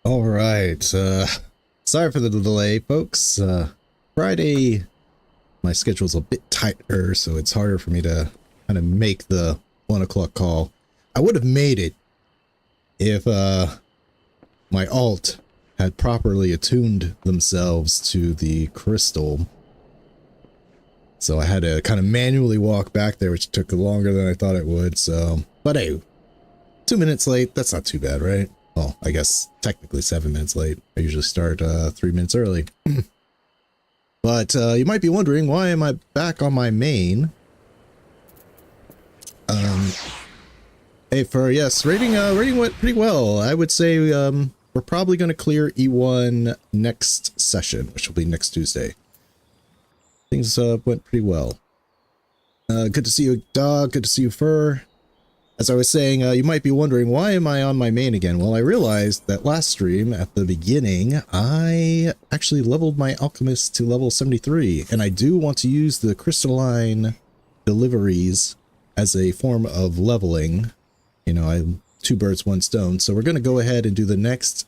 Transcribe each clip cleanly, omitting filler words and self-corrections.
All right. Sorry for the delay, folks. Friday, my schedule's a bit tighter, so it's harder for me to kind of make the 1 o'clock call. I would have made it if my alt had properly attuned themselves to the crystal. So I had to kind of manually walk back there, which took longer than I thought it would. So, but hey, 2 minutes late. That's not too bad, right? Well, I guess technically 7 minutes late. I usually start 3 minutes early. But you might be wondering, why am I back on my main? Hey, yes, rating went pretty well. I would say we're probably going to clear E1 next session, which will be next Tuesday. Things went pretty well. Good to see you, Dog. Good to see you, Fur. As I was saying, you might be wondering, why am I on my main again? Well, I realized that last stream, at the beginning, I actually leveled my alchemist to level 73, and I do want to use the crystalline deliveries as a form of leveling. You know, I'm 2 birds, 1 stone, so we're going to go ahead and do the next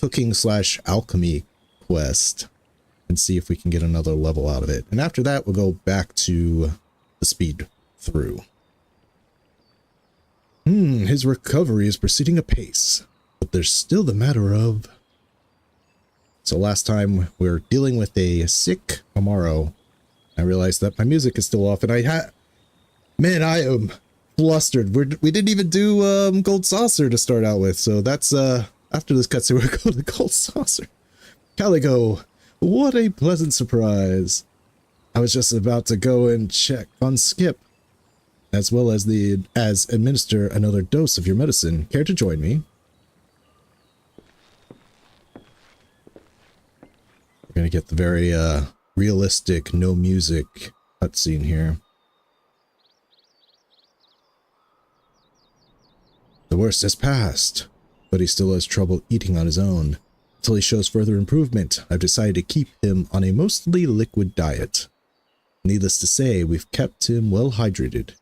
cooking/alchemy quest and see if we can get another level out of it. And after that, we'll go back to the speed through. His recovery is proceeding apace, but there's still the matter of... So last time we were dealing with a sick Amaro. I realized that my music is still off, and man, I am flustered. We didn't even do Gold Saucer to start out with, so that's after this cutscene we're going to Gold Saucer. Calico, what a pleasant surprise. I was just about to go and check on Skip, as well as administer another dose of your medicine. Care to join me? We're gonna get the very realistic, no music cutscene here. The worst has passed, but he still has trouble eating on his own. Until he shows further improvement, I've decided to keep him on a mostly liquid diet. Needless to say, we've kept him well hydrated,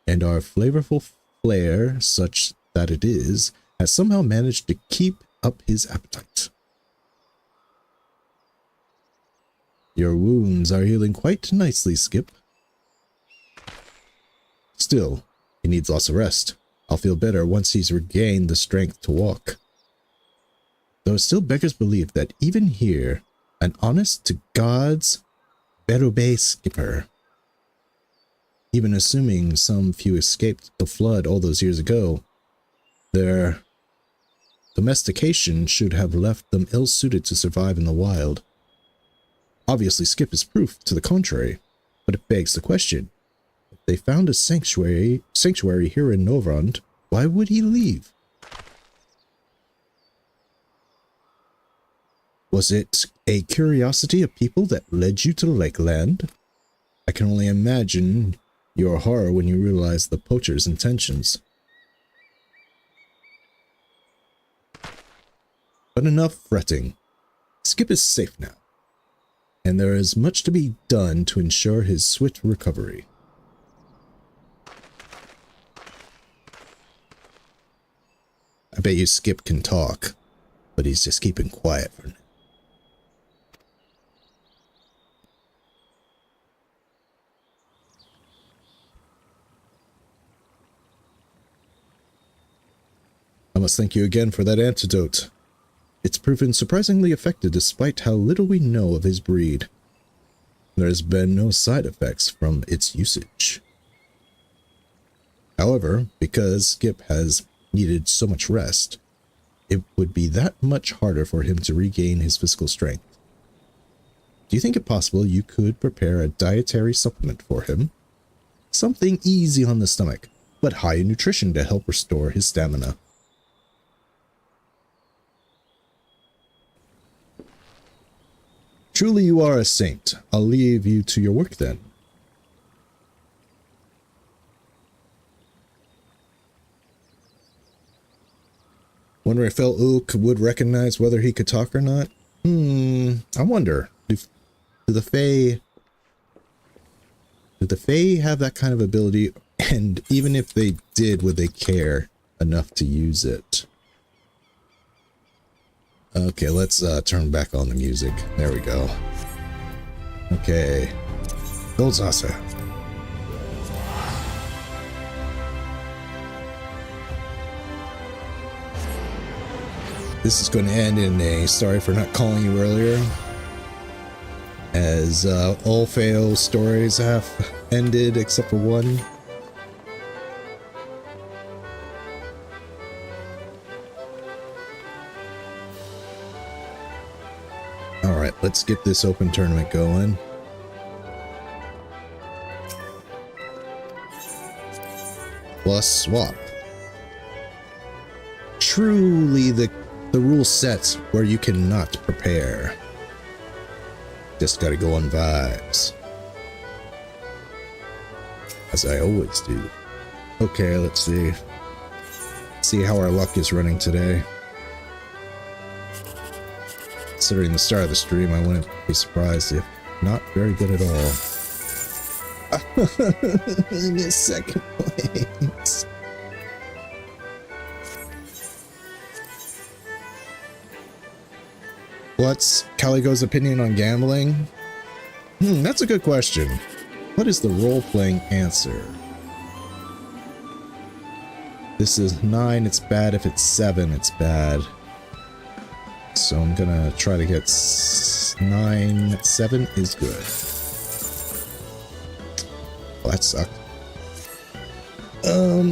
and our flavorful flair, such that it is, has somehow managed to keep up his appetite. Your wounds are healing quite nicely, Skip. Still, he needs lots of rest. I'll feel better once he's regained the strength to walk. Though it still beggars belief that even here, an honest-to-God's Berube skipper, even assuming some few escaped the flood all those years ago, their domestication should have left them ill-suited to survive in the wild. Obviously, Skip is proof to the contrary, but it begs the question. If they found a sanctuary here in Novrand, why would he leave? Was it a curiosity of people that led you to Lakeland? I can only imagine your horror when you realized the poacher's intentions. But enough fretting. Skip is safe now, and there is much to be done to ensure his swift recovery. I bet you Skip can talk, but he's just keeping quiet for now. I must thank you again for that antidote. It's proven surprisingly effective despite how little we know of his breed. There has been no side effects from its usage. However, because Skip has needed so much rest, it would be that much harder for him to regain his physical strength. Do you think it possible you could prepare a dietary supplement for him? Something easy on the stomach, but high in nutrition to help restore his stamina. Truly you are a saint. I'll leave you to your work then. Wonder if El Ook would recognize whether he could talk or not? I wonder. Do the Fae have that kind of ability? And even if they did, would they care enough to use it? Okay, let's turn back on the music. There we go. Okay. Gold saucer. This is going to end in a sorry for not calling you earlier, as all fail stories have ended except for one. Alright, let's get this open tournament going. Plus swap. Truly the rule set where you cannot prepare. Just gotta go on vibes. As I always do. Okay, let's see. See how our luck is running today. Considering the start of the stream, I wouldn't be surprised if not very good at all. I missed second place. What's Caligo's opinion on gambling? That's a good question. What is the role-playing answer? This is 9, it's bad. If it's 7, it's bad. So I'm gonna try to get 9. 7 is good. Oh, that sucked.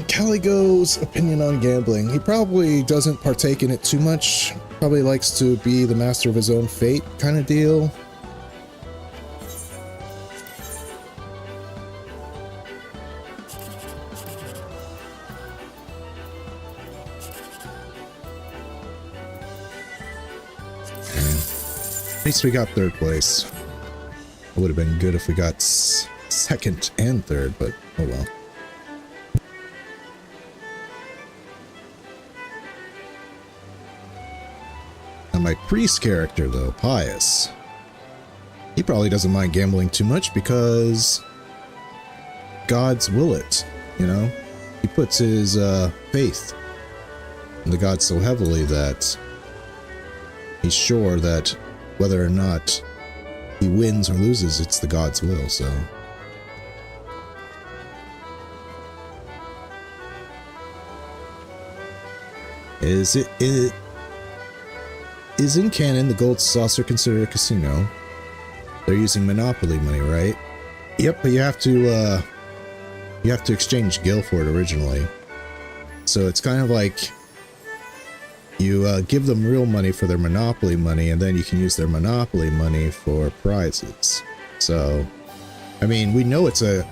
Caligo's opinion on gambling. He probably doesn't partake in it too much. Probably likes to be the master of his own fate kind of deal. At least we got third place. It would have been good if we got second and third, but oh well. Now my priest character, though, Pious, he probably doesn't mind gambling too much because gods will it, you know? He puts his faith in the gods so heavily that he's sure that whether or not he wins or loses, it's the god's will, so. Is in canon the Gold Saucer considered a casino? They're using Monopoly money, right? Yep, but you have to exchange gil for it originally. So it's kind of like you give them real money for their Monopoly money, and then you can use their Monopoly money for prizes. So, I mean, we know it's a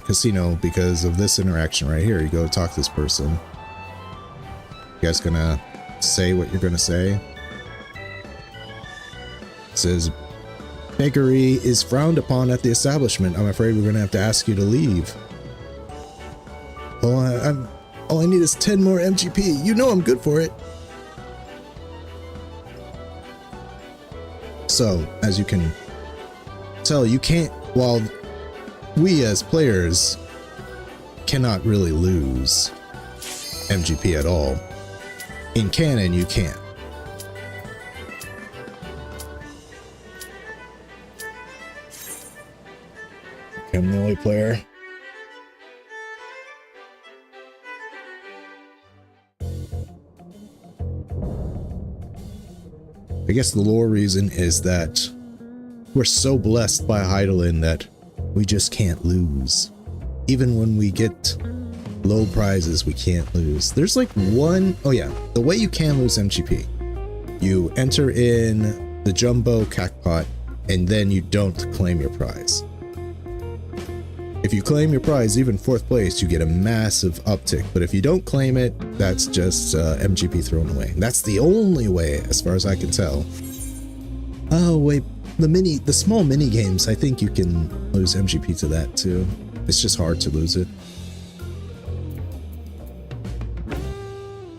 casino because of this interaction right here. You go talk to this person. You guys gonna say what you're gonna say? It says, beggary is frowned upon at the establishment. I'm afraid we're gonna have to ask you to leave. Oh, all I need is 10 more MGP. You know I'm good for it. So, as you can tell, you can't, while we as players cannot really lose MGP at all. In canon, you can't. I'm the only player. I guess the lore reason is that we're so blessed by Heidelin that we just can't lose. Even when we get low prizes, we can't lose. There's like one, oh yeah, the way you can lose MGP. You enter in the jumbo jackpot and then you don't claim your prize. If you claim your prize, even 4th place, you get a massive uptick. But if you don't claim it, that's just MGP thrown away. That's the only way, as far as I can tell. Oh wait, the small mini games, I think you can lose MGP to that too. It's just hard to lose it.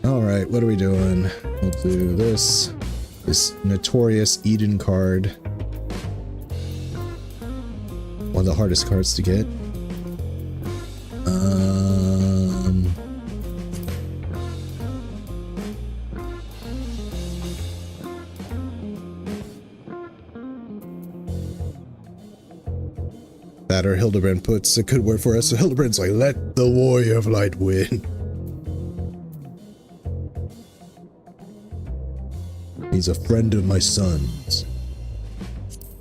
All right, what are we doing? We'll do this notorious Eden card. One of the hardest cards to get. matter. Hildebrand puts a good word for us. So Hildebrand's like, let the warrior of light win. He's a friend of my son's.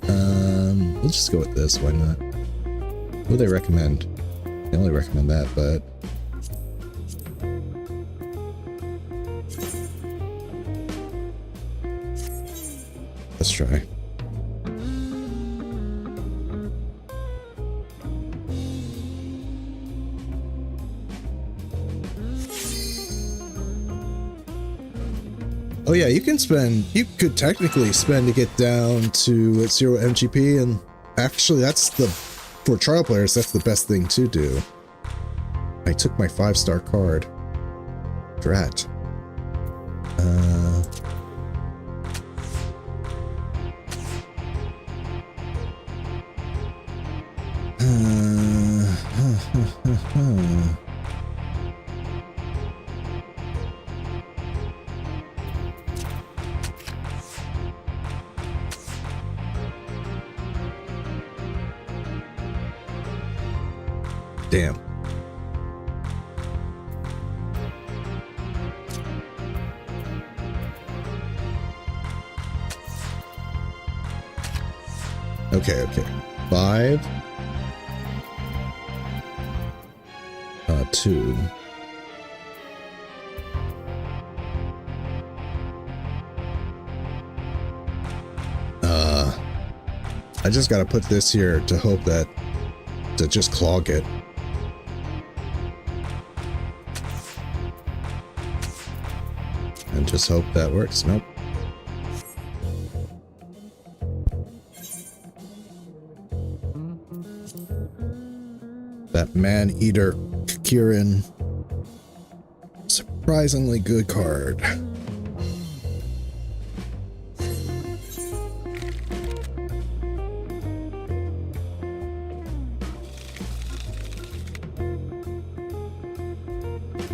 We'll just go with this. Why not? What do they recommend? They only recommend that, but let's try. Oh yeah, you could technically spend to get down to 0 MGP, and actually for trial players, that's the best thing to do. I took my 5-star card. Drat. Damn. Okay. 5. 2. I just gotta put this here to hope to just clog it. And just hope that works. Nope. That man-eater Kieran. Surprisingly good card.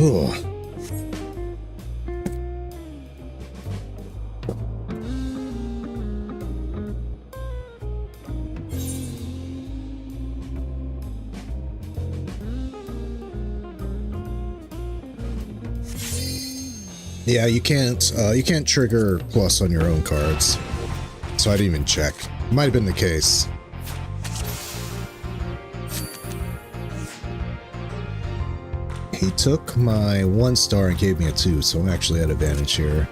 Oh. Yeah, you can't trigger plus on your own cards. So I didn't even check. Might have been the case. He took my 1-star and gave me a 2, so I'm actually at advantage here.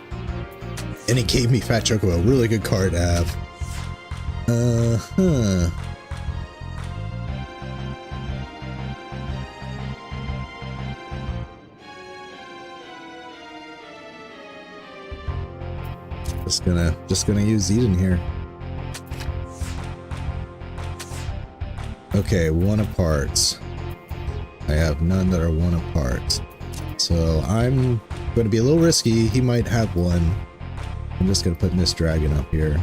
And he gave me Fat Chocobo, a really good card to have. Just gonna use Eden here. Okay, 1 apart. I have none that are 1 apart. So I'm going to be a little risky. He might have 1. I'm just going to put Miss Dragon up here.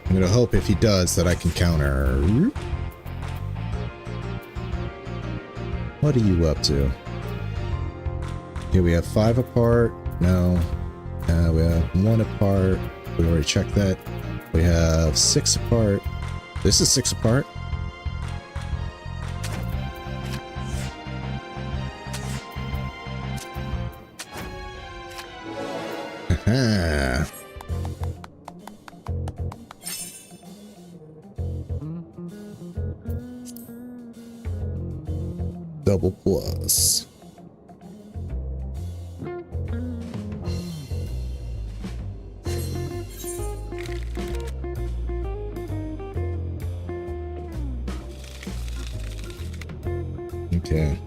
I'm going to hope if he does that I can counter. What are you up to? Okay, we have 5 apart. No. We have 1 apart. We already checked that. We have 6 apart. This is 6 apart. Aha. Double plus. Okay.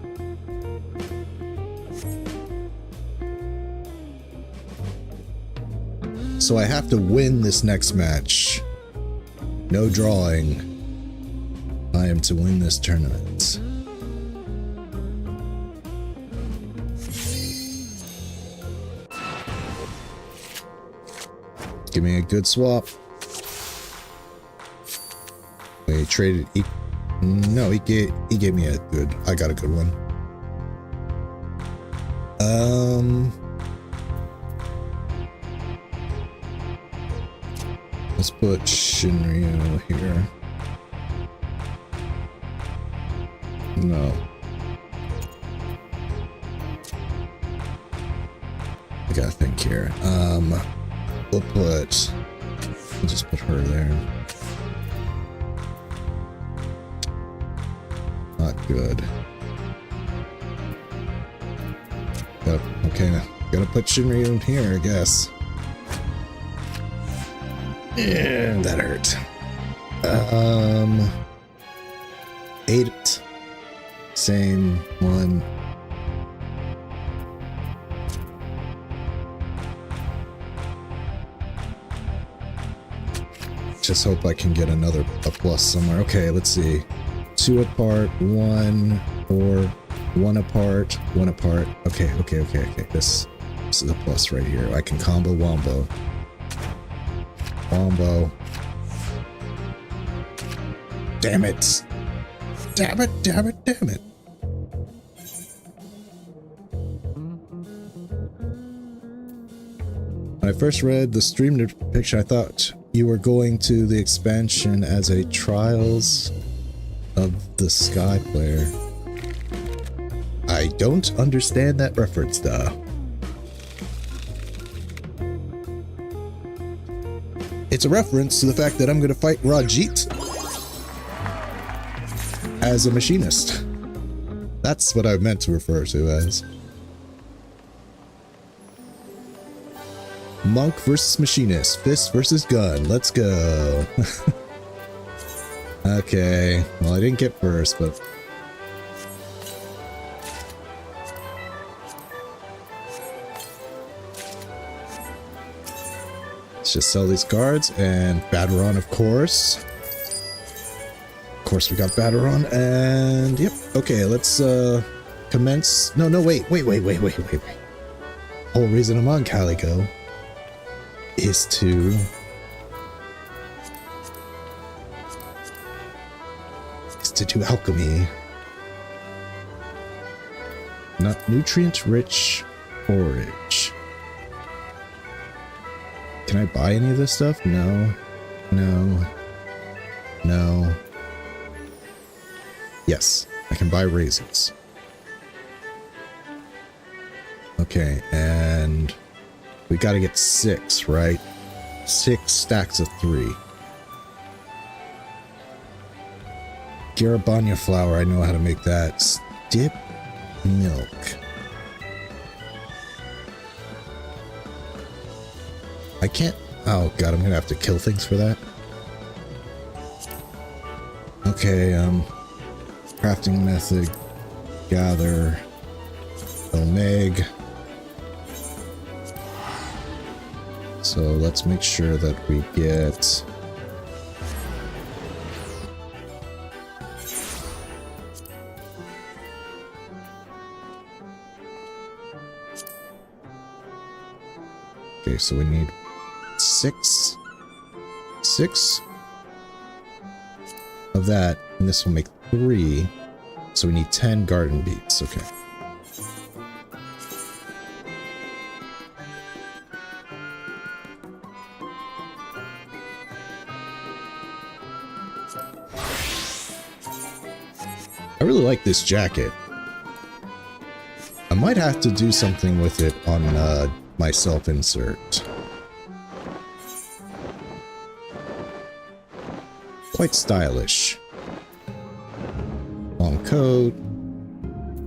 So I have to win this next match. No drawing. I am to win this tournament. Give me a good swap. We traded. No, he gave me a good. I got a good one. Let's put Shinryu here. No. I gotta think here. We'll just put her there. Not good. Okay, gotta put Shinryu in here, I guess. And that hurt. 8. Same one. Just hope I can get a plus somewhere. Okay, let's see. 2 apart, 1, or 1 apart, 1 apart. Okay. This is a plus right here. I can combo wombo. Wombo. Damn it. Damn it. When I first read the stream depiction, I thought you were going to the expansion as a Trials of the Sky player. I don't understand that reference, though. It's a reference to the fact that I'm going to fight Rajit as a machinist. That's what I meant to refer to as. Monk versus machinist, fist versus gun. Let's go. Okay, well I didn't get first, but let's just sell these cards and Bateron, of course. Of course, we got Bateron, and yep. Okay, let's commence. No, wait. Whole reason I'm on Calico is to do alchemy. Not nutrient-rich forage. Can I buy any of this stuff? No. Yes, I can buy raisins. Okay, and we gotta get 6, right? 6 stacks of 3. Garabanya flour, I know how to make that. Dip milk. I can't. Oh god, I'm gonna have to kill things for that. Okay, crafting method, gather, omeg. So let's make sure that we get okay, so we need 6 of that, and this will make 3. So we need 10 garden beets. Okay. I really like this jacket. I might have to do something with it on my self-insert. Quite stylish. Long coat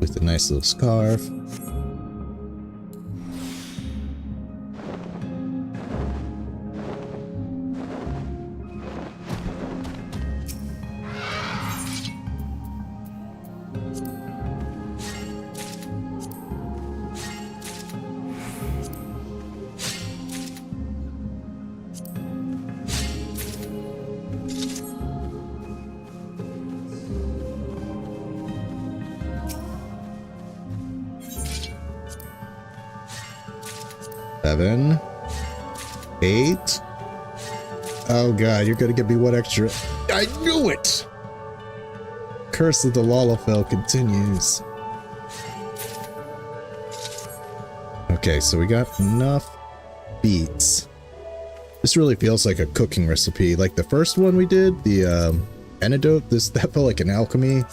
with a nice little scarf. Seven, 8. Oh god, you're gonna give me 1 extra. I knew it! Curse of the Lalafell continues. Okay, so we got enough beets. This really feels like a cooking recipe. Like the first one we did, the antidote, that felt like an alchemy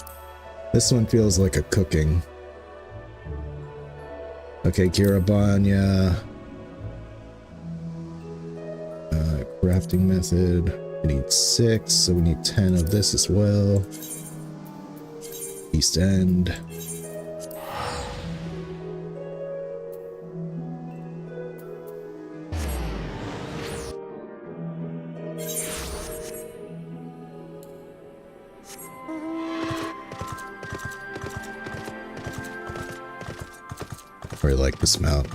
This one feels like a cooking. Okay, Kirabanya. Crafting method. We need 6, so we need 10 of this as well. East End. I really like this mount.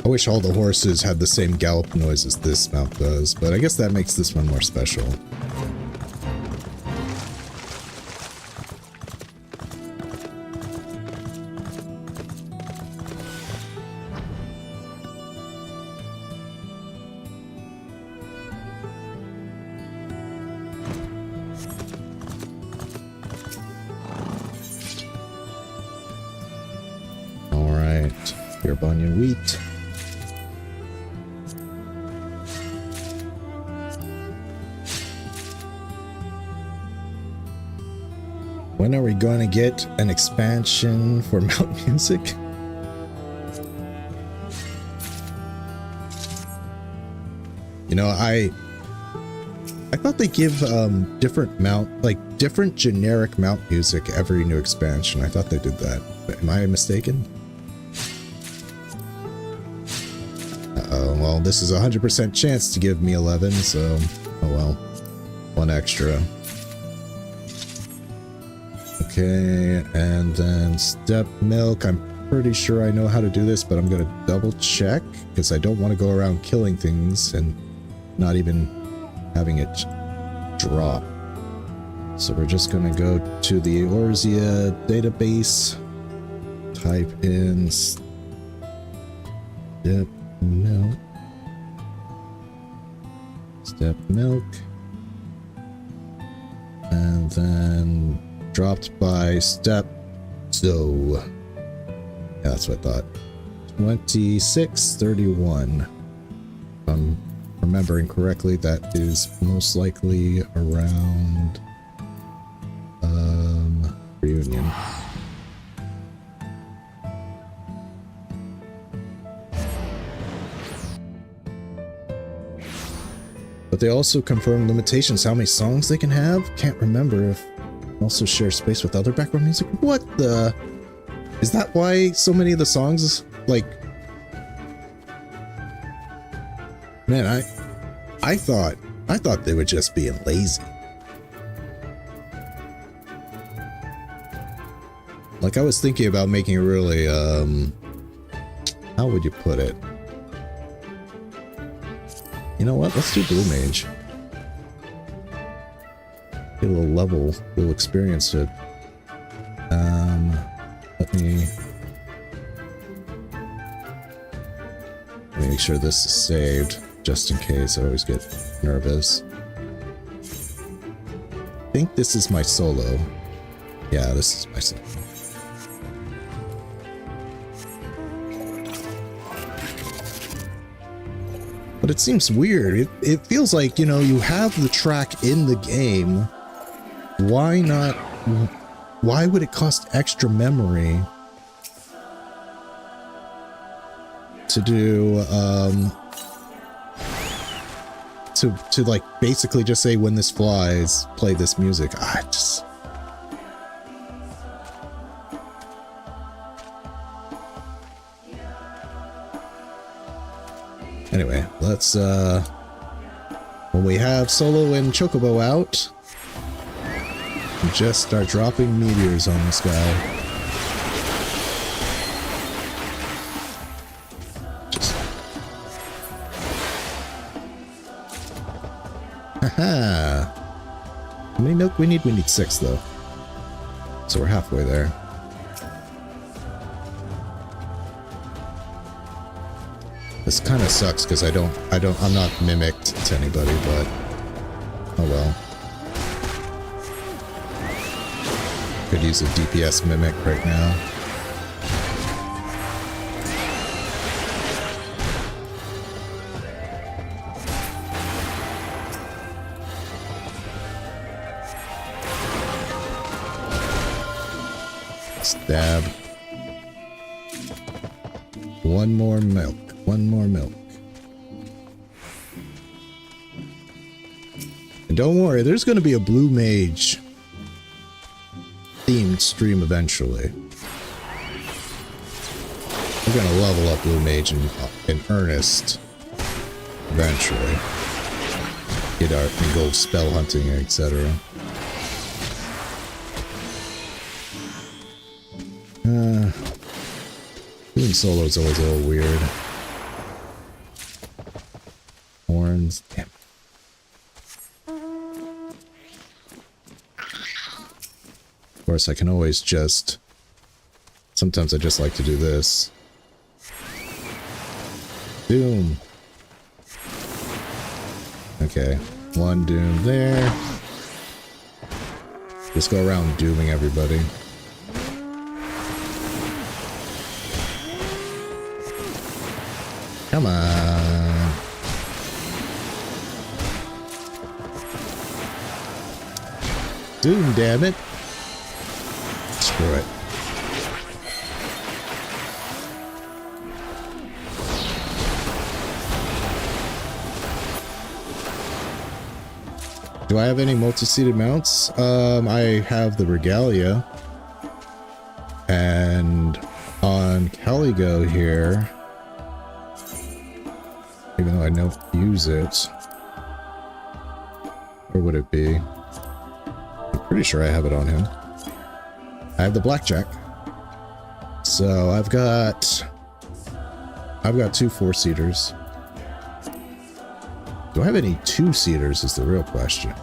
I wish all the horses had the same gallop noise as this mount does, but I guess that makes this one more special. Alright, here Banyan wheat. When are we going to get an expansion for Mount Music? You know, I thought they give different generic Mount Music every new expansion. I thought they did that. Am I mistaken? Uh-oh, well, this is a 100% chance to give me 11, so oh well. One extra. Okay, and then step milk. I'm pretty sure I know how to do this, but I'm gonna double check because I don't want to go around killing things and not even having it drop. So we're just gonna go to the Orzia database, type in step milk, and then dropped by step. So yeah, that's what I thought. 2631. If I'm remembering correctly, that is most likely around Reunion. But they also confirm limitations, how many songs they can have. Can't remember if also share space with other background music. What the? Is that why so many of the songs, like, man, I thought they were just being lazy. Like, I was thinking about making a really how would you put it? You know what? Let's do Blue Mage. Get a little experience to it. Let me make sure this is saved, just in case. I always get nervous. I think this is my solo. Yeah, this is my solo. But it seems weird. It feels like, you know, you have the track in the game. Why not? Why would it cost extra memory to do, to like basically just say when this flies, play this music? I just... Anyway, let's, when we have Solo and Chocobo out, just start dropping meteors on this guy. Just... Haha! How many milk we need? We need 6, though. So we're halfway there. This kind of sucks because I'm not mimicked to anybody, but oh well. Could use a DPS mimic right now. Stab. One more milk. One more milk. And don't worry, there's going to be a Blue Mage themed stream eventually. We're going to level up Blue Mage in earnest eventually. Get our and go spell hunting, etc. Doing solo is always a little weird. Horns. Damn. Of course, I can always just... Sometimes I just like to do this. Doom. Okay. One doom there. Just go around dooming everybody. Come on. Doom, damn it. Screw it. Do I have any multi-seated mounts? I have the Regalia. And on Caligo here, even though I don't use it, where would it be? I'm pretty sure I have it on him. I have the Blackjack. So I've got 2 4-seaters. Do I have any 2-seaters is the real question.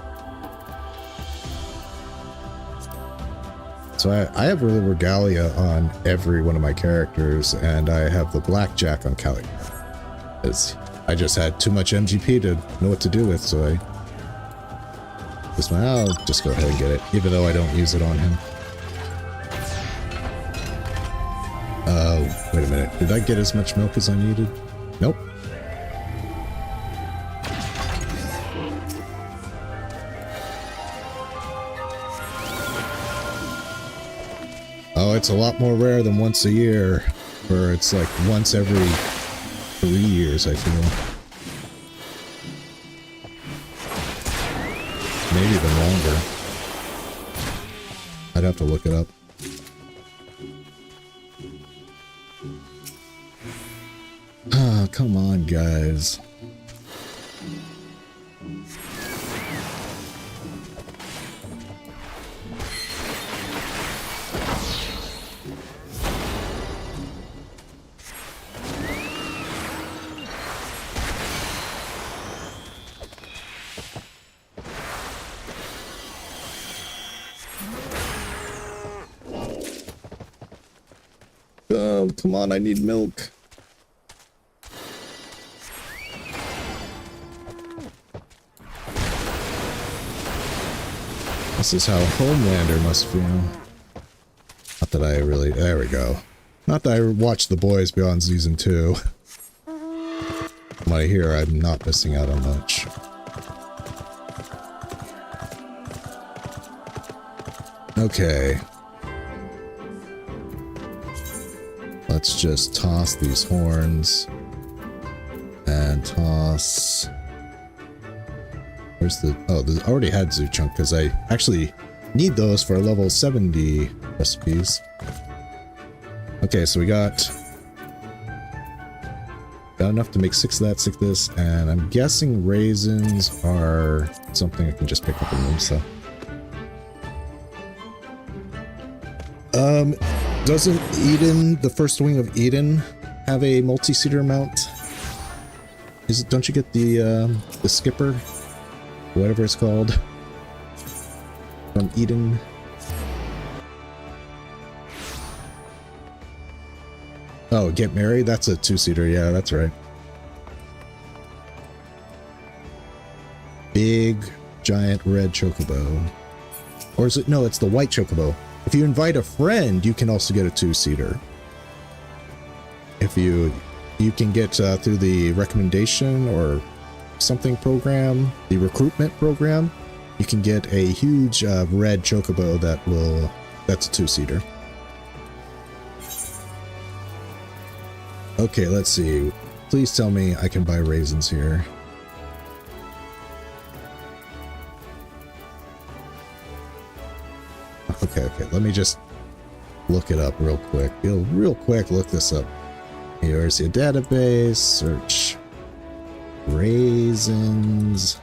So I have the Regalia on every one of my characters, and I have the Blackjack on Cali. I just had too much MGP to know what to do with, so I'll just go ahead and get it, even though I don't use it on him. Wait a minute. Did I get as much milk as I needed? Nope. Oh, it's a lot more rare than once a year, or it's like once every 3 years, I feel. Maybe even longer. I'd have to look it up. Ah, come on, guys. Oh, come on, I need milk. This is how Homelander must feel. Not that I really... There we go. Not that I watched The Boys beyond Season 2. From what I hear, I'm not missing out on much. Okay. Let's just toss these horns. And toss... Where's the... Oh, I already had Zoo Chunk, because I actually need those for level 70 recipes. Okay, so we got enough to make 6 of that, 6 of this, and I'm guessing raisins are something I can just pick up and move, so... Doesn't Eden, the first wing of Eden, have a multi-seater mount? Is it? Don't you get the skipper, whatever it's called, from Eden? Oh, Get Married? That's a 2-seater. Yeah, that's right. Big, giant red chocobo. Or is it? No, it's the white chocobo. If you invite a friend, you can also get a 2-seater. If you can get through the recommendation or something program, the recruitment program, you can get a huge red chocobo that's a 2-seater. Okay, let's see. Please tell me I can buy raisins here. Okay, let me just look it up real quick. Real quick, look this up. Here's your database, search raisins.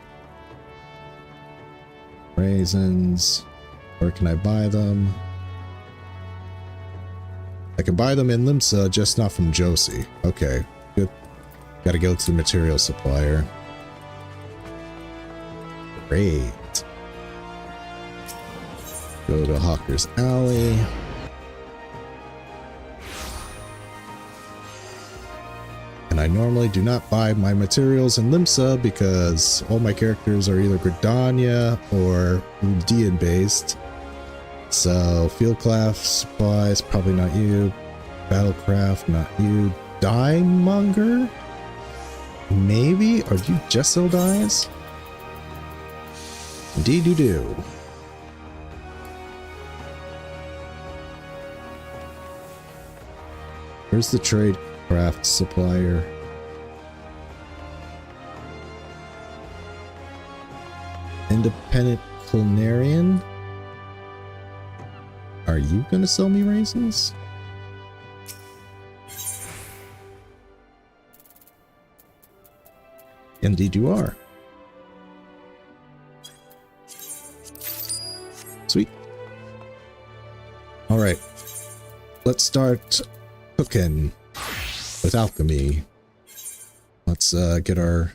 Raisins. Where can I buy them? I can buy them in Limsa, just not from Josie. Okay, good. Gotta go to the material supplier. Great. Go to Hawker's Alley. And I normally do not buy my materials in Limsa because all my characters are either Gridania or Udian based. So Fieldcraft supplies, probably not you. Battlecraft, not you. Dye Monger? Maybe? Or do you just sell dyes? Indeed you do. Where's the trade craft supplier? Independent Culinarian? Are you gonna sell me raisins? Indeed you are. Sweet. Alright. Let's start cooking with alchemy. Let's get our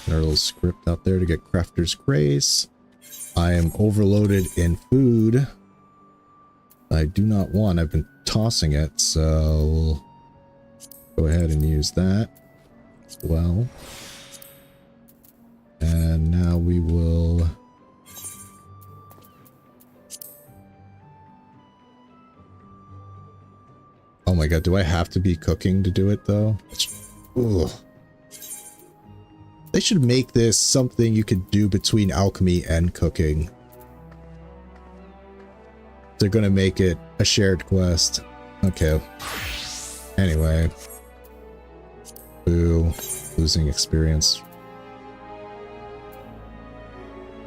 little script out there to get Crafter's Grace. I am overloaded in food. I do not want. I've been tossing it, so we'll go ahead and use that as well. And now we will oh my god, do I have to be cooking to do it though? Ugh. They should make this something you could do between alchemy and cooking. They're gonna make it a shared quest. Okay. Anyway. Boo. Losing experience.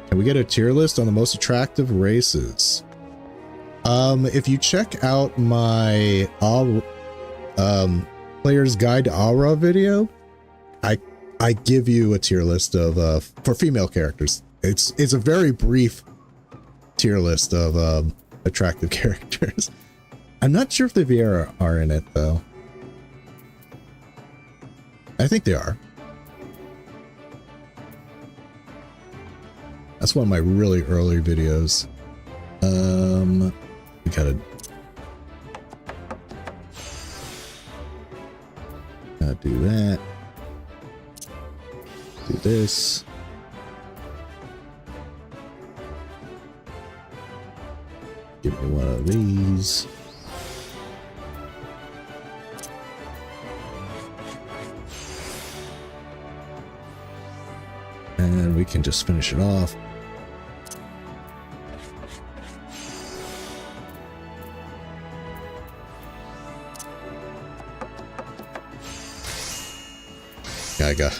Can we get a tier list on the most attractive races? If you check out my Player's Guide to Aura video, I give you a tier list of for female characters. It's a very brief tier list of attractive characters. I'm not sure if the Viera are in it though. I think they are. That's one of my really early videos. We gotta do that. Do this. Give me one of these. And we can just finish it off.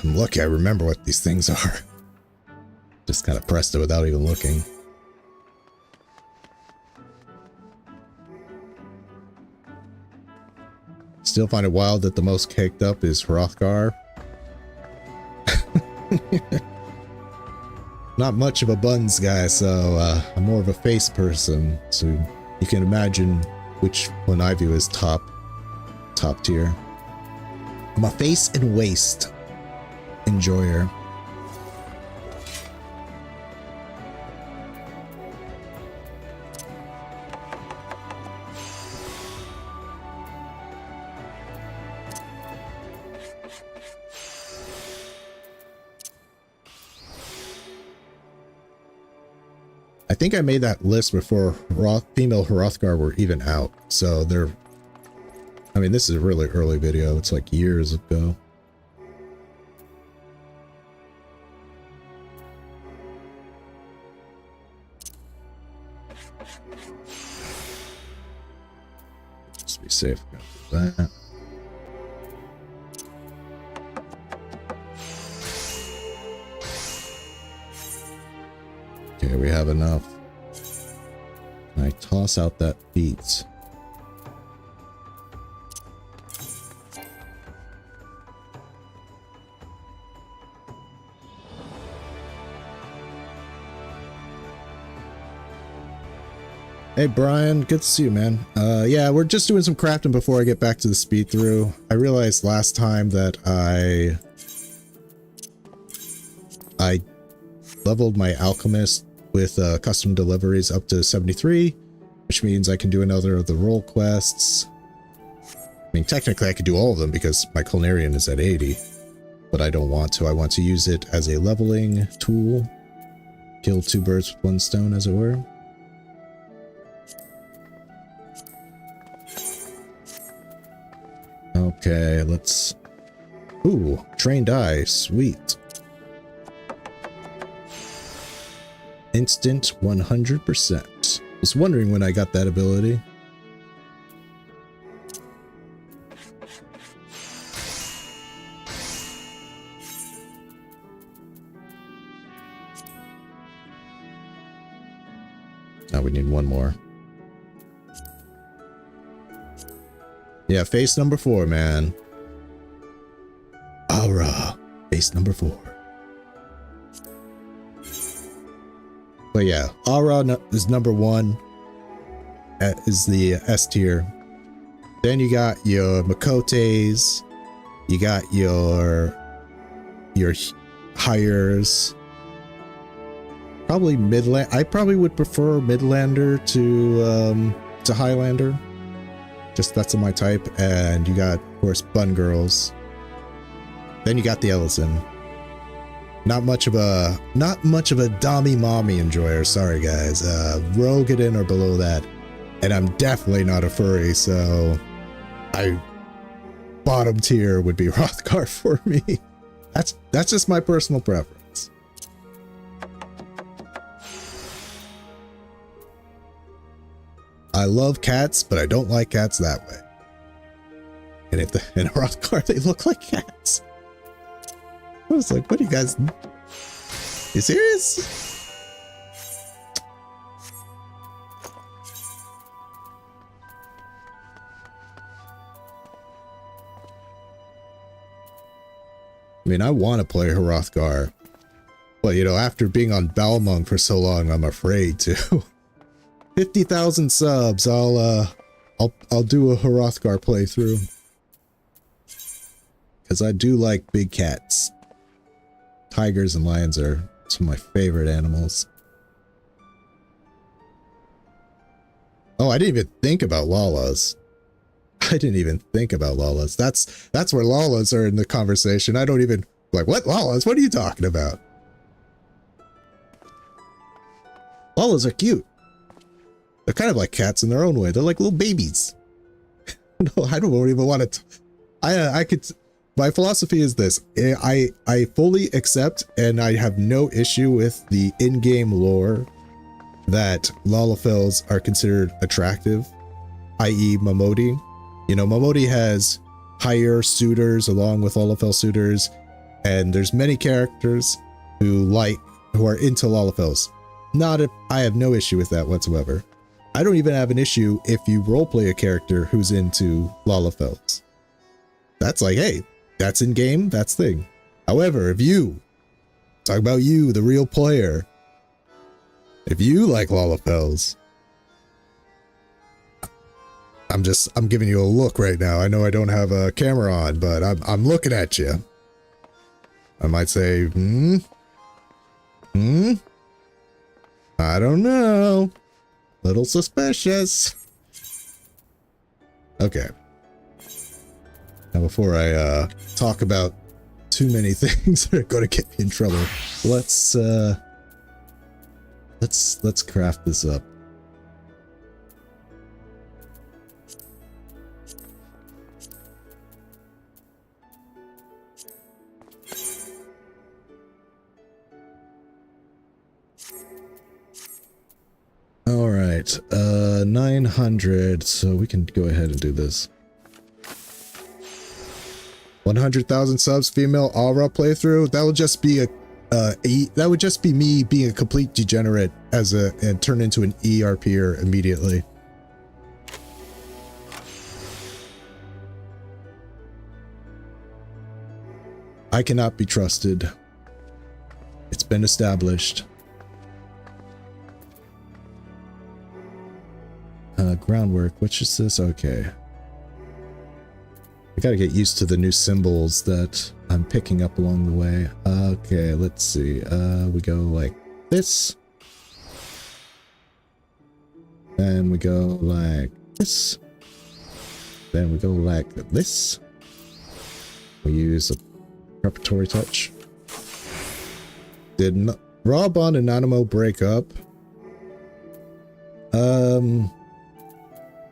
I'm lucky I remember what these things are. Just kind of pressed it without even looking. Still find it wild that the most caked up is Hrothgar. Not much of a buns guy, so I'm more of a face person. So you can imagine which one I view as top tier. I'm a face and waist enjoyer. I think I made that list before female Hrothgar were even out, so they're, I mean, this is a really early video. It's like years ago. be safe. That. Okay, we have enough. Can I toss out that beat? Hey Brian, good to see you, man. Yeah, we're just doing some crafting before I get back to the speed through. I realized last time that I leveled my alchemist with custom deliveries up to 73, which means I can do another of the role quests. I mean, technically I could do all of them because my culinarian is at 80, but I don't want to. I want to use it as a leveling tool. Kill two birds with one stone, as it were. Okay, let's... Ooh, trained eye, sweet. Instant 100%. Was wondering when I got that ability. Now we need one more. Yeah, face number 4, man. Aura, face number 4. But yeah, Aura is number 1. Is the S tier. Then you got your Makotes. You got your hires. Probably Midland. I probably would prefer Midlander to Highlander. Just that's my type. And you got, of course, Bun Girls. Then you got the Ellison. Not much of a Dommy Mommy enjoyer. Sorry guys. Rogue it in or below that. And I'm definitely not a furry, so bottom tier would be Rothgar for me. That's just my personal preference. I love cats, but I don't like cats that way. And in a Rothgar, they look like cats. I was like, what are you guys? You serious? I mean, I want to play Hrothgar, but you know, after being on Balmung for so long, I'm afraid to. 50,000 subs, I'll do a Hrothgar playthrough. Because I do like big cats. Tigers and lions are some of my favorite animals. Oh, I didn't even think about Lalas. I didn't even think about Lalas. That's where Lalas are in the conversation. I don't even... Like, what Lalas? What are you talking about? Lalas are cute. They're kind of like cats in their own way. They're like little babies. No, I don't even want to... I could... My philosophy is this. I fully accept and I have no issue with the in-game lore that Lalafels are considered attractive, i.e. Momodi. You know, Momodi has higher suitors along with Lalafell suitors, and there's many characters who are into Lalafels. I have no issue with that whatsoever. I don't even have an issue if you roleplay a character who's into Lalafels. That's like, hey, that's in game, that's thing. However, if you, talk about you, the real player, if you like Lalafels, I'm giving you a look right now. I know I don't have a camera on, but I'm looking at you. I might say, I don't know. Little suspicious. Okay. Now, before I talk about too many things that are going to get me in trouble, let's craft this up. All right. right, 900, so we can go ahead and do this. 100,000 subs, female aura playthrough. That would just be that would just be me being a complete degenerate and turn into an ERPer immediately. I cannot be trusted. It's been established. Groundwork, which is this? Okay. I gotta get used to the new symbols that I'm picking up along the way. Okay, let's see. We go like this. Then we go like this. Then we go like this. We use a preparatory touch. Did Raw Bond and Nanamo break up?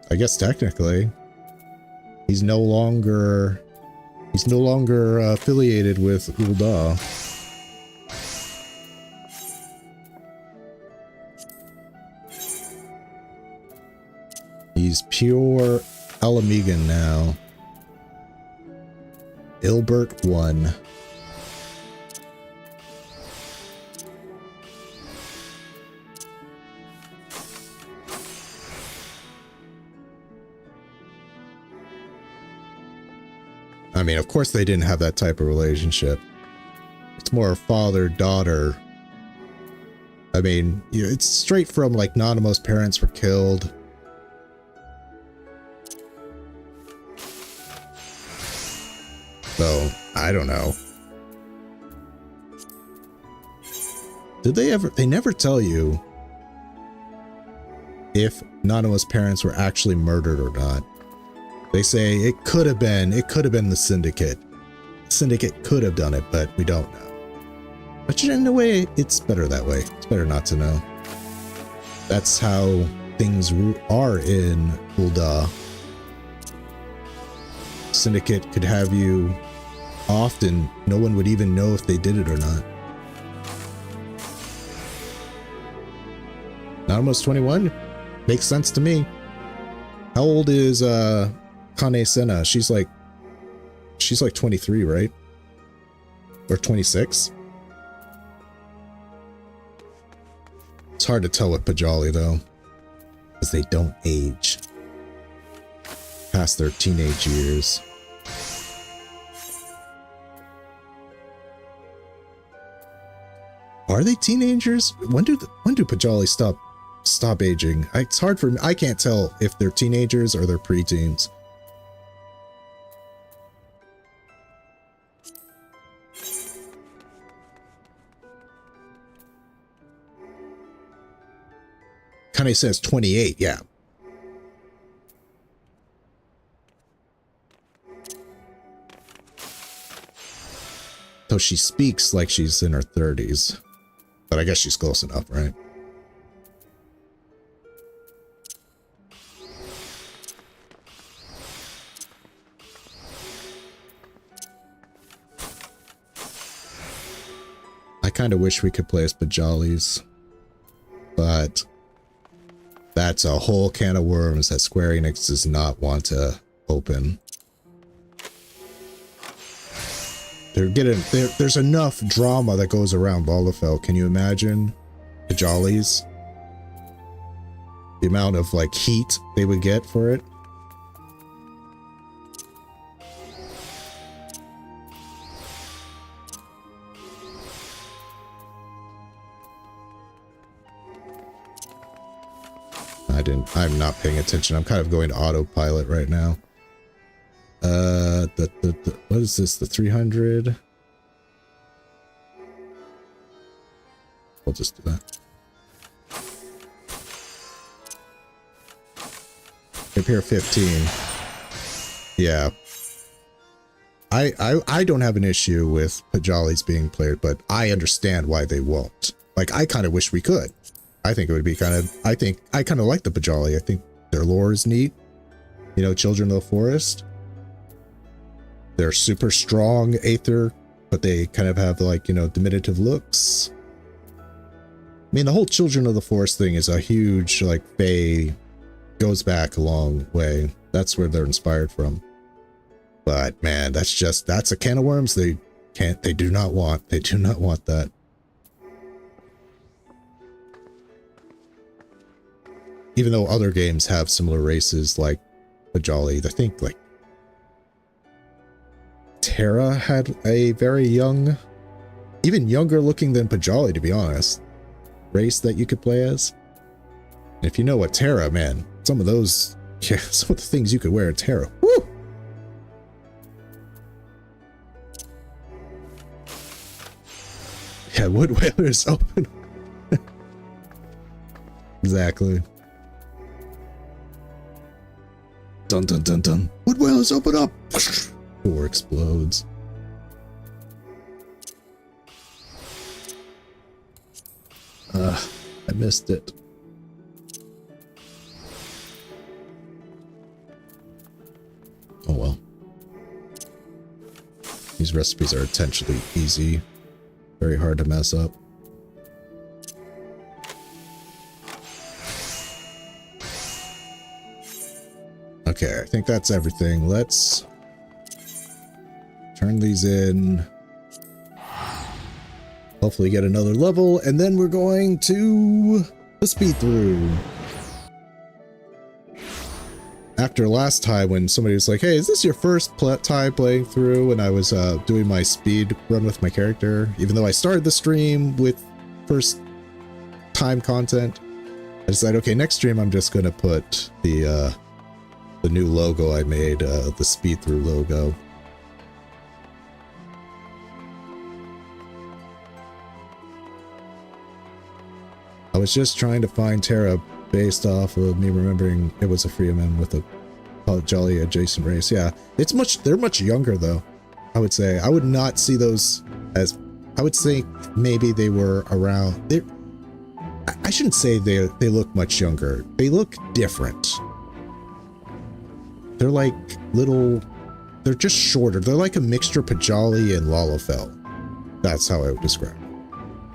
I guess technically. He's no longer affiliated with Ul'dah. He's pure Alamegan now. Ilbert 1. I mean, of course they didn't have that type of relationship. It's more father-daughter. I mean, you know, it's straight from like Nanamo's parents were killed. So, I don't know. Did they ever... They never tell you if Nanamo's parents were actually murdered or not. They say it could have been the Syndicate. The Syndicate could have done it, but we don't know. But in a way, it's better that way. It's better not to know. That's how things are in Ul'dah. Syndicate could have you off and no one would even know if they did it or not. Nanamo's 21? Makes sense to me. How old is Kane Senna? She's like 23, right? Or 26? It's hard to tell with Pajali though, because they don't age past their teenage years. Are they teenagers? When do Pajali stop aging? It's hard for me. I can't tell if they're teenagers or they're preteens. Kane says 28, yeah. So she speaks like she's in her 30s. But I guess she's close enough, right? I kind of wish we could play as Pajalis, but that's a whole can of worms that Square Enix does not want to open. There's enough drama that goes around Lalafell. Can you imagine Pajalis? The amount of like heat they would get for it. I'm not paying attention. I'm kind of going to autopilot right now. What is this? The 300? We'll just do that. Repair 15. Yeah. I don't have an issue with Pajalis being played, but I understand why they won't. Like, I kind of wish we could. I think it would be kind of, I kind of like the Pajali. I think their lore is neat. You know, Children of the Forest. They're super strong Aether, but they kind of have like, you know, diminutive looks. I mean, the whole Children of the Forest thing is a huge, like, Fae goes back a long way. That's where they're inspired from. But man, that's a can of worms they do not want that. Even though other games have similar races like Pajali, I think like Terra had a very young, even younger looking than Pajali, to be honest, race that you could play as. And if you know what Terra, man, some of those, yeah, some of the things you could wear in Terra. Woo! Yeah, Wood Whalers open. Exactly. Dun dun dun dun. Wood Whalers open up! Door explodes. I missed it. Oh well. These recipes are intentionally easy. Very hard to mess up. Okay, I think that's everything. Let's turn these in. Hopefully get another level, and then we're going to the speed through. After last time when somebody was like, hey, is this your first time playing through? And I was doing my speed run with my character, even though I started the stream with first time content. I decided, okay, next stream I'm just going to put the new logo I made, the speed through logo. I was just trying to find Terra based off of me remembering it was a Freeman with a Jolly adjacent race. Yeah, they're much younger though. I would say I would not see those as, I would say maybe they were around. I shouldn't say they look much younger. They look different. They're like they're just shorter. They're like a mixture of Pajali and Lalafell. That's how I would describe it.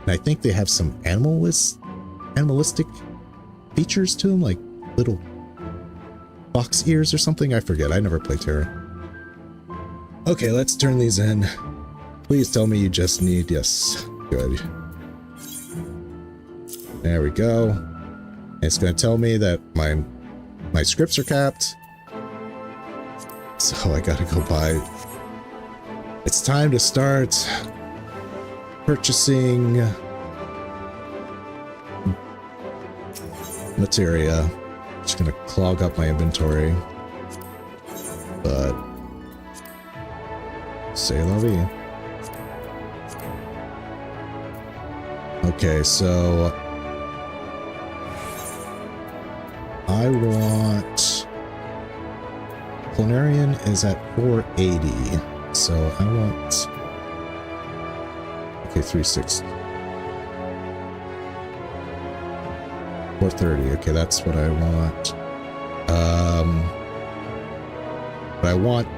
And I think they have some animalistic features to them, like little box ears or something. I forget. I never played Terra. Okay, let's turn these in. Please tell me you just need, yes, good. There we go. And it's going to tell me that my scripts are capped. So I gotta go buy. It's time to start purchasing materia. Just gonna clog up my inventory, but c'est la vie. Okay, so I want Planarian is at 480, so I want, okay, 360. 430, okay, that's what I want. But I want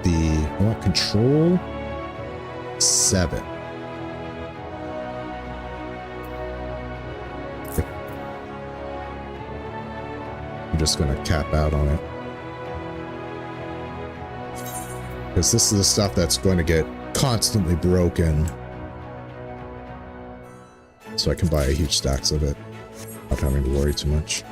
control 7. Okay. I'm just gonna cap out on it. Because this is the stuff that's going to get constantly broken. So I can buy huge stacks of it without having to worry too much.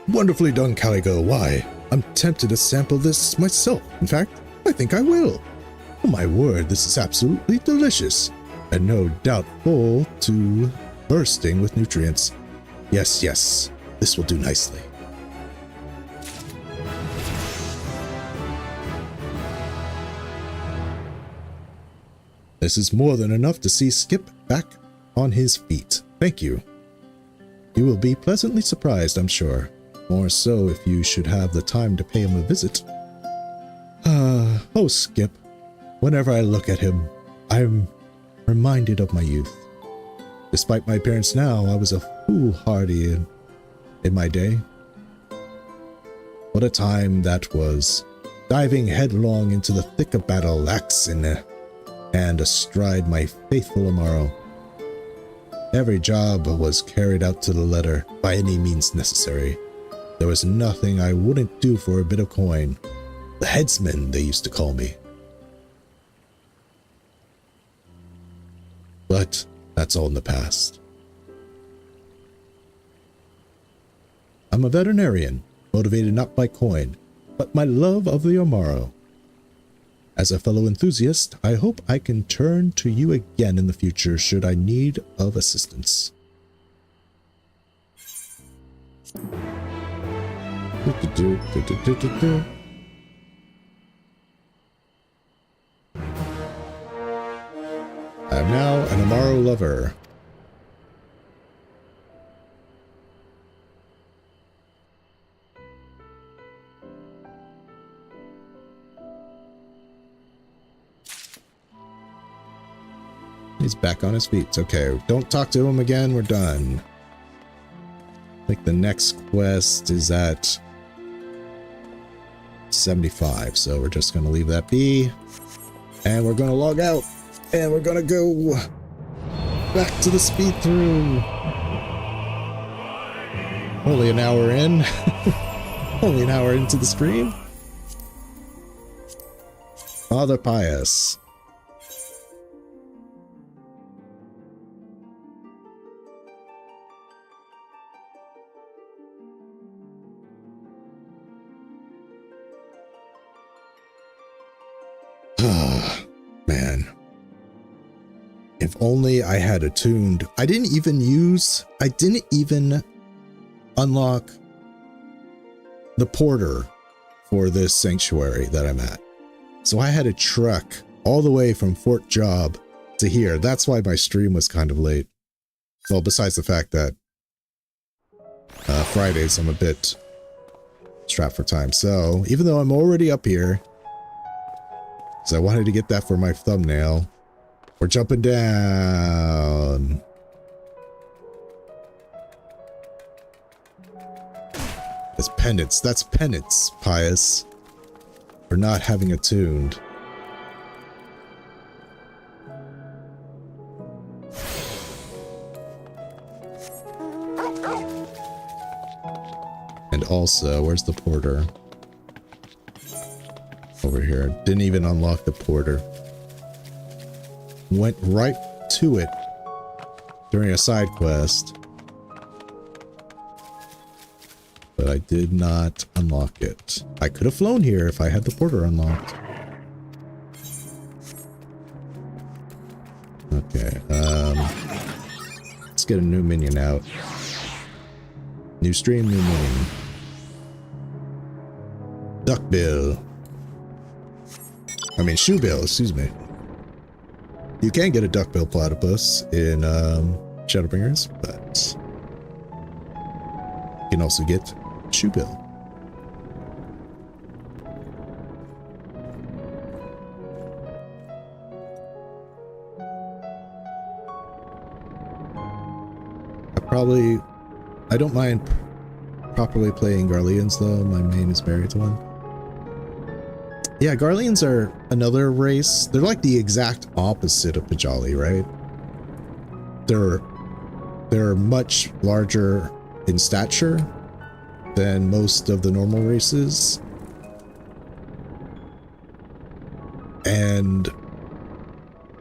Wonderfully done, Caligo. Why? I'm tempted to sample this myself. In fact, I think I will. Oh my word, this is absolutely delicious. And no doubt full to bursting with nutrients. Yes, yes, this will do nicely. This is more than enough to see Skip back on his feet. Thank you. You will be pleasantly surprised, I'm sure. More so if you should have the time to pay him a visit. Oh Skip, whenever I look at him, I'm reminded of my youth. Despite my appearance now, I was a foolhardy in my day. What a time that was, diving headlong into the thick of battle, axe in hand astride my faithful Amaro. Every job was carried out to the letter by any means necessary. There was nothing I wouldn't do for a bit of coin. The headsman, they used to call me. But that's all in the past. I'm a veterinarian, motivated not by coin, but my love of the Amaro. As a fellow enthusiast, I hope I can turn to you again in the future should I need of assistance. I'm now an Amaro lover. He's back on his feet. Okay, don't talk to him again. We're done. I think the next quest is at 75, so we're just going to leave that be. And we're going to log out. And we're going to go back to the speed through. Only an hour in. Only an hour into the stream. Father Pius. Man, if only I had attuned. I didn't even unlock the porter for this sanctuary that I'm at. So I had to trek all the way from Fort Job to here. That's why my stream was kind of late. Well, besides the fact that Fridays I'm a bit strapped for time. So even though I'm already up here, so I wanted to get that for my thumbnail. We're jumping down. That's penance. That's penance, Pius, for not having attuned. And also, where's the porter? Over here. Didn't even unlock the porter. Went right to it during a side quest. But I did not unlock it. I could have flown here if I had the porter unlocked. Okay, let's get a new minion out. New stream, new minion. Duckbill. I mean, Shoebill, excuse me. You can get a duckbill platypus in Shadowbringers, but you can also get Shoebill. I don't mind properly playing Garleans though. My main is married to one. Yeah, Garleans are another race. They're like the exact opposite of Pajali, right? They're much larger in stature than most of the normal races. And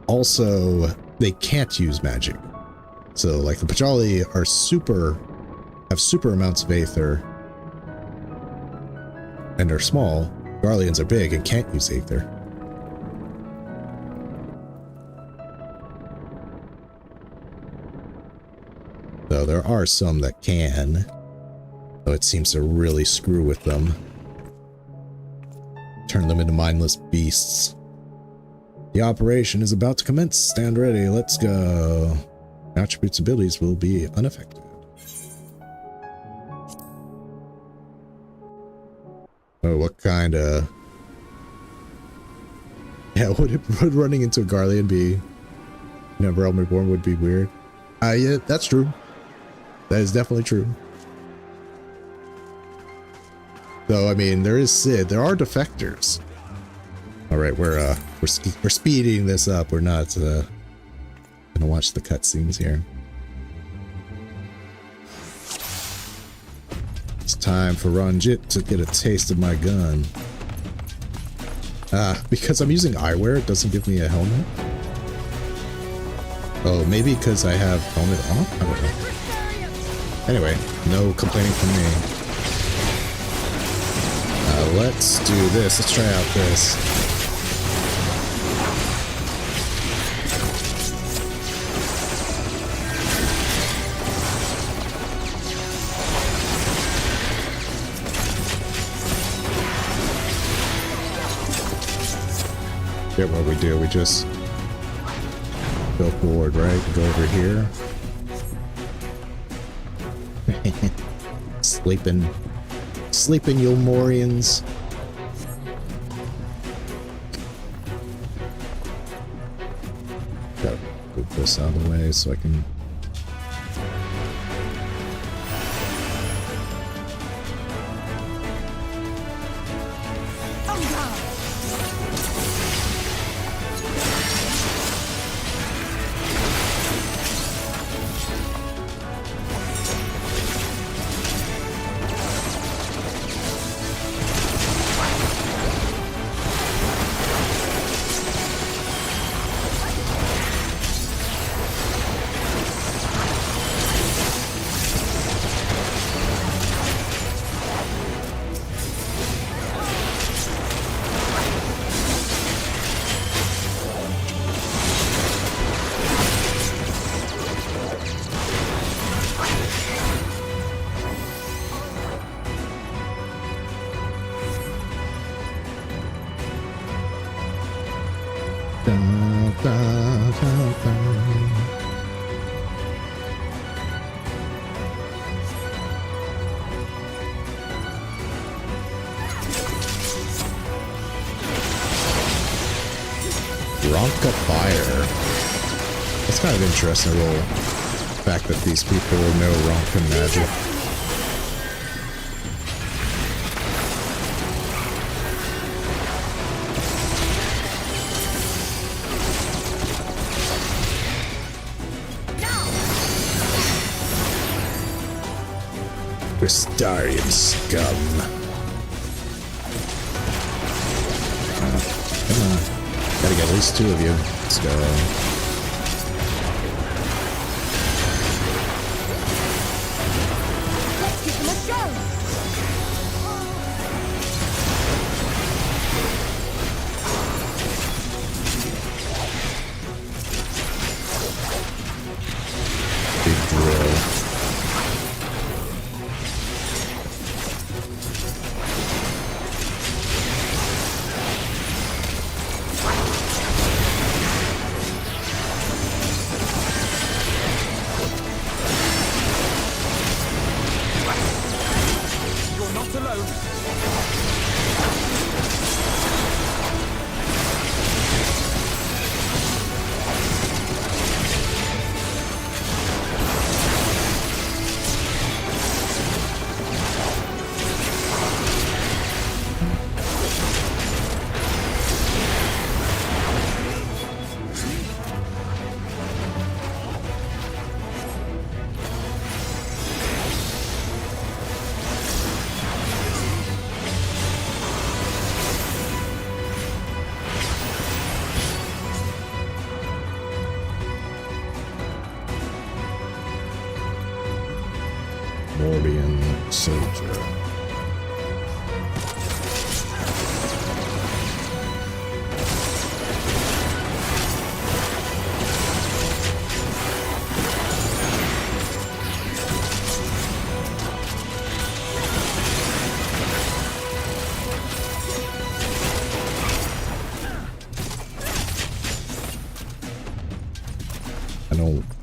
also, they can't use magic. So, like, the Pajali are have super amounts of Aether. And they're small. Garleans are big and can't use Aether. Though there are some that can. Though it seems to really screw with them. Turn them into mindless beasts. The operation is about to commence. Stand ready. Let's go. Attributes abilities will be unaffected. Oh, what kind of... Yeah, would running into a Garlean be... Realm Reborn would be weird. Yeah, that's true. That is definitely true. Though, I mean, there is Sid. There are defectors. All right, we're speeding this up. We're not gonna watch the cutscenes here. It's time for Ranjit to get a taste of my gun. Because I'm using eyewear, it doesn't give me a helmet. Oh, maybe because I have helmet off? I don't know. Anyway, no complaining from me. Let's do this. Let's try out this. Get what we do. We just go forward, right? Go over here. Sleeping Yomorians. Gotta move this out of the way so I can. Ronka Fire. That's kind of interesting, the little fact that these people know Ronka magic. Crystarian scum. Come on. Gotta get at least two of you. Let's go. Let's give them a go. Big drill. Morbian soldier.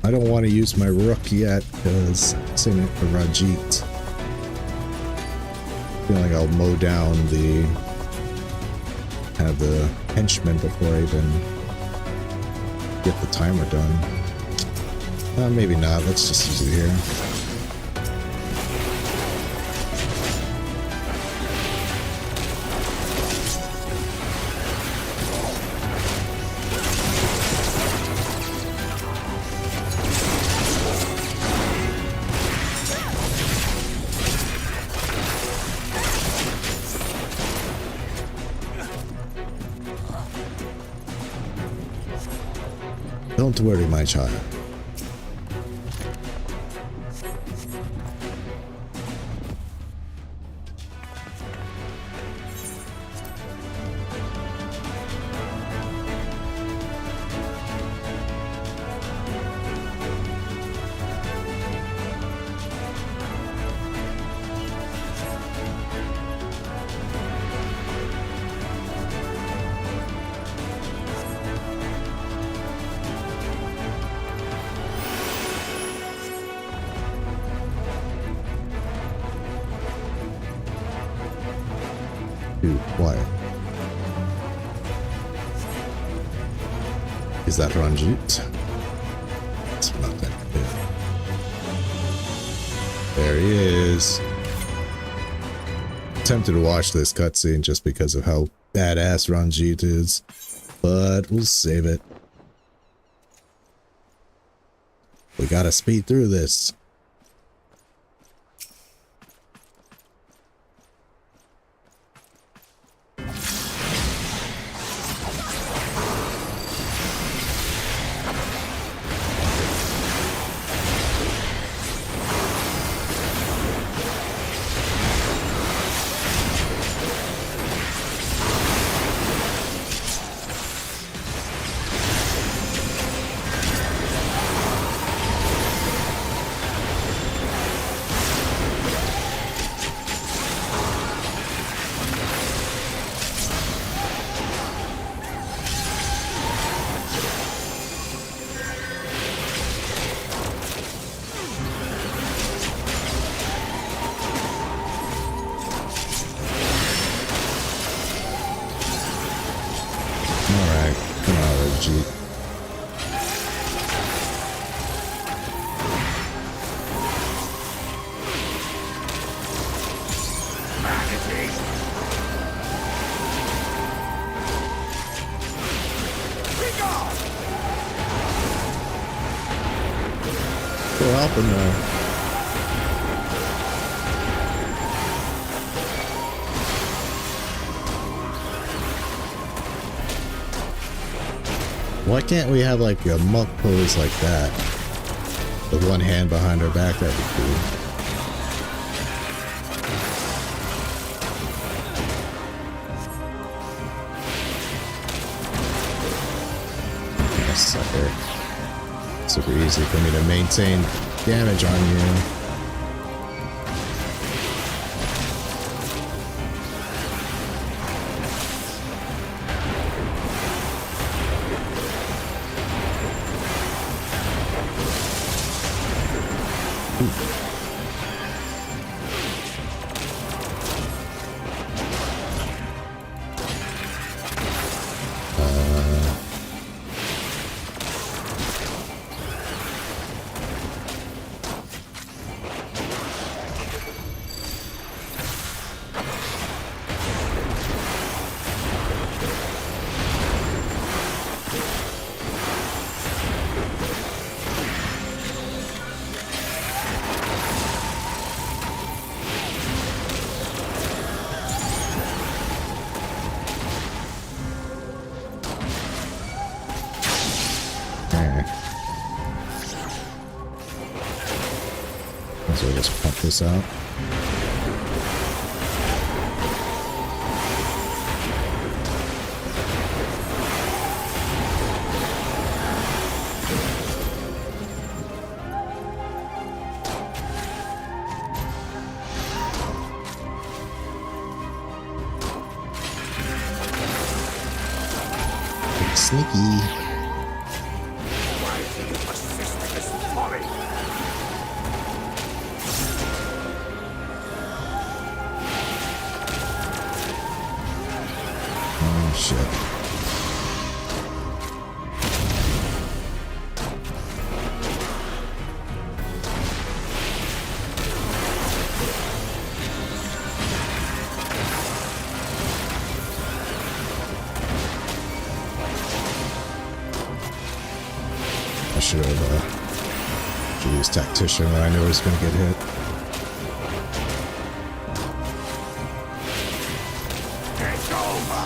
I don't want to use my rook yet because I'm saving it for Rajit. I feel like I'll mow down the henchmen before I even get the timer done. Maybe not. Let's just use it here. Don't worry, my child. Too quiet. Is that Ranjit? It's not that good. There he is. Tempted to watch this cutscene just because of how badass Ranjit is, but we'll save it. We gotta speed through this. Still helping though. Why can't we have like a monk pose like that? The one hand behind her back, that'd be cool. Sucker. Super easy for me to maintain damage on you. So we'll just pump this out. Sneaky. should use tactician when I know he's going to get hit. It's over.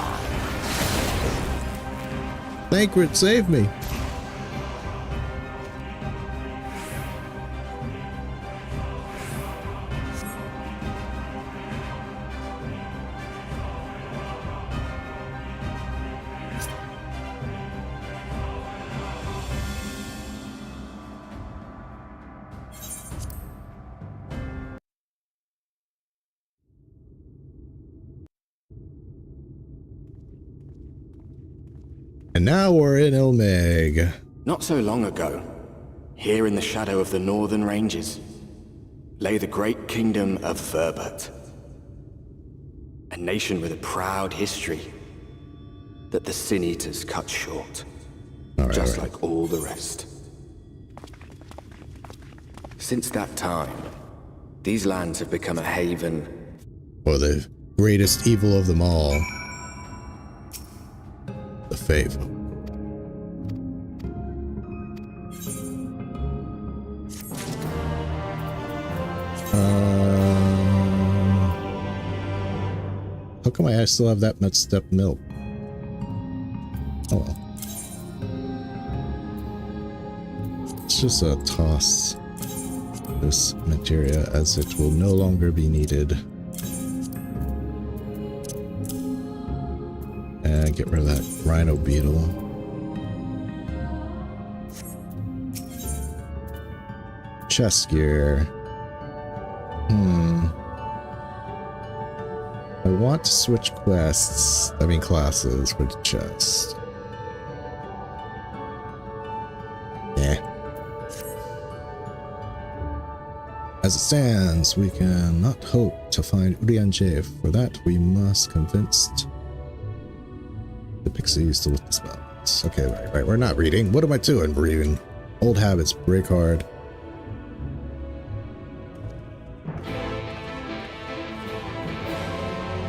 Thancred, save me. And now we're in Ilmeg. Not so long ago, here in the shadow of the northern ranges, lay the great kingdom of Verbert. A nation with a proud history that the Sin Eaters cut short, just like all the rest. Since that time, these lands have become a haven For the greatest evil of them all. The Faith. How come I still have that much step milk? Oh well. Let's just toss this materia as it will no longer be needed. And get rid of that rhino beetle. Chest gear. I want to switch classes for the chest. Yeah. As it stands, we cannot hope to find Urianje. For that, we must convince the pixies to lift the spells. Okay, right. We're not reading. What am I doing? Reading. Old habits break hard.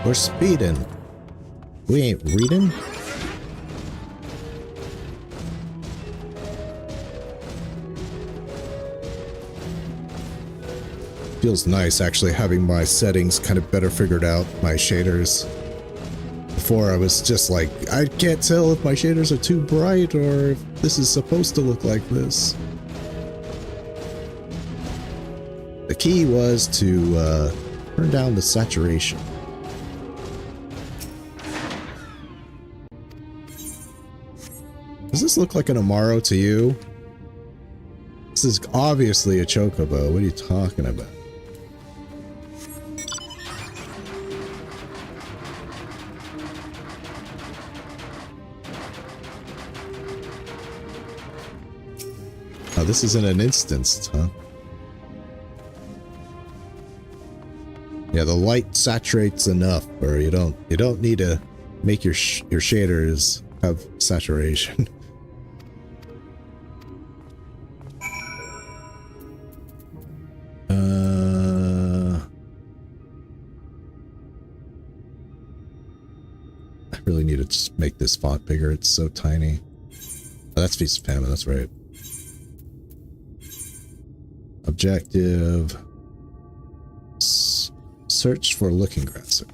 We're speeding. We ain't reading. Feels nice actually having my settings kind of better figured out, my shaders. Before I was just like, I can't tell if my shaders are too bright or if this is supposed to look like this. The key was to turn down the saturation. Does this look like an Amaro to you? This is obviously a chocobo. What are you talking about? Oh, this isn't an instanced, huh? Yeah, the light saturates enough, or you don't need to make your shaders have saturation. I really need to just make this font bigger. It's so tiny. Oh, that's Feast of Famine, that's right. Objective. Search for Looking Grasser.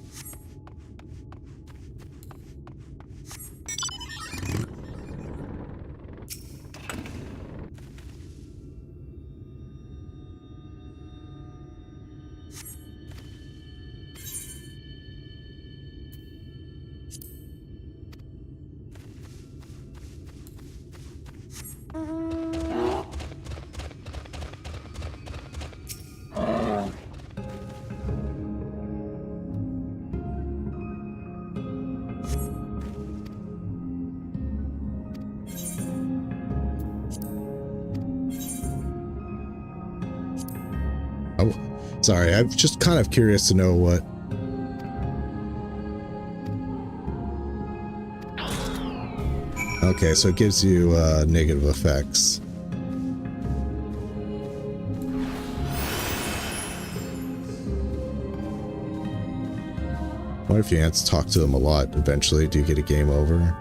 Sorry, I'm just kind of curious to know what. Okay, so it gives you negative effects. What if you have to talk to them a lot eventually? Do you get a game over?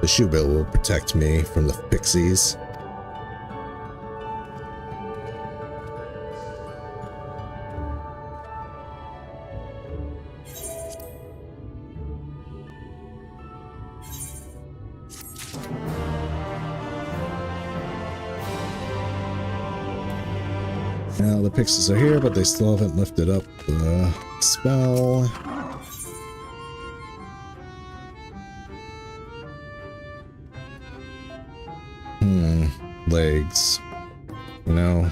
The shoe bill will protect me from the pixies. Now the pixies are here, but they still haven't lifted up the spell. Legs. You know.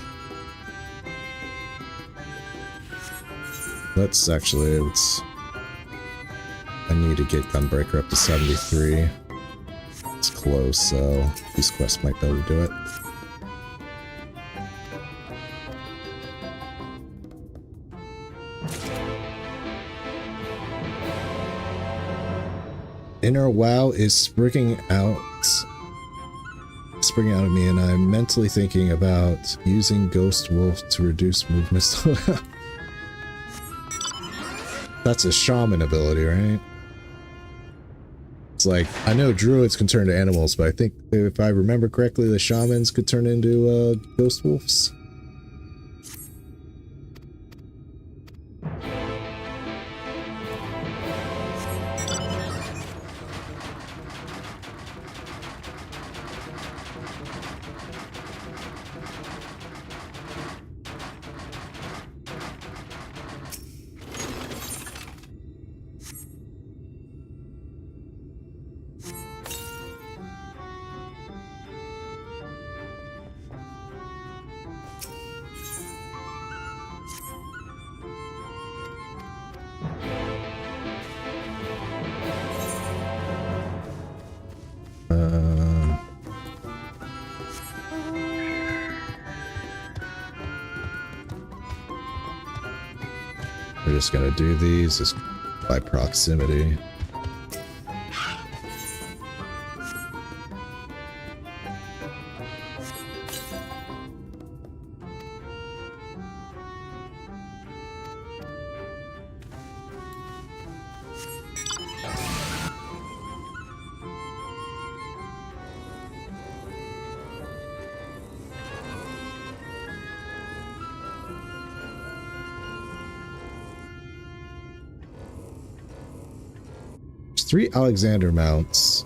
Let's I need to get Gunbreaker up to 73. It's close, so these quests might be able to do it. Inner WoW is springing out of me, and I'm mentally thinking about using Ghost Wolf to reduce movement. That's a shaman ability, right? It's like, I know druids can turn to animals, but I think if I remember correctly, the shamans could turn into ghost wolves. We're just gonna do these just by proximity. There's 3 Alexander mounts,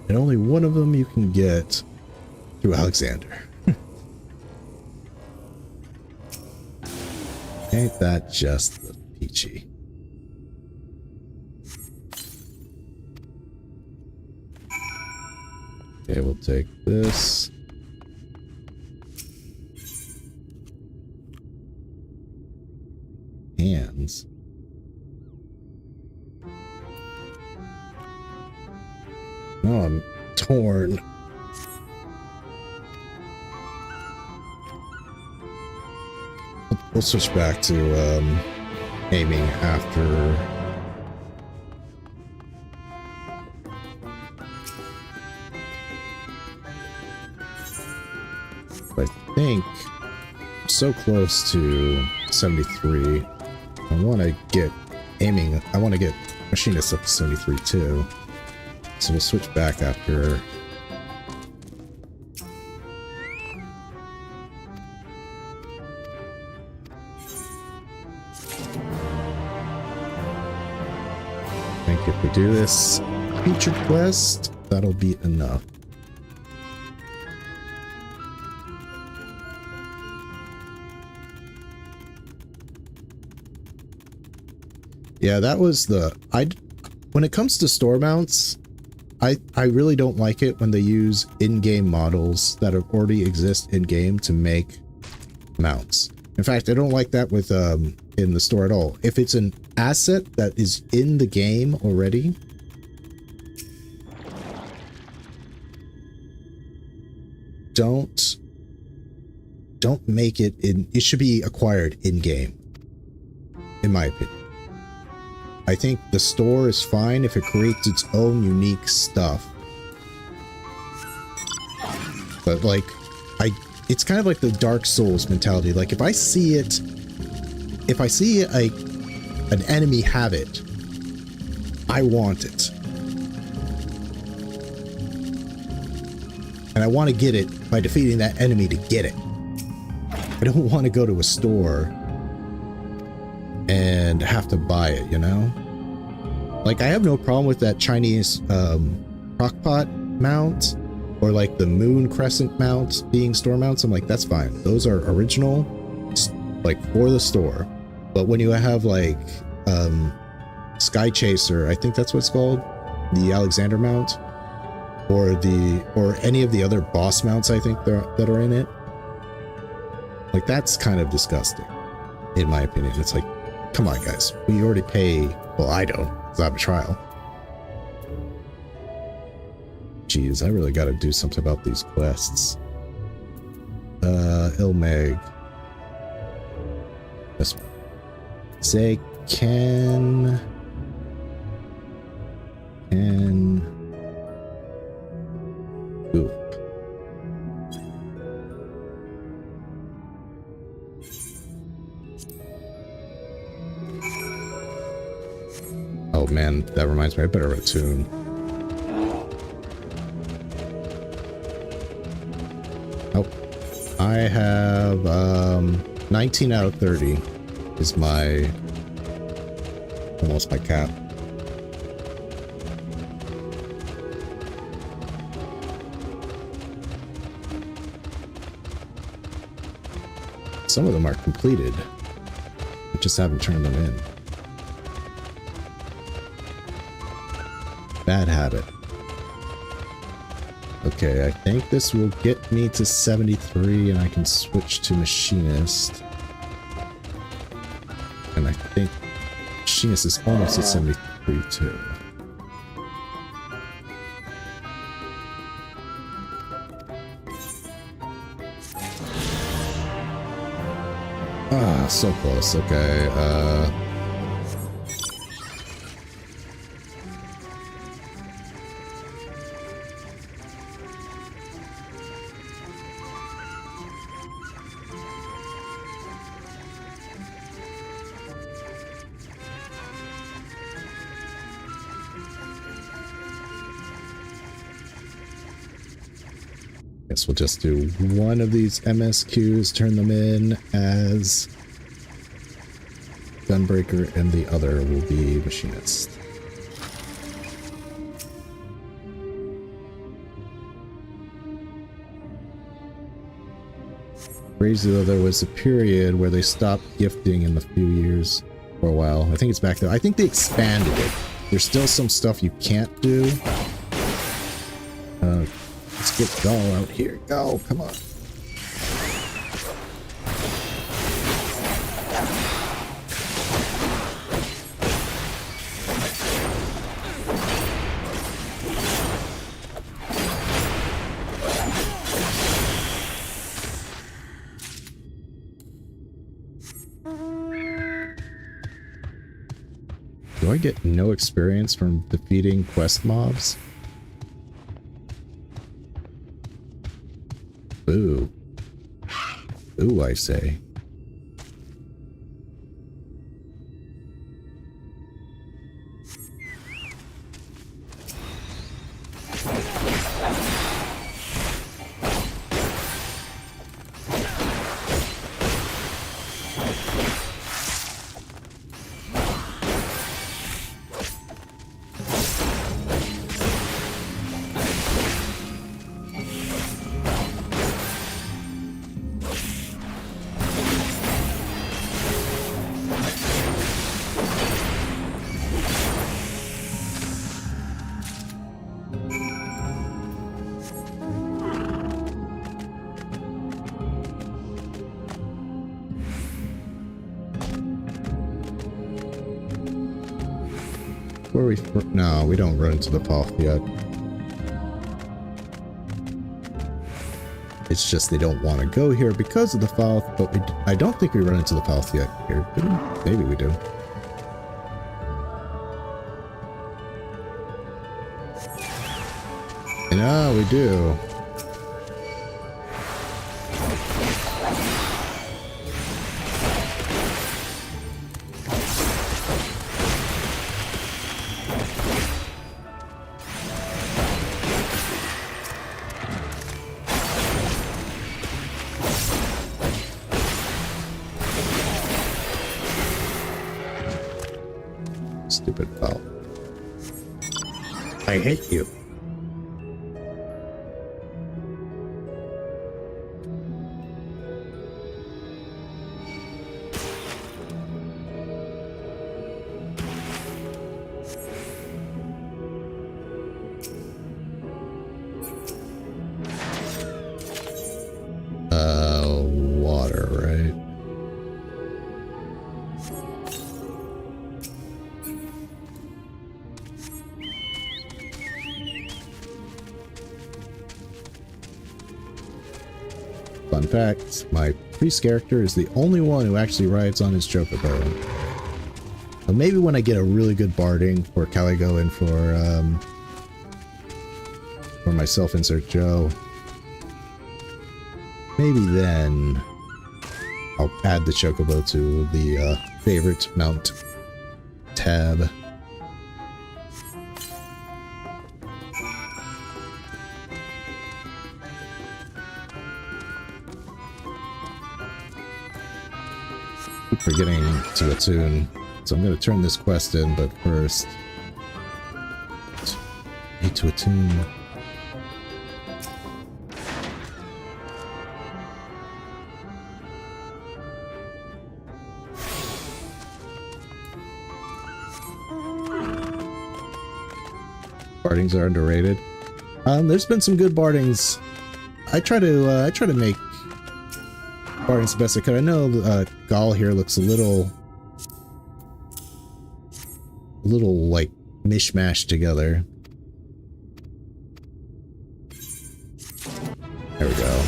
and only one of them you can get through Alexander. Ain't that just the peachy? Okay, we'll take this. Hands. Oh, I'm torn. We'll switch back to aiming after. I think I'm so close to 73. I want to get aiming. I want to get machinist up to 73 too. So we'll switch back after. I think if we do this featured quest, that'll be enough. Yeah, that was the when it comes to store mounts, I really don't like it when they use in-game models that already exist in-game to make mounts. In fact, I don't like that with in the store at all. If it's an asset that is in the game already, don't make it in. It should be acquired in-game, in my opinion. I think the store is fine if it creates its own unique stuff. But like, it's kind of like the Dark Souls mentality. Like if I see an enemy have it, I want it. And I want to get it by defeating that enemy to get it. I don't want to go to a store and have to buy it, you know? Like, I have no problem with that Chinese crockpot mount or like the moon crescent mount being store mounts. I'm like, that's fine. Those are original, like for the store. But when you have like Sky Chaser, I think that's what it's called, the Alexander mount, or any of the other boss mounts I think that are in it, like that's kind of disgusting in my opinion. It's like, come on guys, we already pay. Well, I don't, because I have a trial. Jeez, I really got to do something about these quests. Ilmeg. This one. Say can ooh. Oh man, that reminds me, I better attune. Oh, I have 19 out of 30 is my almost my cap. Some of them are completed. I just haven't turned them in. Bad habit. Okay, I think this will get me to 73 and I can switch to Machinist. And I think Machinist is almost at 73 too. Ah, so close. Okay, guess we'll just do one of these MSQs, turn them in as Gunbreaker, and the other will be Machinist. Crazy though, there was a period where they stopped gifting in the few years for a while. I think it's back there. I think they expanded it. There's still some stuff you can't do. Let's get Gull out here. Go, come on. Do I get no experience from defeating quest mobs? Ooh. Ooh, I say. Where we? No, we don't run into the path yet. It's just they don't want to go here because of the path, but I don't think we run into the path yet here. Maybe we do. No, we do. stupid bell. I hate you. Water, right? Fun fact, my priest character is the only one who actually rides on his chocobo. So maybe when I get a really good barding for Caligo and for my self-insert Joe, maybe then I'll add the chocobo to the favorite mount tab. Keep forgetting to attune, so I'm going to turn this quest in, but first need to attune. Bardings are underrated. There's been some good bardings. I try to make bardings the best I could. I know Gaul here looks a little like mishmashed together. There we go.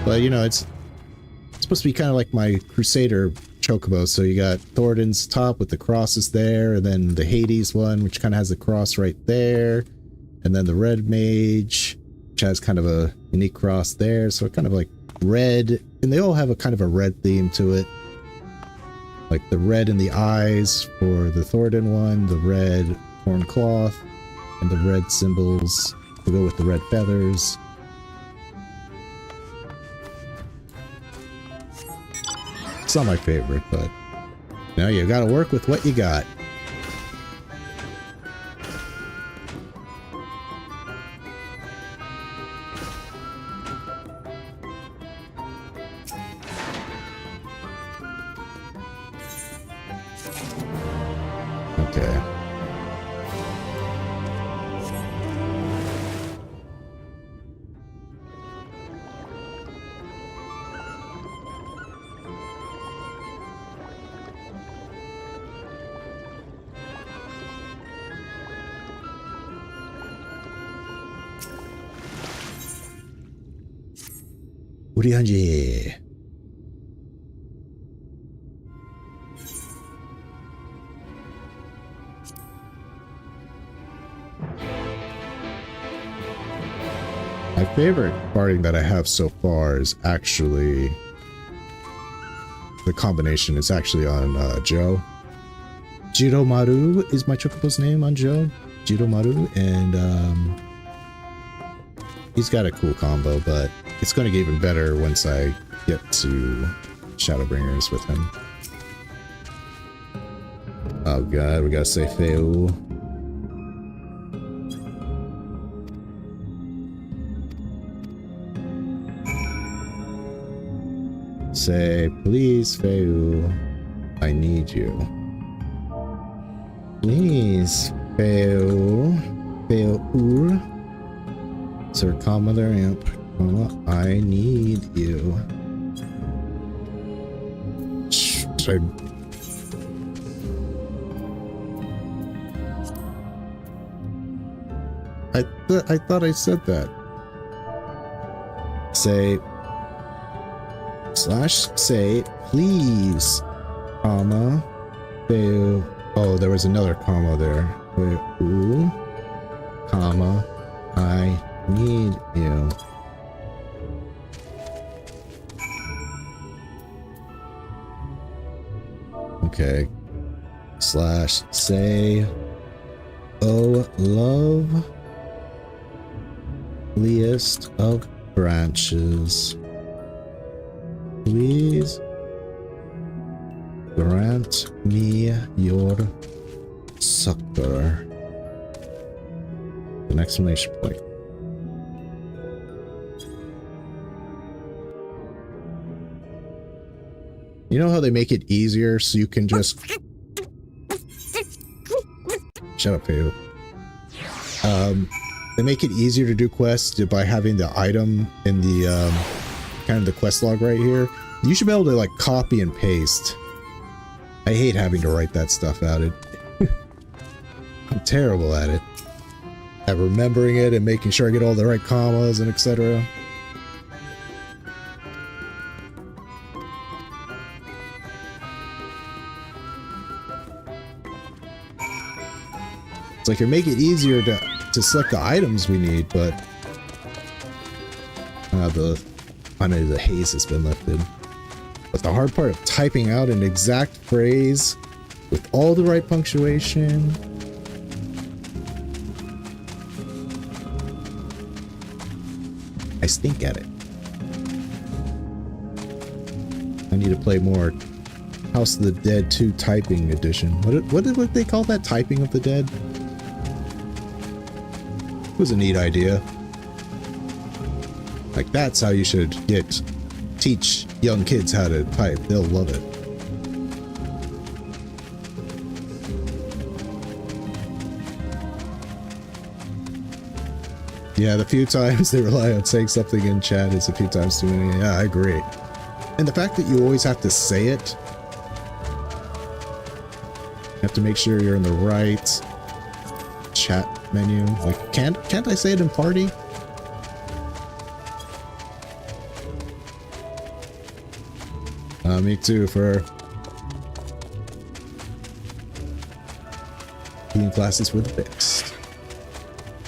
But you know, it's supposed to be kind of like my Crusader chocobo. So you got Thoradin's top with the crosses there, and then the Hades one, which kind of has the cross right there, and then the Red Mage, which has kind of a unique cross there. So kind of like red, and they all have a kind of a red theme to it. Like the red in the eyes for the Thoradin one, the red horn cloth, and the red symbols to go with the red feathers. It's not my favorite, but you know, you gotta work with what you got. Okay. 우리 현지. My favorite barding that I have so far is actually the combination. It's actually on Joe. Jiromaru is my chocobo's name on Joe. Jiromaru, and he's got a cool combo, but it's going to get even better once I get to Shadowbringers with him. Oh god, we gotta say Feu. Say, please, Feu, I need you. Please, Feu. Feu. Sir, Mother Amp. I need you. I thought I said that. Say /say please, comma, Feu. Oh, there was another comma there. Feu, comma, I need you. Okay. /say, oh love, least of branches, please Grant me your succor. An exclamation point. You know how they make it easier so you can just... Shut up, Peo. They make it easier to do quests by having the item in the, kind of the quest log right here. You should be able to, like, copy and paste. I hate having to write that stuff out. I'm terrible at it. At remembering it and making sure I get all the right commas and etc. It's like you make it easier to select the items we need, but finally the haze has been lifted. But the hard part of typing out an exact phrase with all the right punctuation. I stink at it. I need to play more House of the Dead 2 typing edition. What did they call that? Typing of the Dead? It was a neat idea. Like, that's how you should teach young kids how to type. They'll love it. Yeah, the few times they rely on saying something in chat is a few times too many. Yeah, I agree. And the fact that you always have to say it, you have to make sure you're in the right chat menu. Like, can't I say it in party? Me too, for eating classes were the best.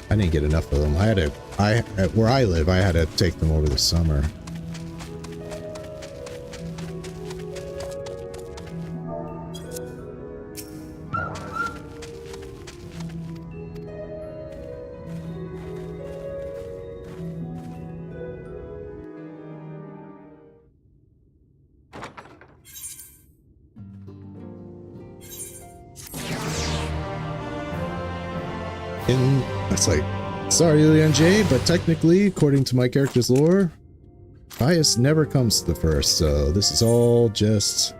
I didn't get enough of them. Where I live, I had to take them over the summer. It's like, sorry, Leon J, but technically, according to my character's lore, bias never comes to the first, so this is all just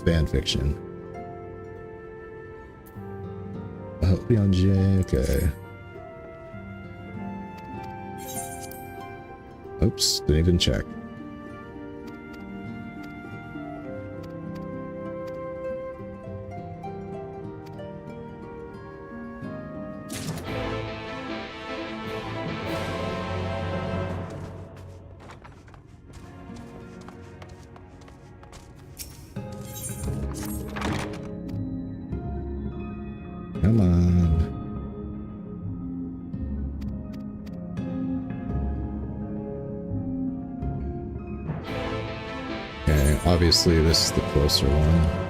fan fiction. Leon J, okay. Oops, didn't even check. Come on. Okay, obviously this is the closer one.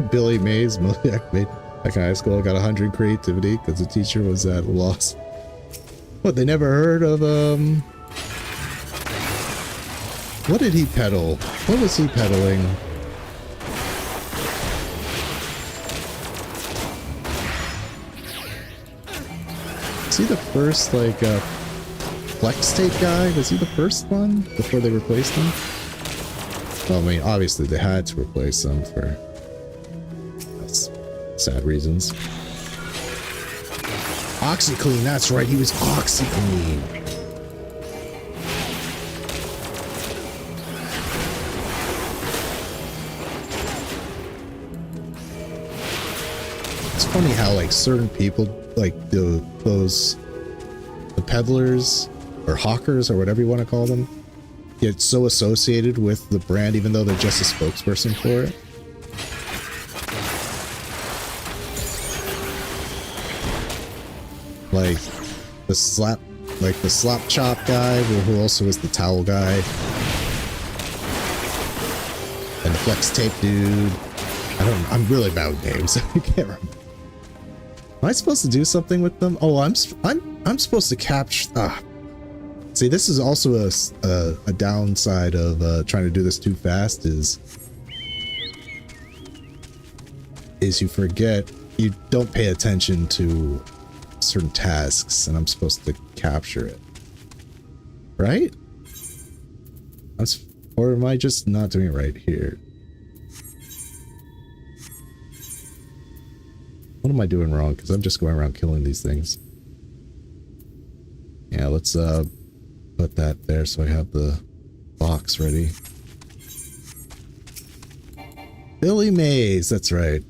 Billy Mays, Miliac made back in high school. I got 100 creativity because the teacher was at a loss. What, they never heard of, what did he peddle? What was he peddling? Is he the first, like, flex tape guy? Was he the first one before they replaced him? Well, I mean, obviously they had to replace him for sad reasons. OxyClean, that's right, he was OxyClean. It's funny how, like, certain people, like the peddlers or hawkers or whatever you want to call them, get so associated with the brand, even though they're just a spokesperson for it. Like the slap chop guy, who also is the towel guy, and the flex tape dude. I'm really bad with names. I can't remember. Am I supposed to do something with them? Oh, I'm supposed to capture. See, this is also a downside of trying to do this too fast. Is you forget, you don't pay attention to certain tasks, and I'm supposed to capture it, right? Or am I just not doing it right here? What am I doing wrong? Because I'm just going around killing these things. Yeah, let's put that there so I have the box ready. Billy Mays, that's right.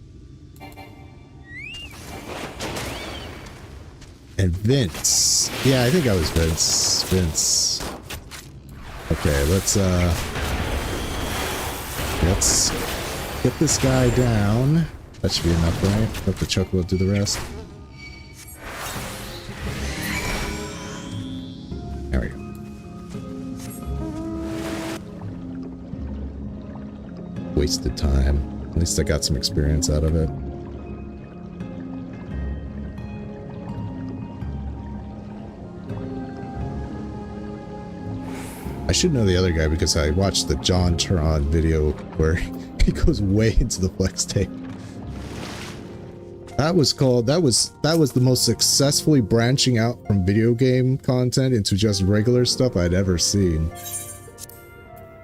And Vince. Yeah, I think I was Vince. Vince. Okay, let's get this guy down. That should be enough, right? Let the chocobo do the rest. There we go. Wasted time. At least I got some experience out of it. I should know the other guy because I watched the John Turon video where he goes way into the flex tape. That was the most successfully branching out from video game content into just regular stuff I'd ever seen.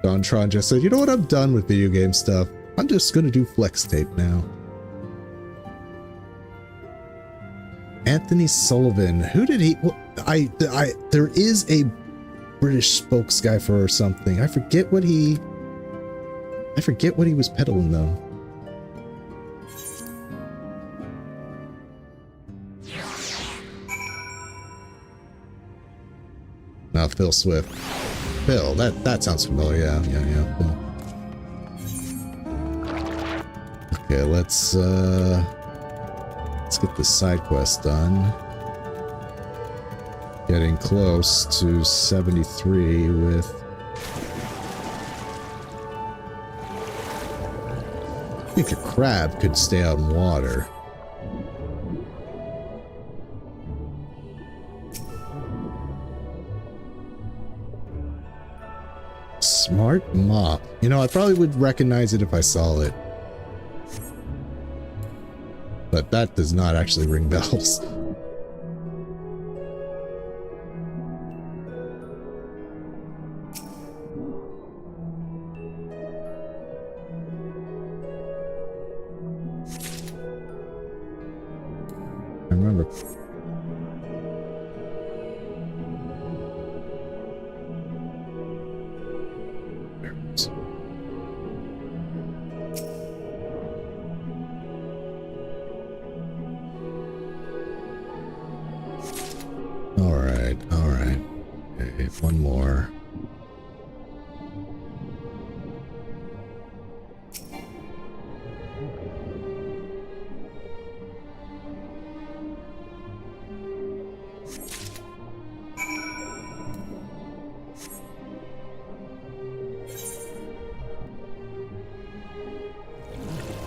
John Tron just said, you know what, I'm done with video game stuff. I'm just gonna do flex tape now. Anthony Sullivan. Who did he... Well, there is a British spokes guy for or something. I forget what he was peddling though. No, Phil Swift. Phil, that sounds familiar. Yeah, Phil. Okay, let's get this side quest done. Getting close to 73 with... I think a crab could stay out in water. Smart mop. You know, I probably would recognize it if I saw it. But that does not actually ring bells. I remember. All right. Okay, one more.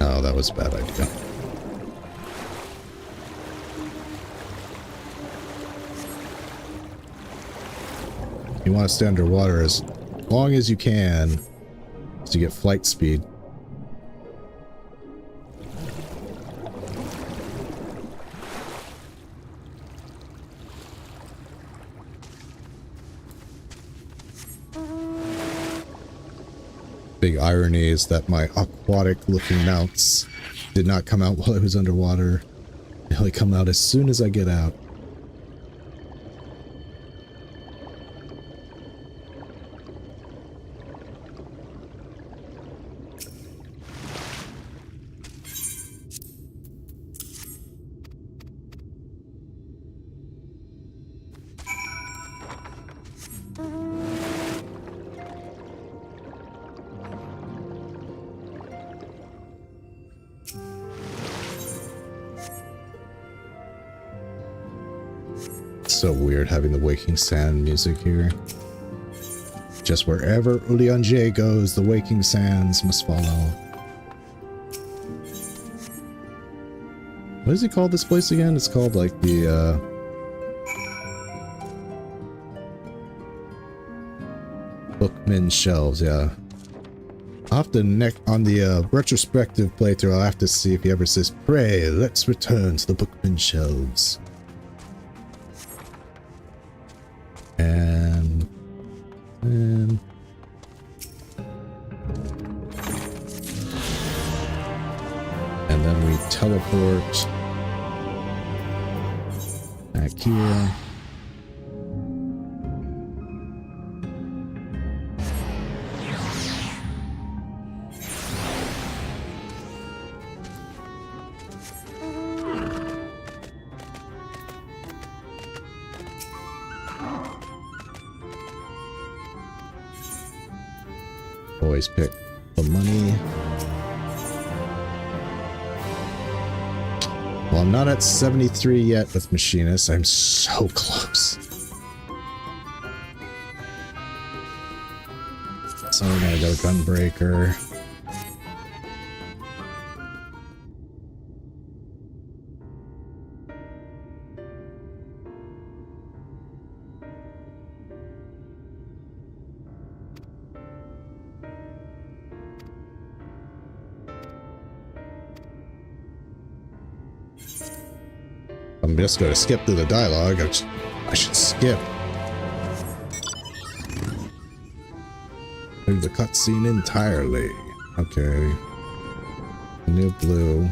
Oh, that was a bad idea. You want to stay underwater as long as you can to get flight speed. Big irony is that my aquatic looking mounts did not come out while I was underwater. They only come out as soon as I get out. So weird having the Waking Sand music here. Just wherever Ulianje goes, the Waking Sands must follow. What does he call this place again? It's called like the Bookman Shelves, yeah. I'll have to on the retrospective playthrough, I'll have to see if he ever says, "Pray, let's return to the Bookman Shelves." And then we teleport back here. Always pick the money. Well, I'm not at 73 yet with Machinist. I'm so close. So we're gonna go Gunbreaker. I'm just going to skip through the dialogue. I should skip through the cutscene entirely. Okay. New blue.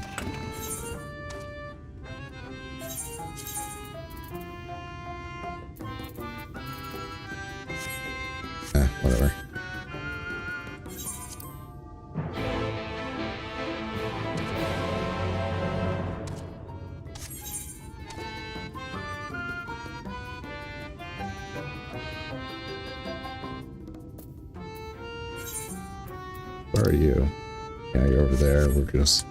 Whatever. Where are you? Yeah, you're over there. We're just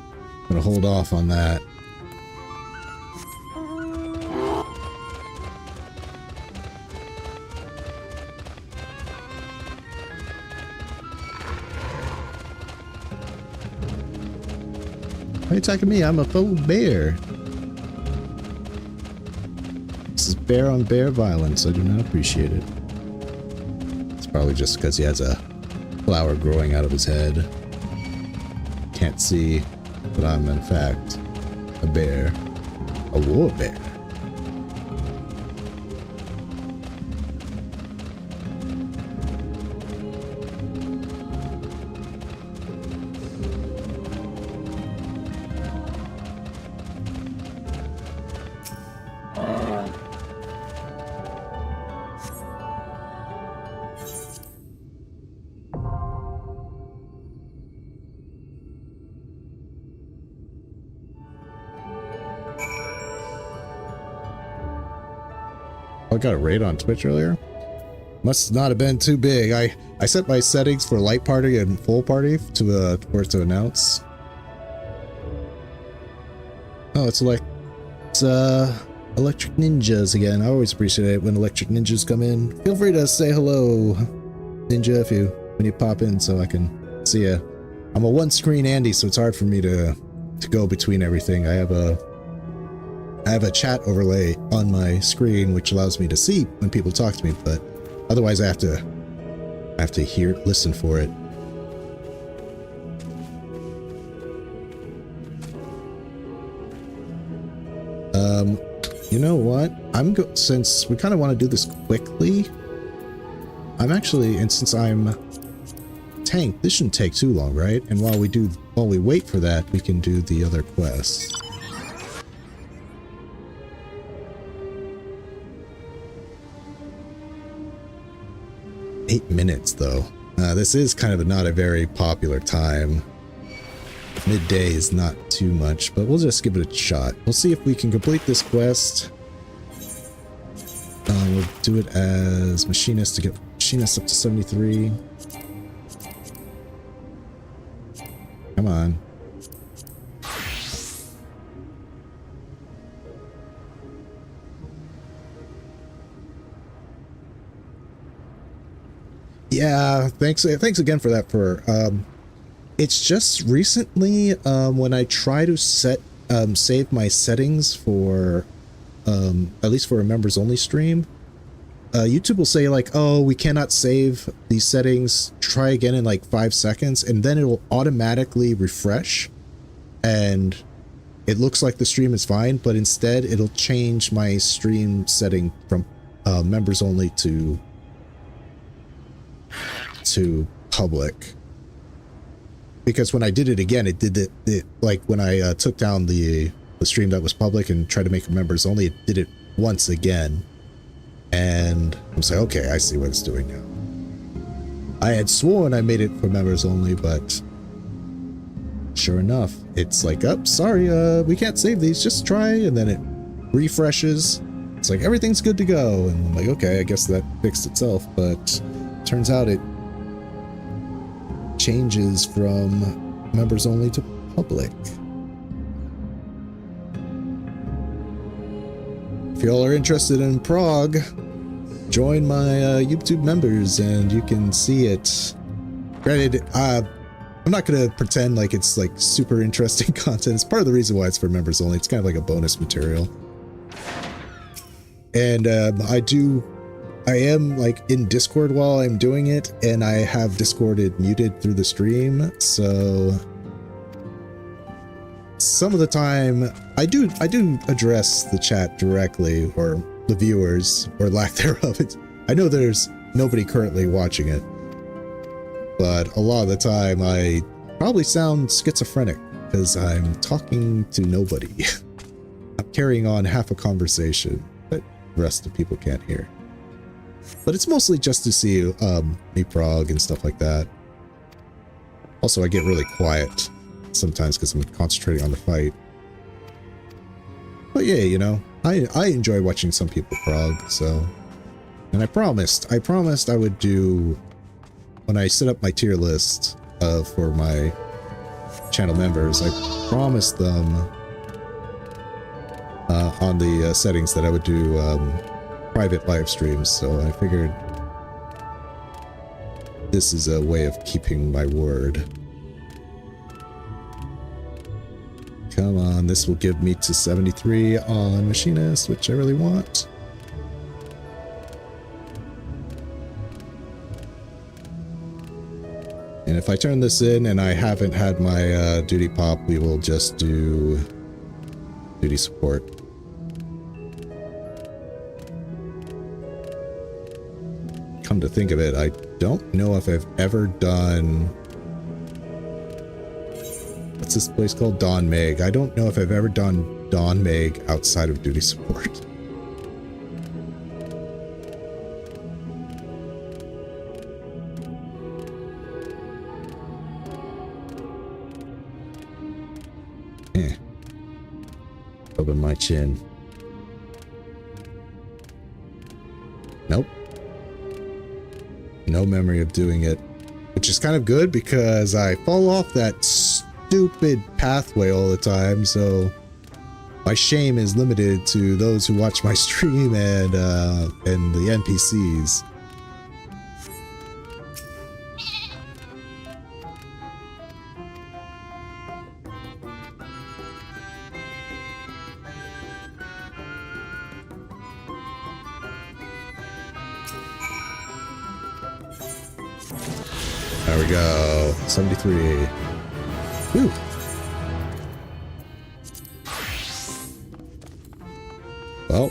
gonna hold off on that. Why are you attacking me? I'm a faux bear. This is bear on bear violence. I do not appreciate it. It's probably just because he has a flower growing out of his head. Can't see, but I'm in fact a bear. A war bear. I got a raid on Twitch earlier. Must not have been too big. I set my settings for light party and full party to for it to announce. Oh, it's Electric Ninjas again. I always appreciate it when Electric Ninjas come in. Feel free to say hello, Ninja, when you pop in, so I can see you. I'm a one-screen Andy, so it's hard for me to go between everything. I have a chat overlay on my screen which allows me to see when people talk to me, but otherwise I have to listen for it. You know what? Since we kind of want to do this quickly, and since I'm tank, this shouldn't take too long, right? And while we wait for that, we can do the other quests. Minutes though. This is kind of not a very popular time. Midday is not too much, but we'll just give it a shot. We'll see if we can complete this quest. We'll do it as Machinist to get Machinist up to 73. Come on. Yeah, thanks again for that. It's just recently when I try to save my settings for at least for a members only stream, YouTube will say like, oh, we cannot save these settings, try again in like 5 seconds, and then it will automatically refresh and it looks like the stream is fine, but instead it'll change my stream setting from members only to public. Because when I did it again, it did it like when I took down the stream that was public and tried to make it members only, it did it once again. And I was like, okay, I see what it's doing now. I had sworn I made it for members only, but sure enough, it's like, oh, sorry, we can't save these, just try, and then it refreshes. It's like, everything's good to go. And I'm like, okay, I guess that fixed itself, but turns out it changes from members only to public. If y'all are interested in Prague, join my YouTube members and you can see it. Granted, I'm not gonna pretend like it's like super interesting content. It's part of the reason why it's for members only. It's kind of like a bonus material. And I am like in Discord while I'm doing it, and I have Discord muted through the stream, so some of the time I do address the chat directly, or the viewers, or lack thereof. I know there's nobody currently watching it, but a lot of the time I probably sound schizophrenic because I'm talking to nobody. I'm carrying on half a conversation that the rest of the people can't hear. But it's mostly just to see me Prague and stuff like that. Also, I get really quiet sometimes because I'm concentrating on the fight. But yeah, you know, I enjoy watching some people Prague, so. And I promised I would do, when I set up my tier list for my channel members, I promised them on the settings that I would do private live streams, so I figured this is a way of keeping my word. Come on, this will give me to 73 on Machinist, which I really want. And if I turn this in and I haven't had my duty pop, we will just do duty support. Come to think of it, I don't know if I've ever done... What's this place called? Dawn Meg. I don't know if I've ever done Dawn Meg outside of duty support. Open my chin. Nope. No memory of doing it, which is kind of good because I fall off that stupid pathway all the time, so my shame is limited to those who watch my stream and the NPCs. There we go. 73. Whew. Well,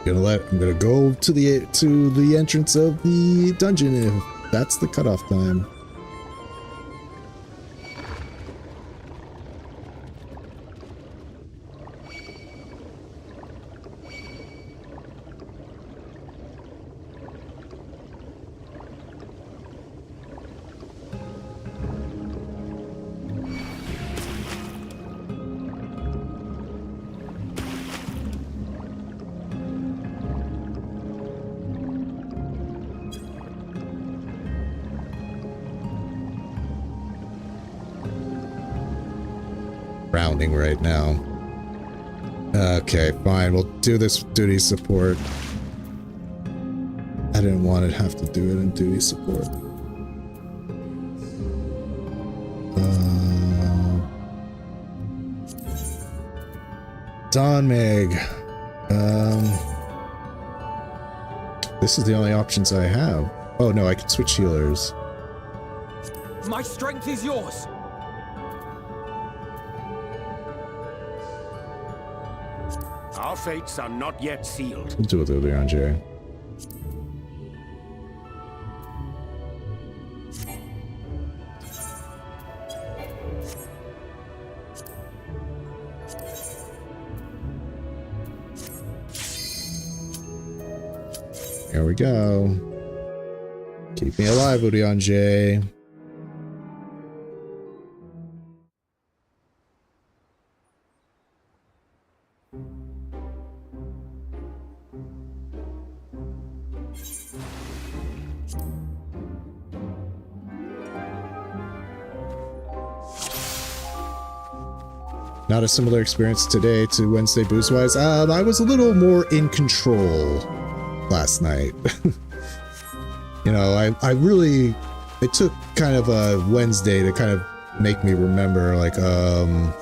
I'm gonna go to the entrance of the dungeon if that's the cutoff time. Rounding right now. Okay, fine. We'll do this duty support. And didn't want to have to do it in duty support. Don Meg. This is the only options I have. Oh no, I can switch healers. My strength is yours. Our fates are not yet sealed. We'll do it earlier on, Jerry. Here we go. Keep me alive, Udion J. Not a similar experience today to Wednesday booze-wise. I was a little more in control last night. You know, it took kind of a Wednesday to kind of make me remember, like, oh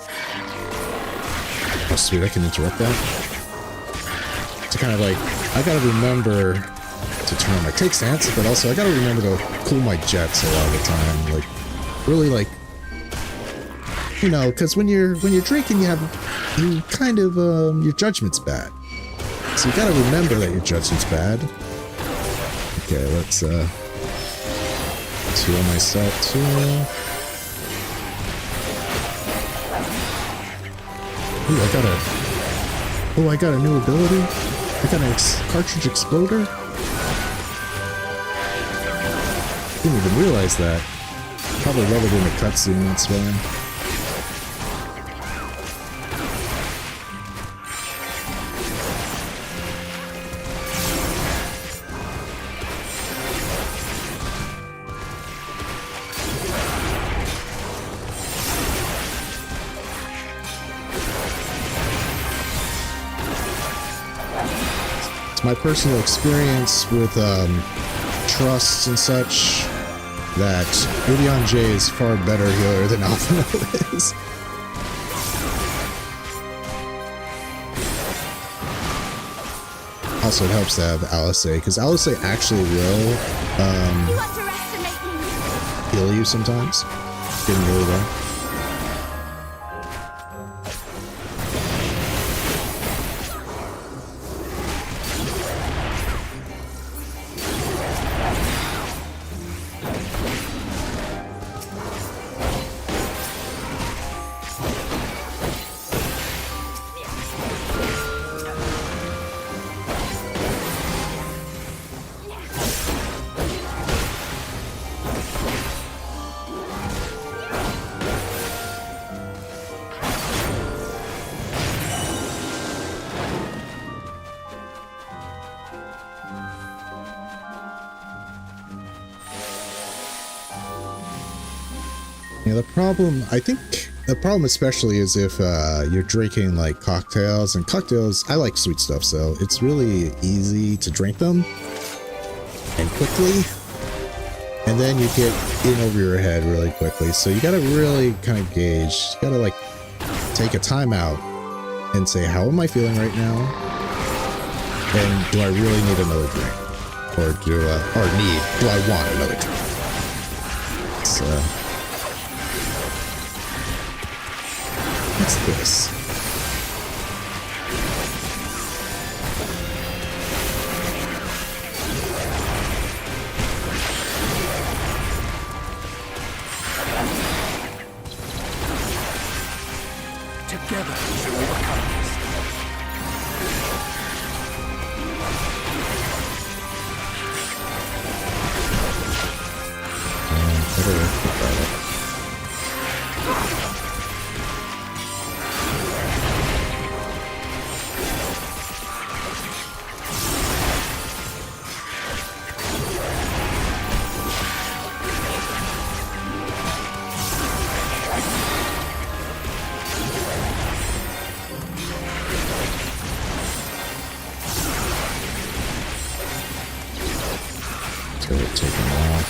sweet, I can interrupt that. To kind of like, I gotta remember to turn on my take stance, but also I gotta remember to cool my jets a lot of the time. Like, really, like, you know, because when you're drinking, your judgment's bad. So you gotta remember that your judgment's bad. Okay, let's heal myself too. Ooh, I got a new ability. I got a cartridge exploder. Didn't even realize that. Probably leveled in the cutscene, that's why. My personal experience with trusts and such, that Udion J is far better healer than Alphino is. Also, it helps to have Alisei, because Alisei actually will heal you sometimes. Getting really well. Yeah, the problem especially is if you're drinking like cocktails, and cocktails, I like sweet stuff, so it's really easy to drink them and quickly, and then you get in over your head really quickly. So you gotta really kind of gauge, you gotta like take a time out and say, how am I feeling right now? And do I really need another drink? Or do I want another drink? So what's this? Together we shall overcome this. Turret taken off.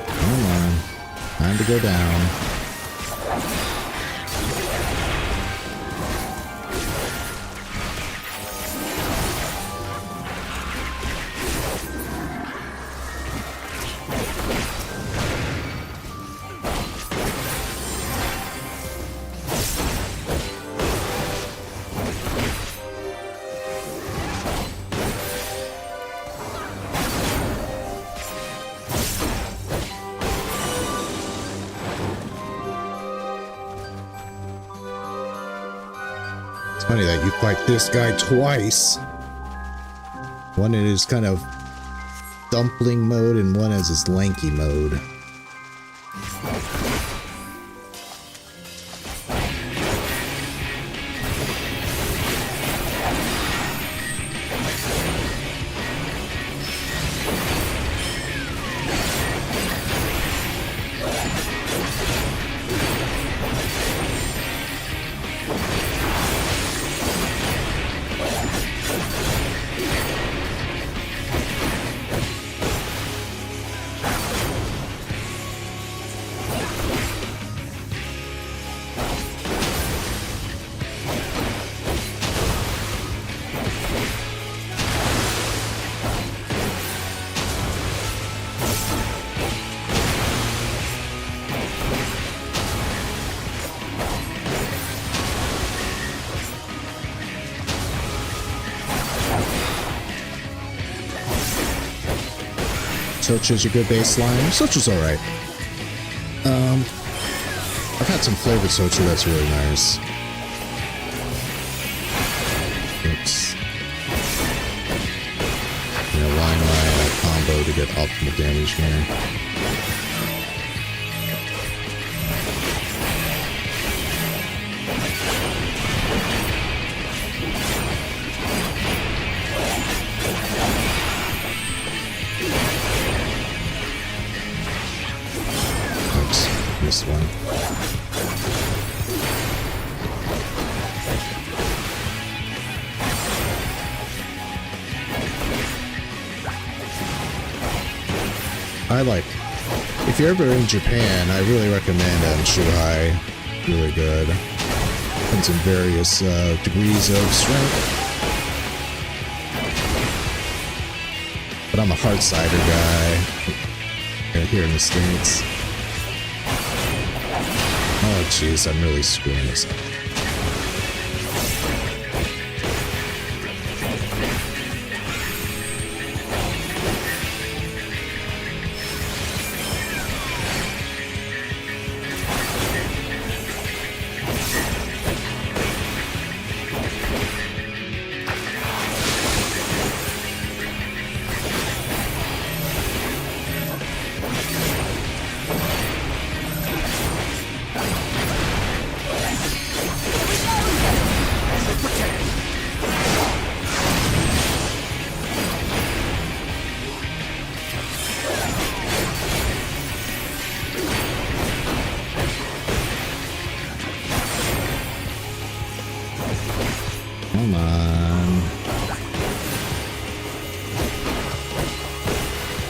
Come on. Time to go down. Funny that you fight this guy twice. One in his kind of dumpling mode and one as his lanky mode. Socha's a good baseline. Socha's alright. I've had some flavored socha that's really nice. Oops. You know, line my combo to get optimal damage here. This one. If you're ever in Japan, I really recommend Shuhai. Really good. Comes in various degrees of strength. But I'm a hard cider guy here in the States. Oh jeez, I'm really screwing this up. Come on.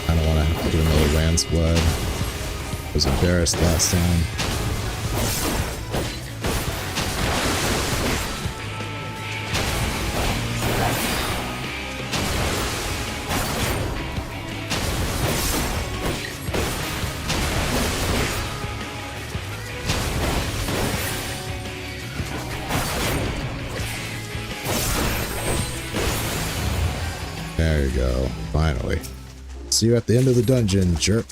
I don't want to have to do another Land's Blood. I was embarrassed last time. There you go. Finally. See you at the end of the dungeon, jerk.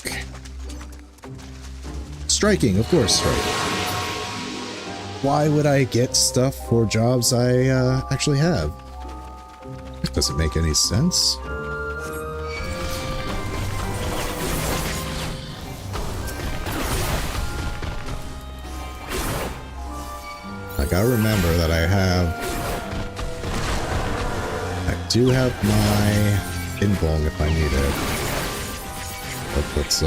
Striking, of course, right. Why would I get stuff for jobs I actually have? That doesn't make any sense. Like, I remember that I have do have my invuln if I need it. But let's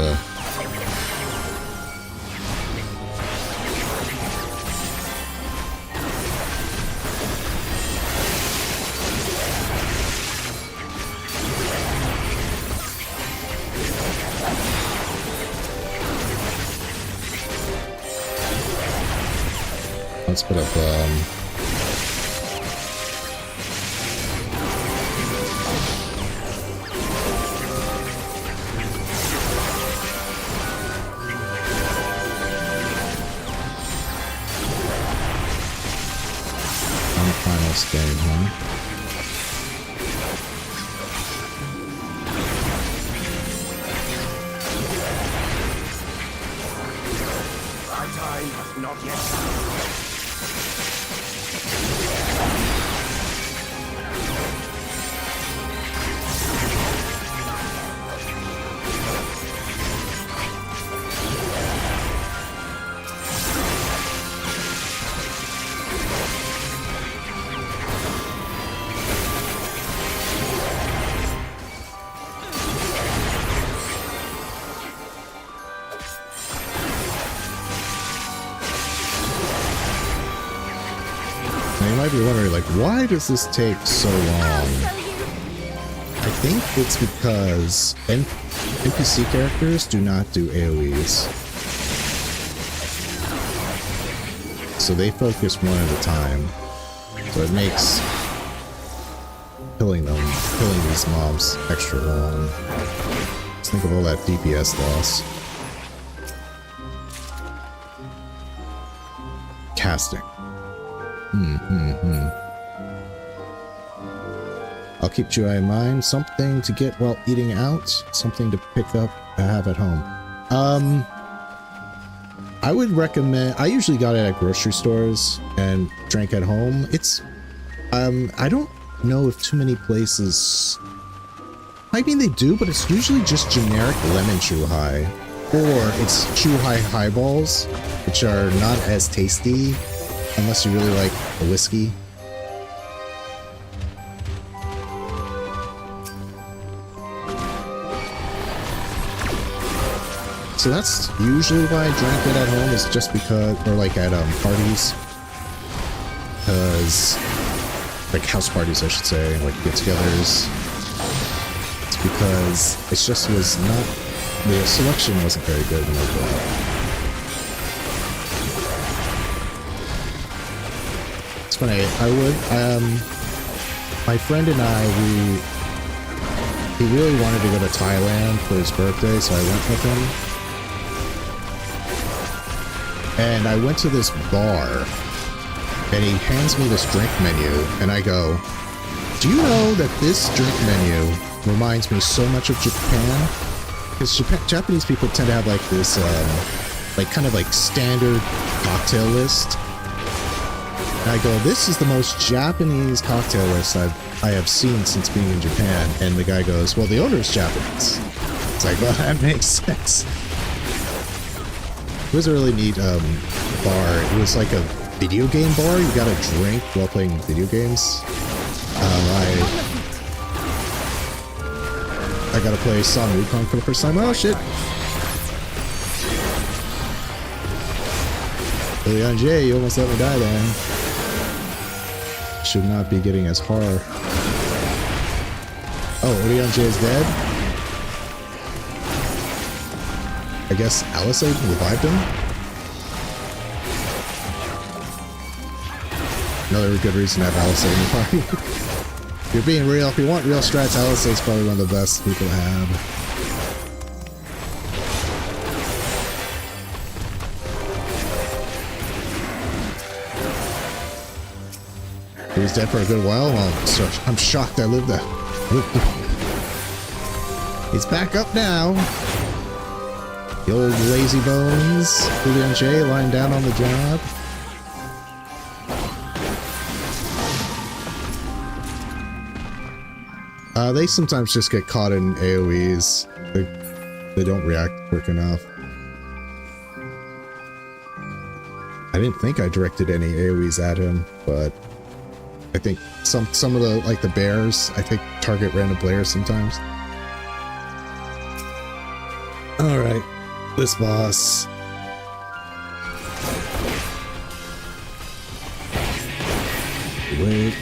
put up one final stain, huh? Our time has not yet come. Now you might be wondering, like, why does this take so long? I think it's because NPC characters do not do AoEs. So they focus one at a time. So it makes killing these mobs extra long. Just think of all that DPS loss. Casting. I'll keep Jui in mind. Something to get while eating out. Something to pick up to have at home. I would recommend... I usually got it at grocery stores and drank at home. It's... I don't know if too many places... I mean, they do, but it's usually just generic lemon Chuhai. Or it's Chuhai highballs, which are not as tasty unless you really like a whiskey. So that's usually why I drank it at home, is just because, or like at parties. Because, like house parties I should say, like get-togethers. It's because it just was not, the selection wasn't very good when I was growing up. It's funny, my friend and I, he really wanted to go to Thailand for his birthday, so I went with him. And I went to this bar, and he hands me this drink menu, and I go, do you know that this drink menu reminds me so much of Japan? Because Japanese people tend to have like this, like kind of like standard cocktail list. And I go, this is the most Japanese cocktail list I have seen since being in Japan. And the guy goes, well, the owner's Japanese. It's like, well, that makes sense. It was a really neat bar. It was like a video game bar. You got a drink while playing video games. I got to play Song Wukong for the first time. Oh shit! Leon J, you almost let me die there. Should not be getting as hard. Oh, Leon J is dead? I guess Alice revived him? Another good reason to have Alice in the party. If you're being real, if you want real strats, Alice is probably one of the best people to have. He was dead for a good while? Well, I'm shocked I lived that. He's back up now. The old lazy bones, Julian J lying down on the job. They sometimes just get caught in AoEs. They don't react quick enough. I didn't think I directed any AoEs at him, but I think some of the, like the bears, I think target random players sometimes. All right, this boss. Wait.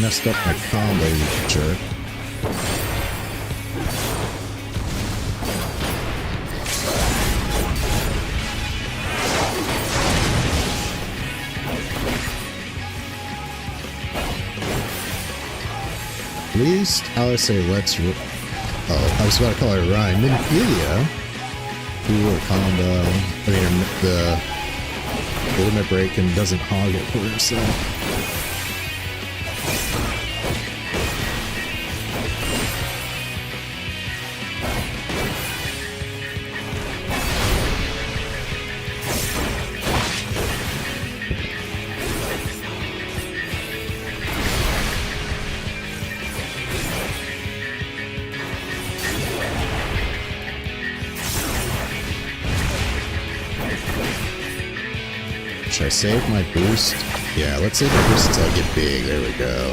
Messed up my combo, you jerk. At least, I would say let's... Oh, I was about to call her Ryan. Milia. Do a combo. I mean, the limit break and doesn't hog it for herself. Should I save my boost? Yeah, let's save the boost until I get big. There we go.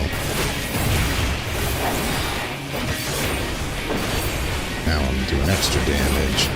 Now I'm doing extra damage.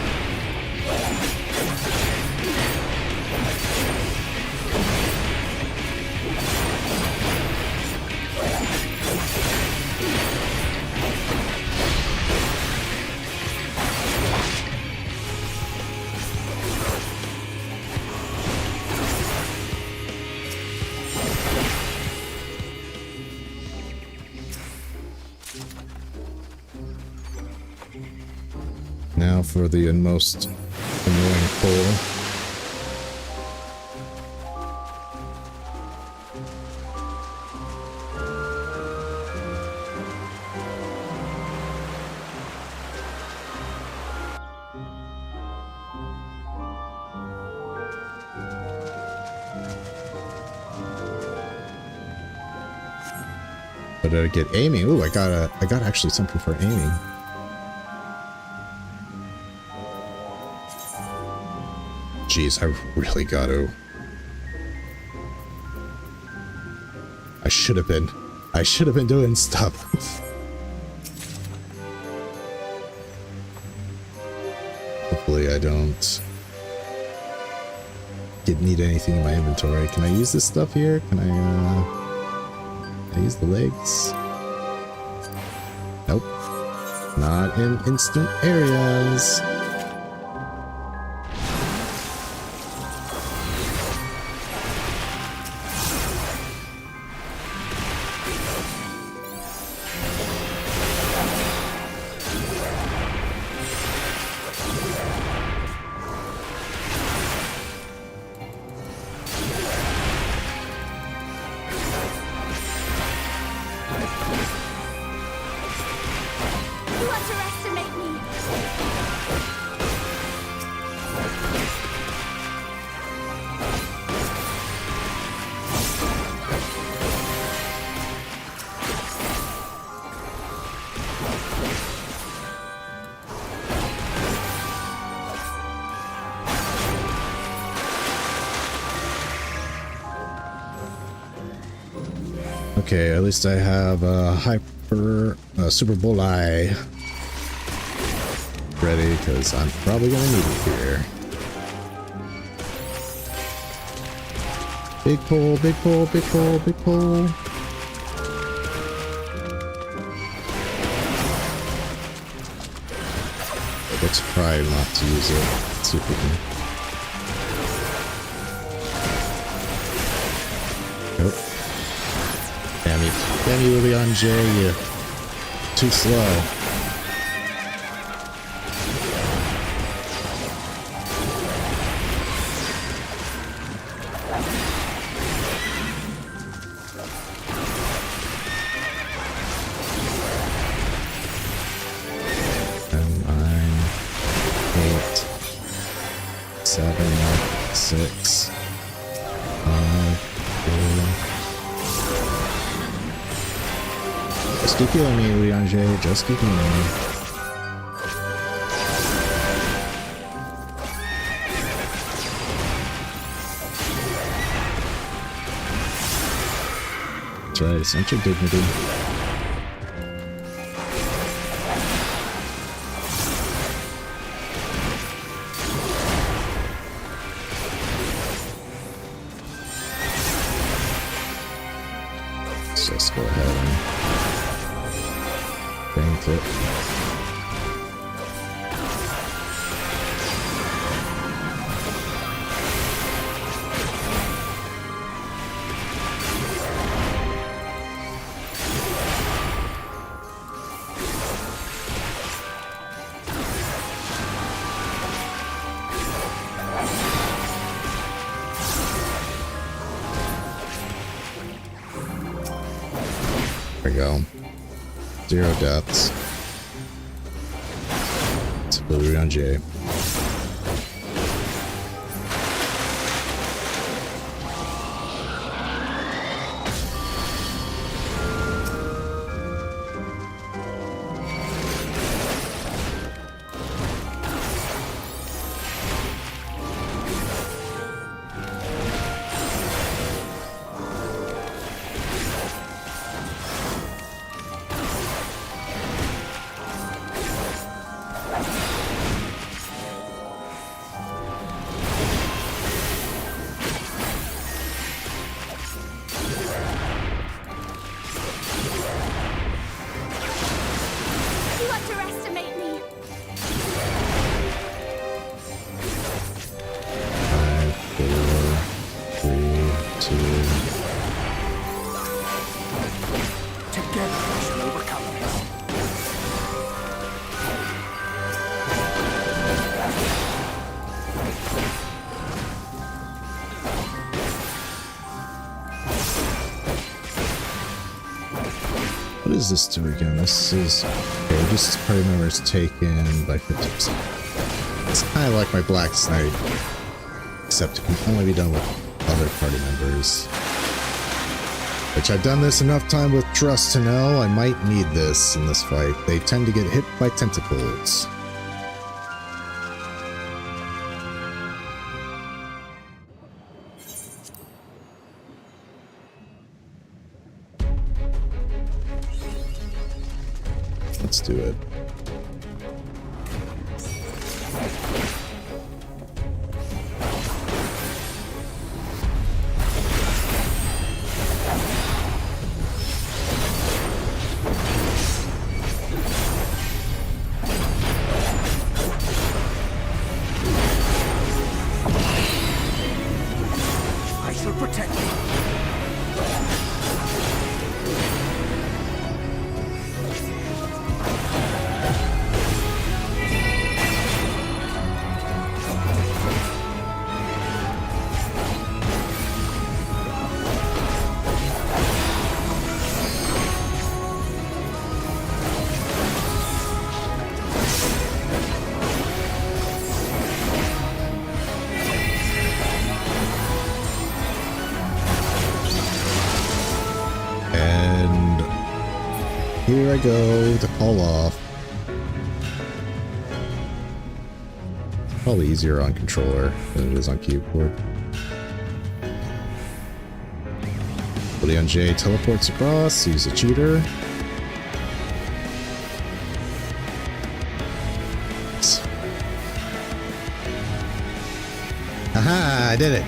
Now for the most annoying pull. But did I get aiming? Ooh, I got actually something for aiming. Jeez, I really got to. I should have been doing stuff. Hopefully I don't need anything in my inventory. Can I use this stuff here? Can I use the legs? Nope. Not in instant areas. okay, at least I have a Super Bull Eye ready, because I'm probably gonna need it here. Big pull, big pull, big pull, big pull. Let's try not to use it. Let's see if we can. Nope. Damn you, Leon J. You're too slow. Just keep healing me, Leon J. Just keep healing me. That's right, essential dignity. Let's just go ahead and paint it. There we go. 0 deaths. It's Blue on J. You underestimate me. 5, 4, 3, 2. Together we shall overcome this. What does this do again? This is okay. Reduces party members taken by 50%. It's kind of like my Black Snipe, except it can only be done with other party members. Which I've done this enough time with Trust to know I might need this in this fight. They tend to get hit by tentacles. Let's do it. I shall protect you. And here I go to call off. Probably easier on controller than it is on keyboard. Leon J teleports across, he's a cheater. Aha, I did it.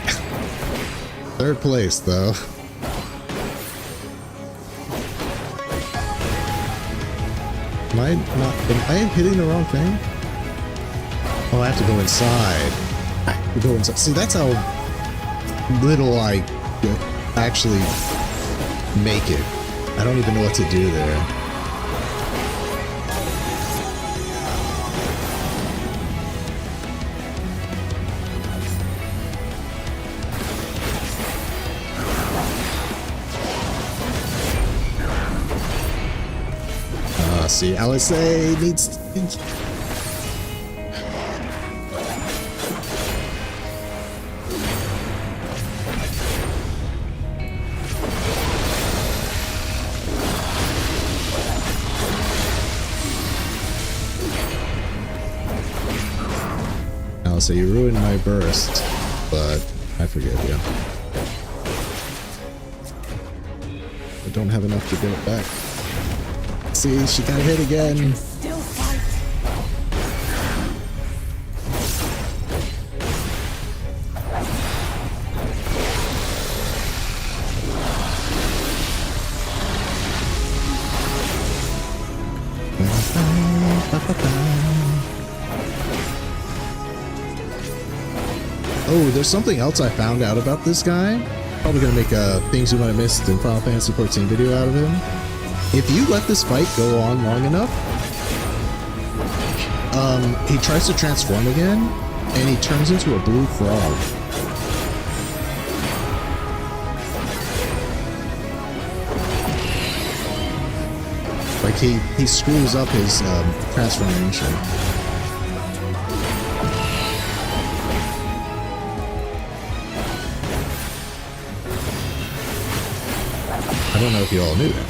Third place though. Am I hitting the wrong thing? Oh, I have to go inside. I have to go inside. See, that's how little I actually make it. I don't even know what to do there. See, LSA needs. LSA, you ruined my burst, but I forgive you. I don't have enough to get it back. See, she got hit again. Still fight. Oh, there's something else I found out about this guy. Probably gonna make a things you might have missed in Final Fantasy XIV video out of him. If you let this fight go on long enough, he tries to transform again, and he turns into a blue frog. Like he screws up his transformation. I don't know if you all knew that.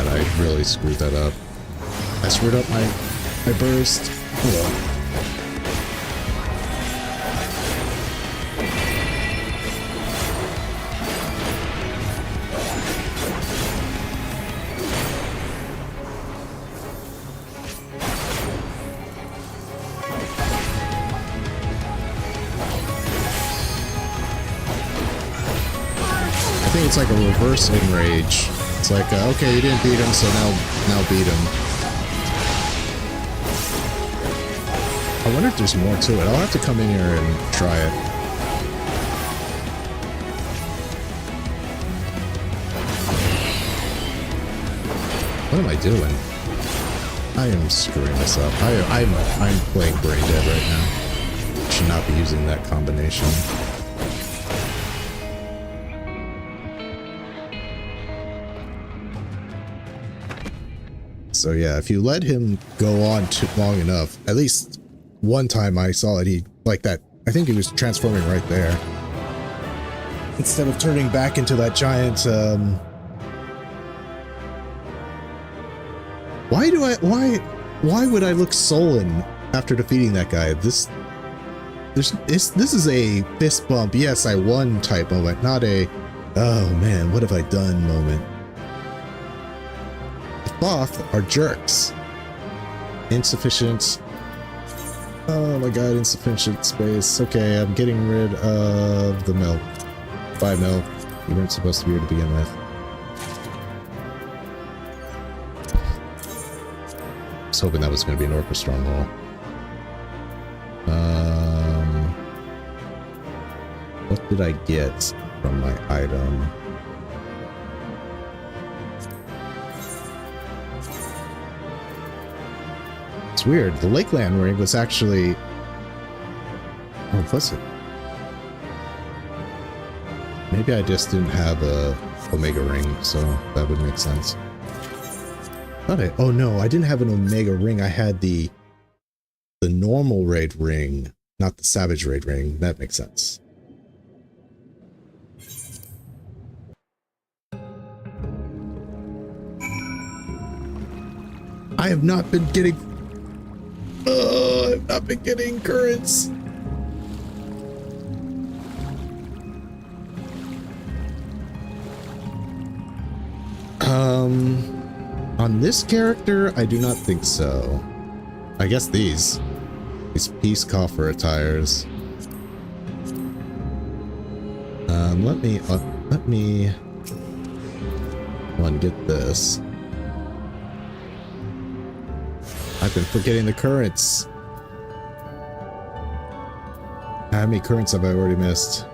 I really screwed that up. I screwed up my burst. Hold on. I think it's like a reverse enrage. It's like, okay, you didn't beat him, so now beat him. I wonder if there's more to it. I'll have to come in here and try it. What am I doing? I am screwing this up. I'm playing brain dead right now. Should not be using that combination. So yeah, if you let him go on too long enough, at least one time I saw it, he like that. I think he was transforming right there instead of turning back into that giant. Why would I look sullen after defeating that guy? This is a fist bump. Yes, I won type moment, not a oh man, what have I done moment. Both are jerks. Insufficient. Oh my god, insufficient space. Okay, I'm getting rid of the milk. 5 milk. You weren't supposed to be here to begin with. I was hoping that was going to be an Orca Stronghold. What did I get from my item? It's weird. The Lakeland ring was actually... Oh, was it? Maybe I just didn't have a Omega ring, so that would make sense. Oh no, I didn't have an Omega ring. I had the normal raid ring, not the Savage raid ring. That makes sense. I have not been getting... I've not been getting currents. On this character, I do not think so. I guess these peace coffer attires. Let me one get this. I've been forgetting the currents. How many currents have I already missed?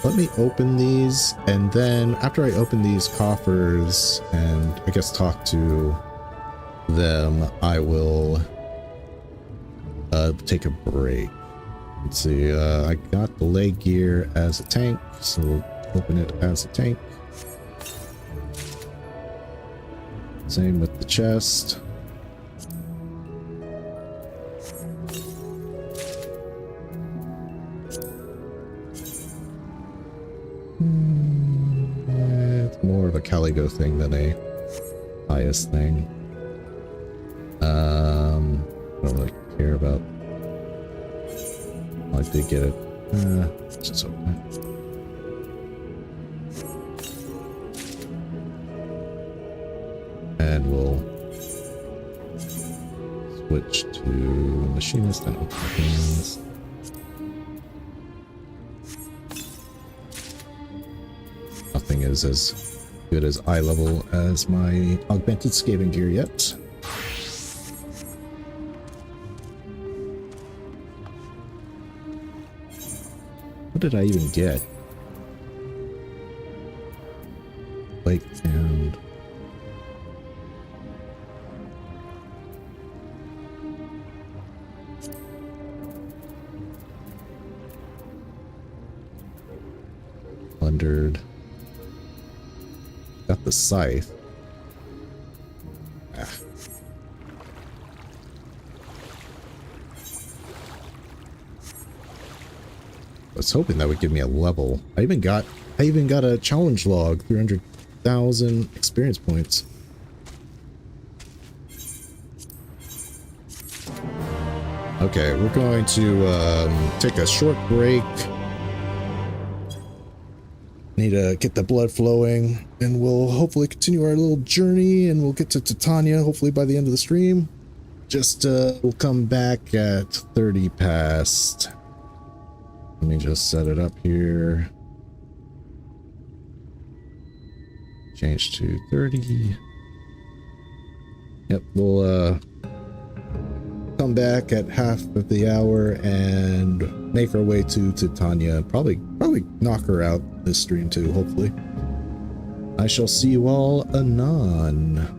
Let me open these, and then after I open these coffers and I guess talk to them, I will take a break. Let's see, I got the leg gear as a tank, so we'll open it as a tank. Same with the chest. It's more of a Caligo thing than a bias thing. I don't really care about. Well, I did get it. Just open it. And we'll switch to machinist and open things. Nothing is as good as eye level as my augmented scaling gear yet. What did I even get? Plate and plundered. Got the scythe. Ah. I was hoping that would give me a level. I even got a challenge log, 300,000 experience points. Okay, we're going to take a short break. Need to get the blood flowing, and we'll hopefully continue our little journey, and we'll get to Titania hopefully by the end of the stream. Just we'll come back at 30 past. Let me just set it up here. Change to 30. Yep, we'll come back at half of the hour and make our way to Titania. Probably knock her out this stream too, hopefully. I shall see you all anon.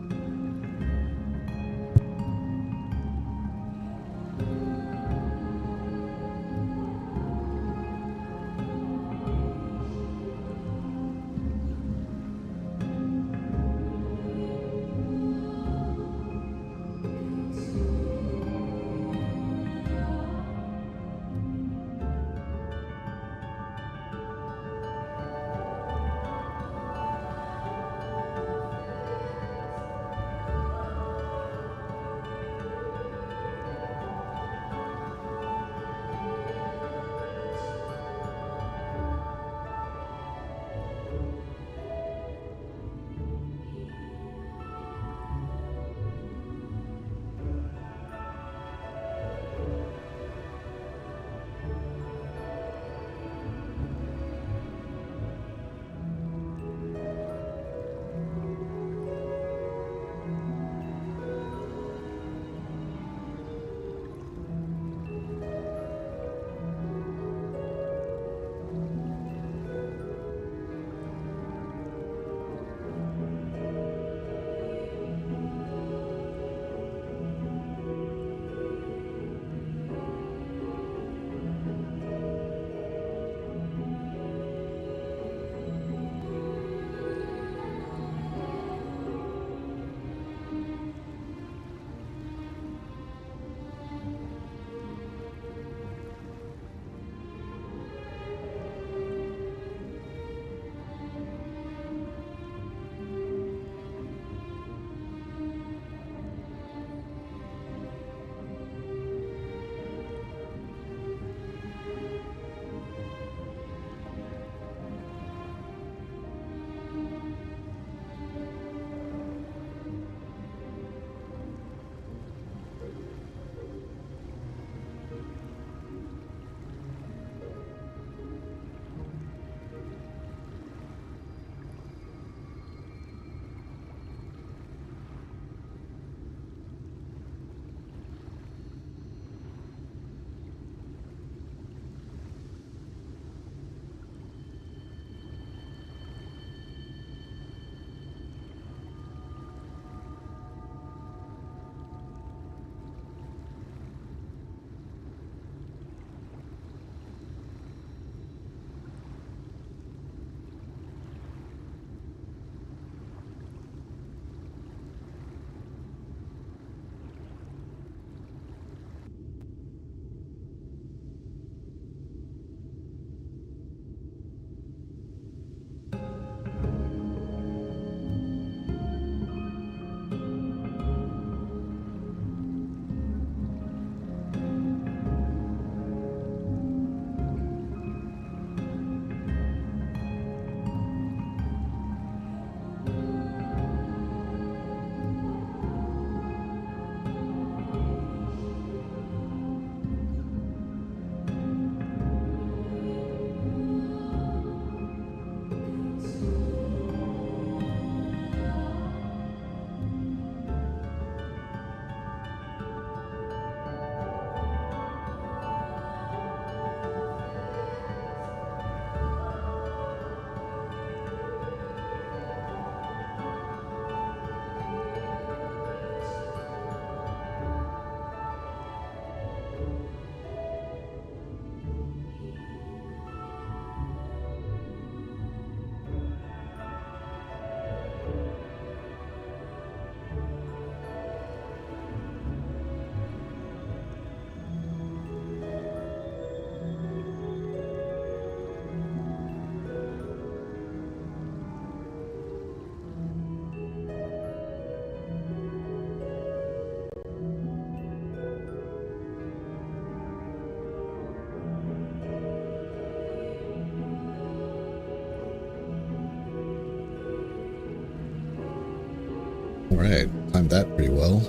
Alright, timed that pretty well.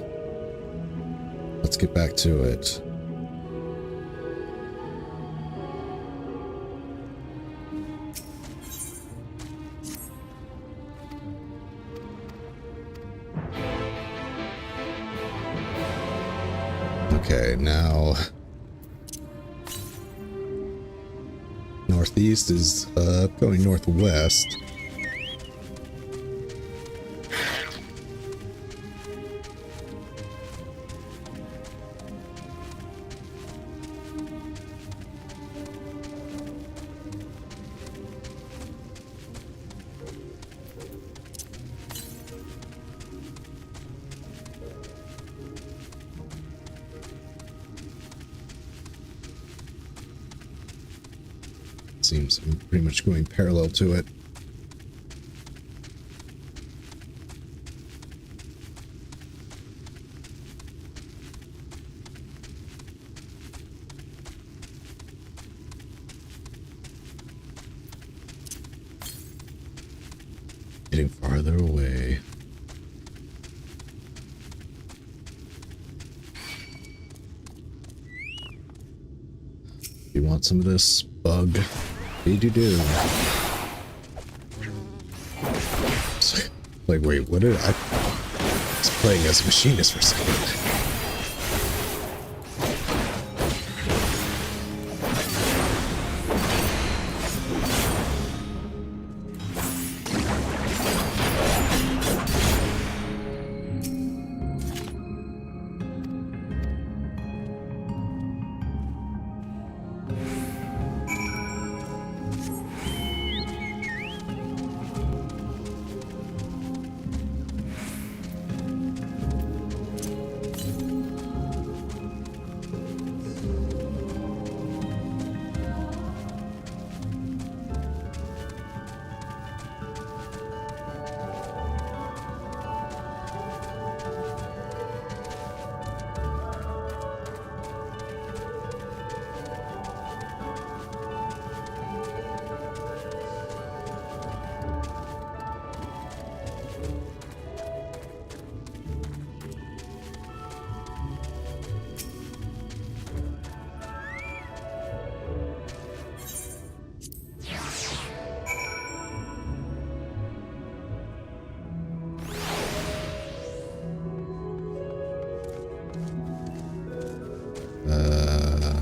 Let's get back to it. Okay, now northeast is going northwest. Seems I'm pretty much going parallel to it. Getting farther away. You want some of this bug? Do. Like, wait, what did I was playing as a machinist for a second.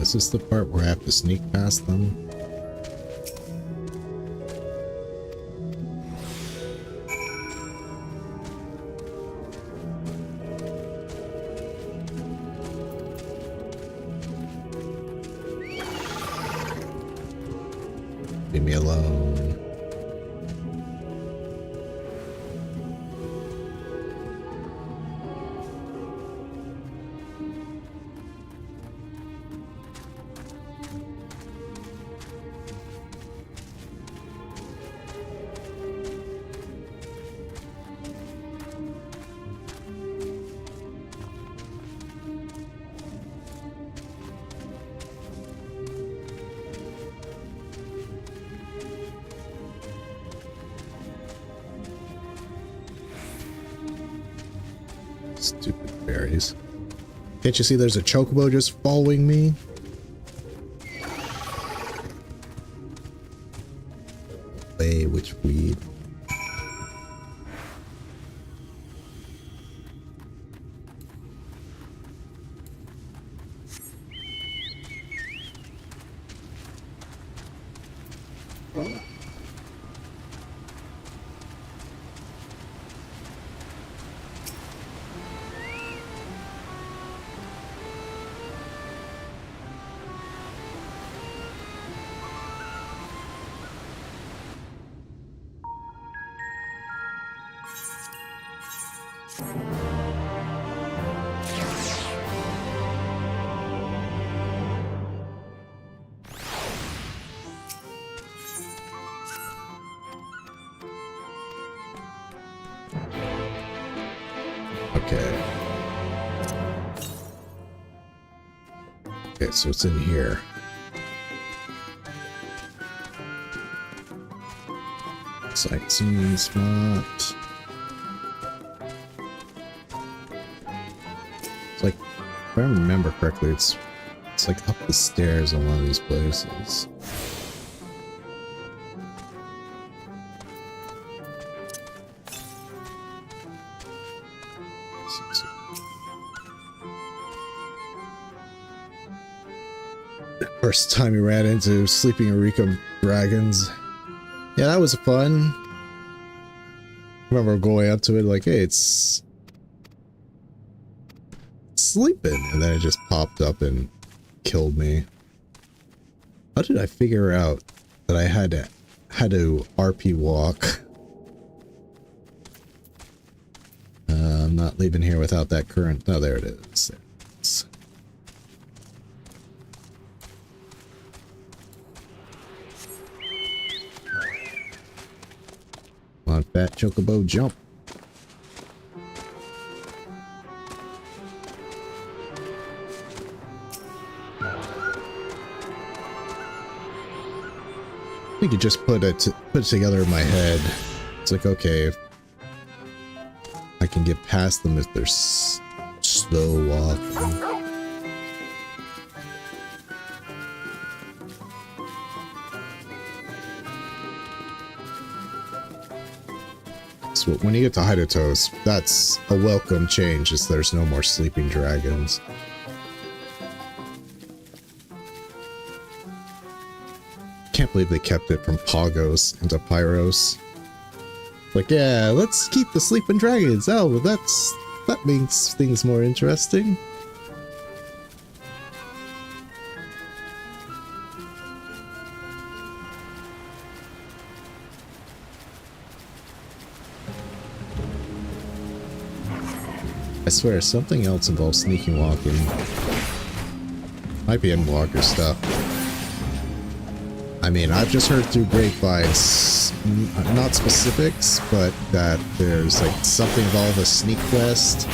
Is this the part where I have to sneak past them? Leave me alone. Stupid berries. Can't you see there's a chocobo just following me? Hey, which weed? Okay. Okay, so it's in here. Sightseeing spot. like, if I remember correctly, it's like up the stairs on one of these places. First time we ran into sleeping Eureka dragons. Yeah, that was fun. I remember going up to it like, hey, it's sleeping, and then it just popped up and killed me. How did I figure out that I had to RP walk? I'm not leaving here without that current. Oh, there it is. There it is. Come on, fat chocobo, jump. I could just put it together in my head. It's like, okay, if I can get past them if they're slow walking. So when you get to Hydatos, that's a welcome change, is there's no more sleeping dragons. Can't believe they kept it from Pagos into Pyros. Like, yeah, let's keep the sleeping dragons. Oh, well, that makes things more interesting. I swear, something else involves sneaking walking. Might be Endwalker stuff. I mean, I've just heard through grapevines, not specifics, but that there's like something involved a sneak quest.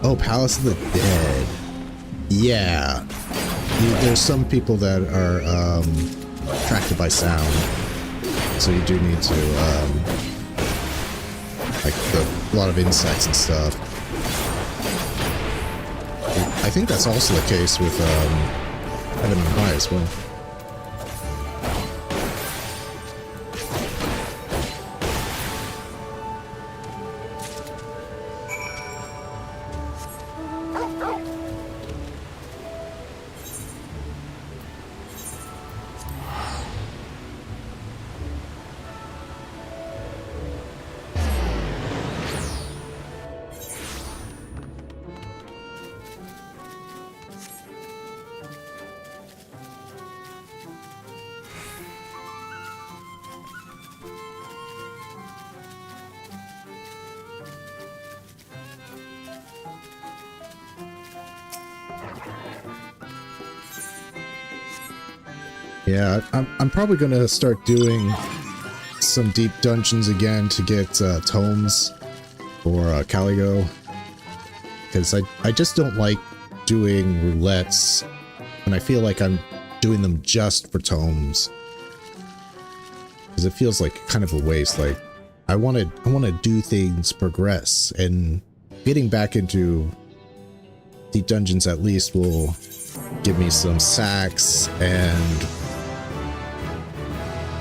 Oh, Palace of the Dead. Yeah. There's some people that are attracted by sound. So you do need to, like, a lot of insects and stuff. I think that's also the case with Heaven on High as well. Yeah, I'm probably gonna start doing some deep dungeons again to get tomes for Caligo, because I just don't like doing roulettes, and I feel like I'm doing them just for tomes, because it feels like kind of a waste. Like I want to do things progress, and getting back into deep dungeons at least will give me some sacks and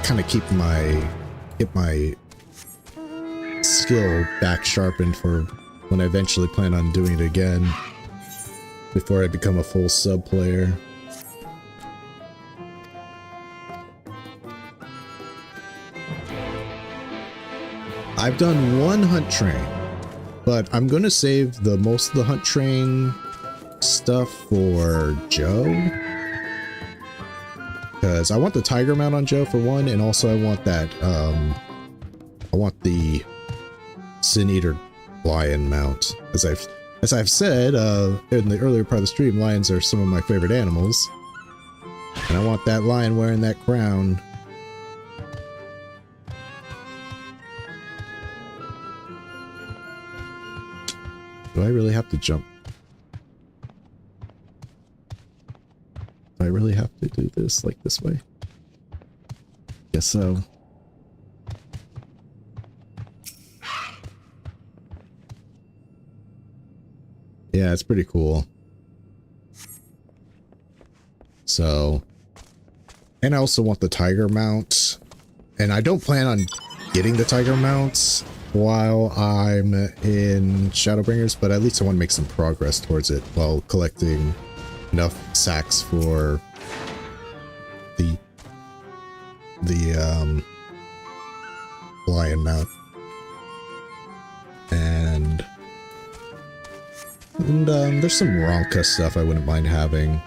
kind of get my skill back sharpened for when I eventually plan on doing it again before I become a full sub player. I've done one hunt train, but I'm gonna save the most of the hunt train stuff for Joe. Because I want the tiger mount on Joe for one, and also I want that, I want the Sin Eater lion mount. As I've said in the earlier part of the stream, lions are some of my favorite animals, and I want that lion wearing that crown. Do I really have to jump? Do I really have to do this like this way? Guess so. Yeah, it's pretty cool. So, and I also want the tiger mount, and I don't plan on getting the tiger mounts while I'm in Shadowbringers, but at least I want to make some progress towards it while collecting enough sacks for the lion mount. And there's some Ronka stuff I wouldn't mind having.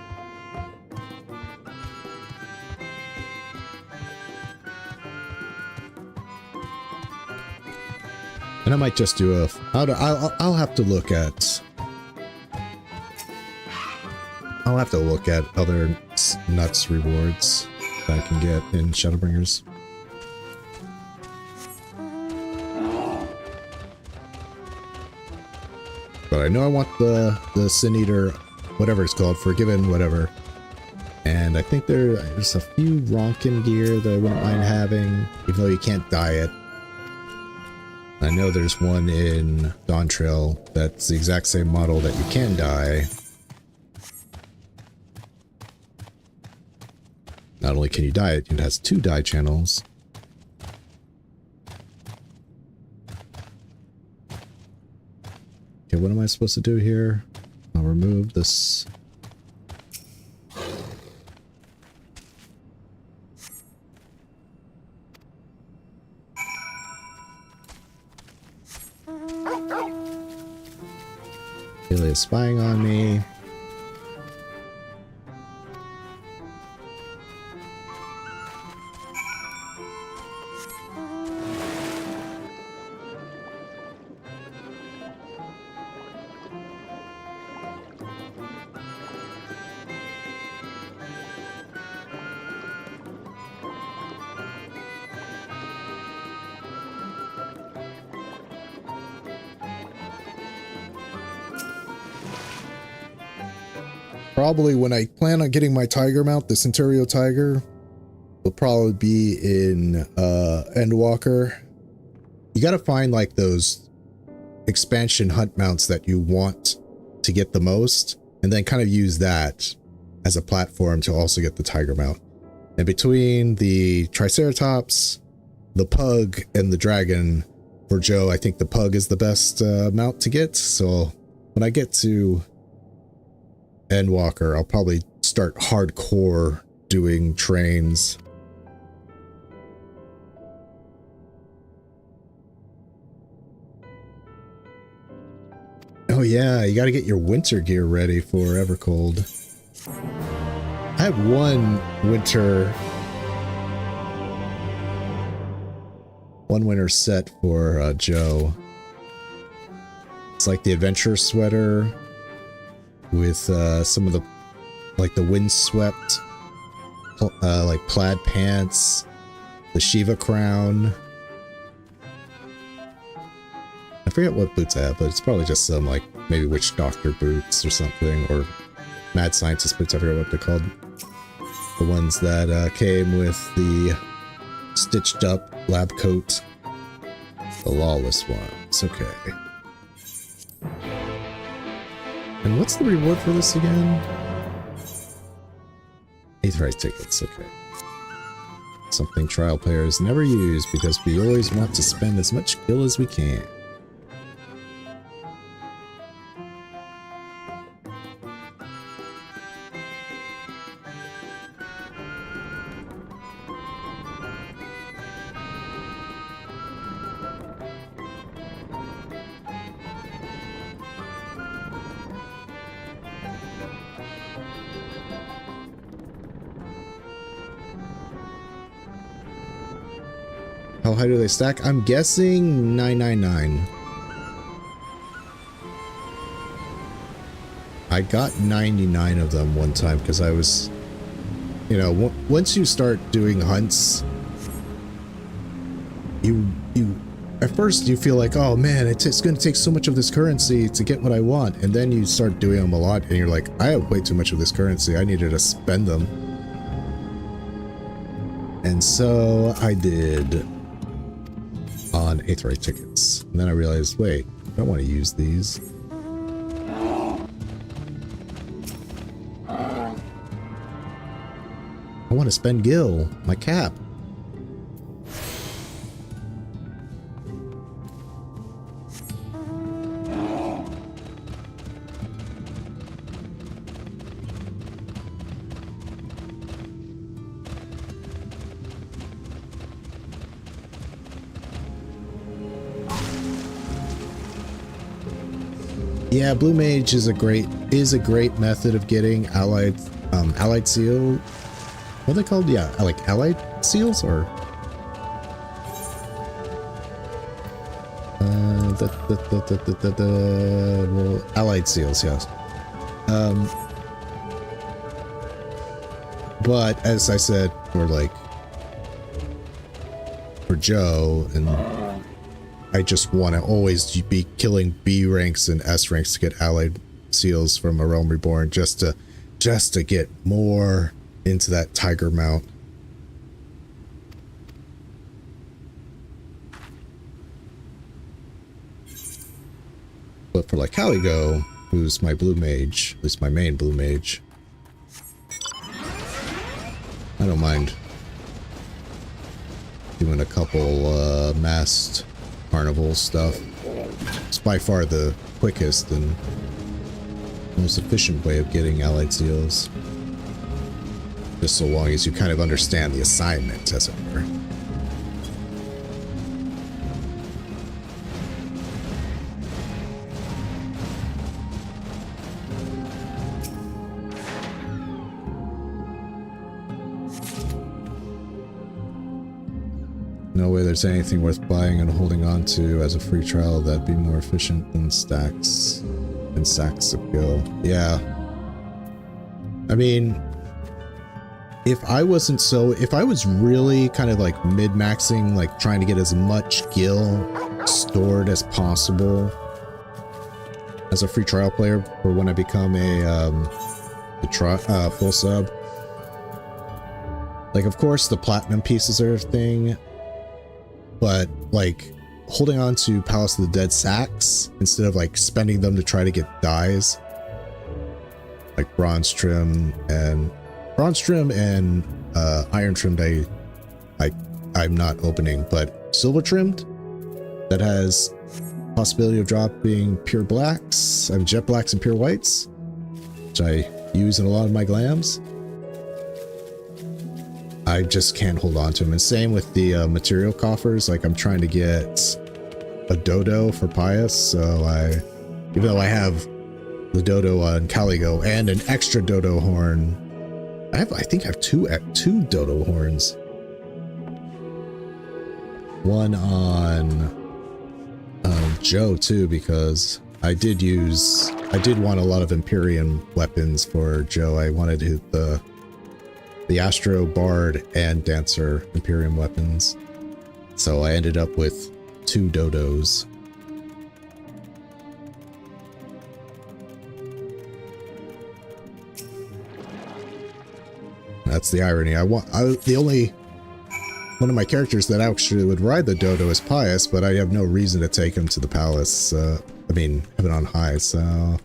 And I might just do a... I'll have to look at... I'll have to look at other nuts rewards that I can get in Shadowbringers. But I know I want the Sin Eater, whatever it's called, Forgiven, whatever. And I think there's a few Ronkin gear that I wouldn't mind having, even though you can't dye it. I know there's one in Dawn Trail that's the exact same model that you can dye. Not only can you dye it, it has 2 dye channels. Okay, what am I supposed to do here? I'll remove this. Haley is spying on me. Probably when I plan on getting my tiger mount, the Centurio Tiger, will probably be in Endwalker. You gotta find like those expansion hunt mounts that you want to get the most, and then kind of use that as a platform to also get the tiger mount. And between the Triceratops, the Pug, and the Dragon, for Joe, I think the Pug is the best mount to get. So when I get to Endwalker, I'll probably start hardcore doing trains. Oh yeah, you gotta get your winter gear ready for Evercold. I have one winter set for Joe. It's like the adventure sweater with some of the, like the windswept, like plaid pants, the Shiva crown. I forget what boots I have, but it's probably just some like maybe Witch Doctor boots or something, or Mad Scientist boots. I forget what they're called. The ones that came with the stitched up lab coat, the lawless ones. Okay. And what's the reward for this again? Aetheryte tickets, okay. Something trial players never use because we always want to spend as much gil as we can. How high do they stack? I'm guessing 999. I got 99 of them one time because I was, you know, once you start doing hunts, you at first you feel like, oh man, it's going to take so much of this currency to get what I want, and then you start doing them a lot and you're like, I have way too much of this currency, I needed to spend them. And so I did on Aetheryte tickets. And then I realized, wait, I don't want to use these. want to spend gil, my cap. Yeah, Blue Mage is a great method of getting allied seal. What are they called? Yeah, like allied seals or well, allied seals, yes. But as I said, for Joe, and I just want to always be killing B ranks and S ranks to get allied seals from A Realm Reborn, just to get more into that tiger mount. But for like Caligo, who's my blue mage, at least my main blue mage, I don't mind doing a couple masked carnival stuff. It's by far the quickest and most efficient way of getting allied seals. Just so long as you kind of understand the assignment, as it were. No way there's anything worth buying and holding on to as a free trial that'd be more efficient than stacks of gil. Yeah. I mean, if I was really kind of like mid-maxing, like trying to get as much gil stored as possible as a free trial player for when I become a full sub. Like, of course, the platinum pieces are a thing, but like holding on to Palace of the Dead sacks instead of like spending them to try to get dyes, like bronze trim and iron trimmed, I'm not opening, but silver trimmed that has possibility of dropping pure blacks, jet blacks and pure whites, which I use in a lot of my glams. I just can't hold on to them. And same with the material coffers. Like, I'm trying to get a dodo for Pious, so even though I have the dodo on Caligo and an extra dodo horn, I think I have two dodo horns. One on Joe too, because I did want a lot of Imperium weapons for Joe. I wanted to hit the Astro, Bard, and Dancer Imperium weapons. So I ended up with 2 dodos. That's the irony. The only one of my characters that actually would ride the dodo is Pious, but I have no reason to take him to the palace. Heaven on high, so...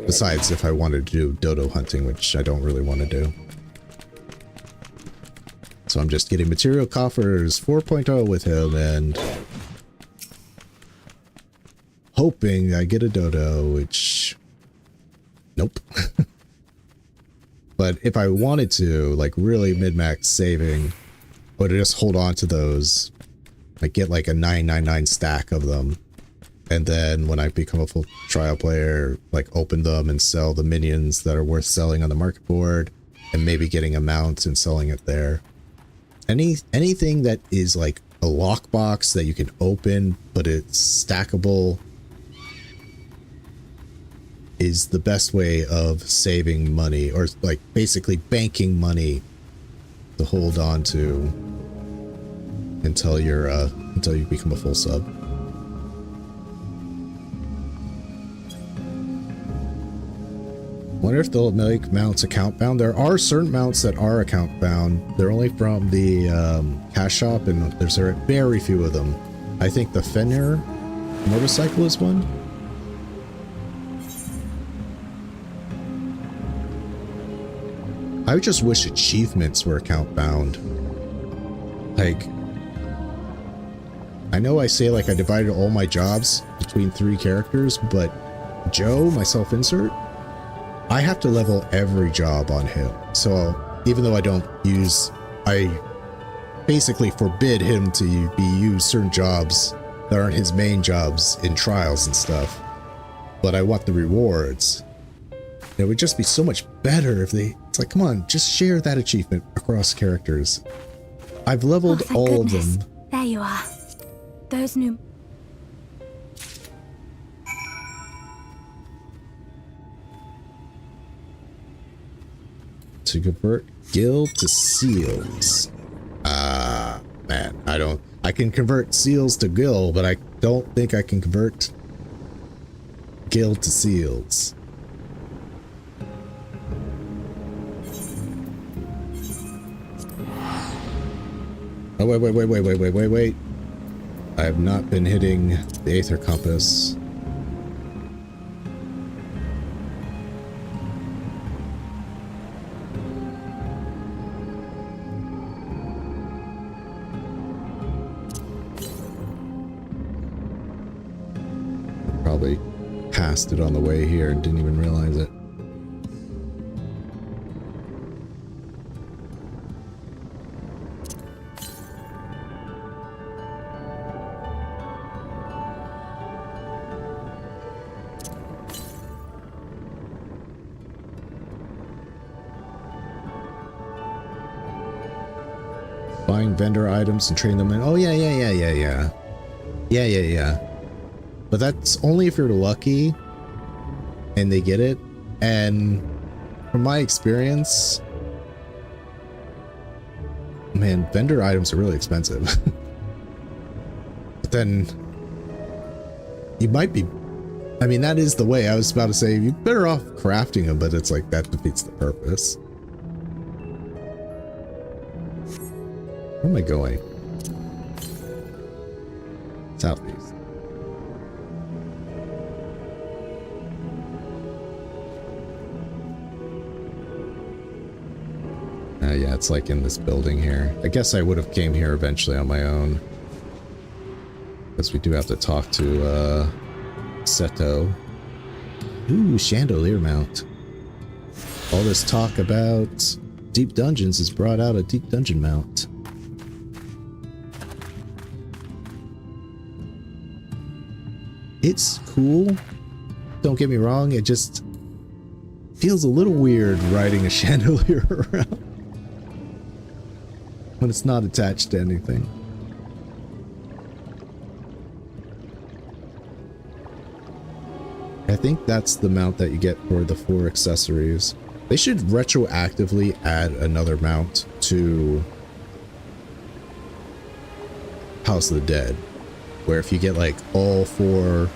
Besides, if I wanted to do dodo hunting, which I don't really want to do. So I'm just getting material coffers 4.0 with him and hoping I get a dodo, which... Nope. But if I wanted to, like, really mid-max saving, would just hold on to those, like, get like a 999 stack of them, and then when I become a full trial player, like, open them and sell the minions that are worth selling on the market board, and maybe getting a mount and selling it there. Anything that is like a lockbox that you can open, but it's stackable, is the best way of saving money, or like basically banking money to hold on to until you become a full sub. Wonder if they'll make mounts account bound. There are certain mounts that are account bound. They're only from the cash shop, and there's very few of them. I think the Fenrir motorcycle is one. I just wish achievements were account bound. Like, I know I say like I divided all my jobs between 3 characters, but Joe, my self-insert, I have to level every job on him. So even though I don't use, I basically forbid him to be used certain jobs that aren't his main jobs in trials and stuff. But I want the rewards. It would just be so much better if they, it's like, come on, just share that achievement across characters. I've leveled all of them. There you are. Those new... To convert guild to seals. Man, I can convert seals to guild, but I don't think I can convert guild to seals. Oh, wait. I have not been hitting the Aether Compass. Probably passed it on the way here and didn't even realize it. Buying vendor items and trading them in. Oh, yeah. But that's only if you're lucky and they get it. And from my experience, man, vendor items are really expensive. But then you might be, I mean, that is the way. I was about to say, you're better off crafting them, but it's like that defeats the purpose. Where am I going? Southeast. Yeah, it's like in this building here. I guess I would have came here eventually on my own. Because we do have to talk to, Seto. Ooh, chandelier mount. All this talk about deep dungeons has brought out a deep dungeon mount. It's cool. Don't get me wrong, it just feels a little weird riding a chandelier around when it's not attached to anything. I think that's the mount that you get for the 4 accessories. They should retroactively add another mount to House of the Dead, where if you get like all 4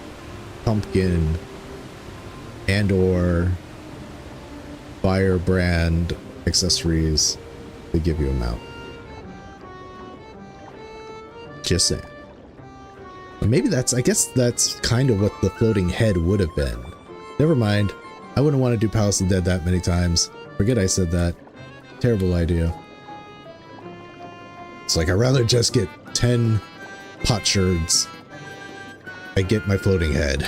pumpkin and or firebrand accessories, they give you a mount. Just saying. But maybe that's, I guess that's kind of what the floating head would have been. Never mind. I wouldn't want to do Palace of the Dead that many times. Forget I said that. Terrible idea. It's like, I'd rather just get 10 potsherds. I get my floating head.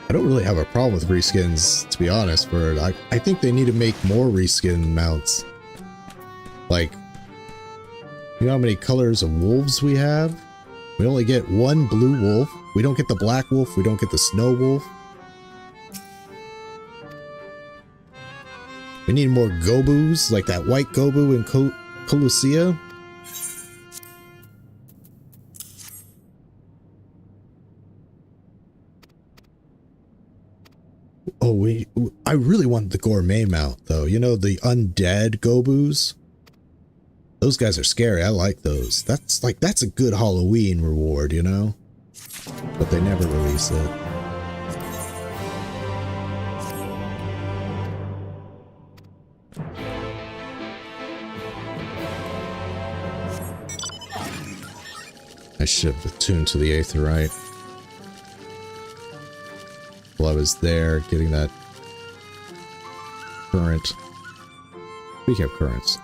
I don't really have a problem with reskins, to be honest, but I think they need to make more reskin mounts. Like, you know how many colors of wolves we have? We only get 1 blue wolf. We don't get the black wolf. We don't get the snow wolf. We need more Gobus, like that white Gobu in Colossia. Oh, I really want the gourmet mount, though. You know, the undead Gobus? Those guys are scary. I like those. That's a good Halloween reward, you know? But they never release it. I should have attuned to the Aetheryte while I was there getting that current. We have currents.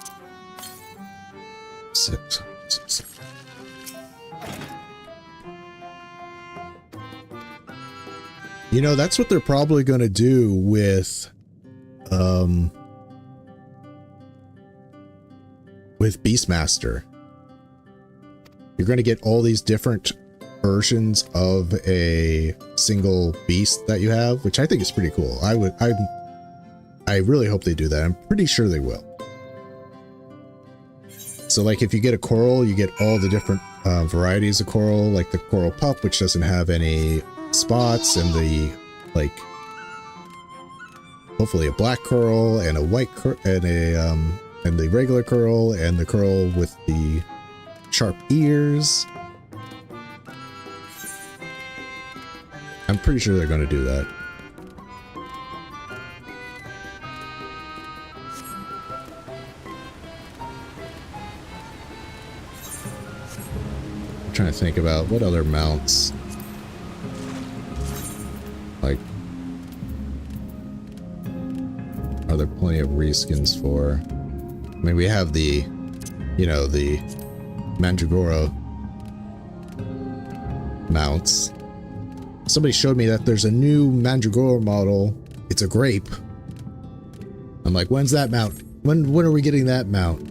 Six. You know, that's what they're probably going to do with Beastmaster. You're going to get all these different versions of a single beast that you have, which I think is pretty cool. I really hope they do that. I'm pretty sure they will. So like if you get a coral, you get all the different varieties of coral, like the coral puff, which doesn't have any spots, and the like hopefully a black coral and a white and the regular coral and the coral with the sharp ears. I'm pretty sure they're going to do that. I'm trying to think about what other mounts. Like, are there plenty of reskins for? I mean, we have the, you know, the Mandragora mounts. Somebody showed me that there's a new Mandragora model. It's a grape. I'm like, when's that mount? When are we getting that mount?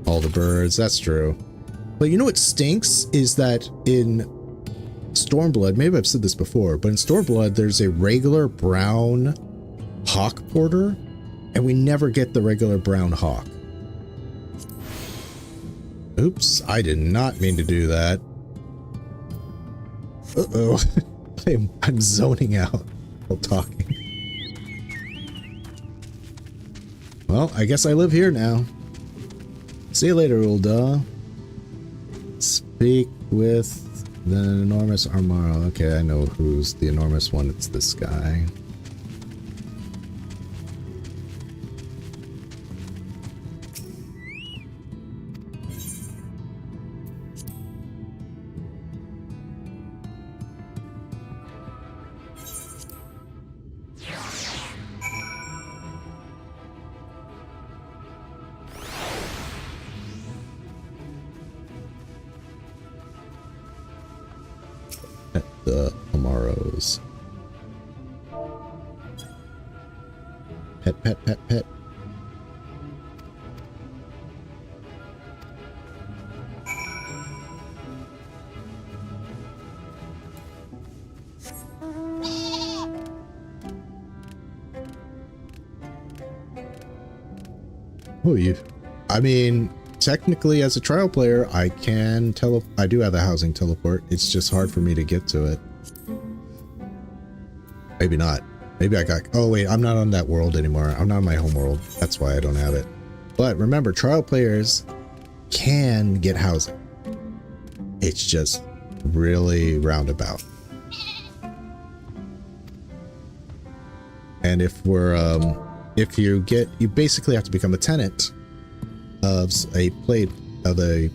All the birds, that's true. But you know what stinks is that in Stormblood, maybe I've said this before, but in Stormblood there's a regular brown hawk porter, and we never get the regular brown hawk. Oops, I did not mean to do that. Uh-oh. I'm zoning out while talking. Well, I guess I live here now. See you later, Ulda. Speak with the enormous Armaro. Okay, I know who's the enormous one. It's this guy. The Amaros. Pet, pet, pet, pet. Oh, I mean, technically as a trial player, I can I do have a housing teleport. It's just hard for me to get to it. Maybe not. Maybe I got, oh wait, I'm not on that world anymore. I'm not on my home world. That's why I don't have it. But remember, trial players can get housing. It's just really roundabout. And if you basically have to become a tenant of a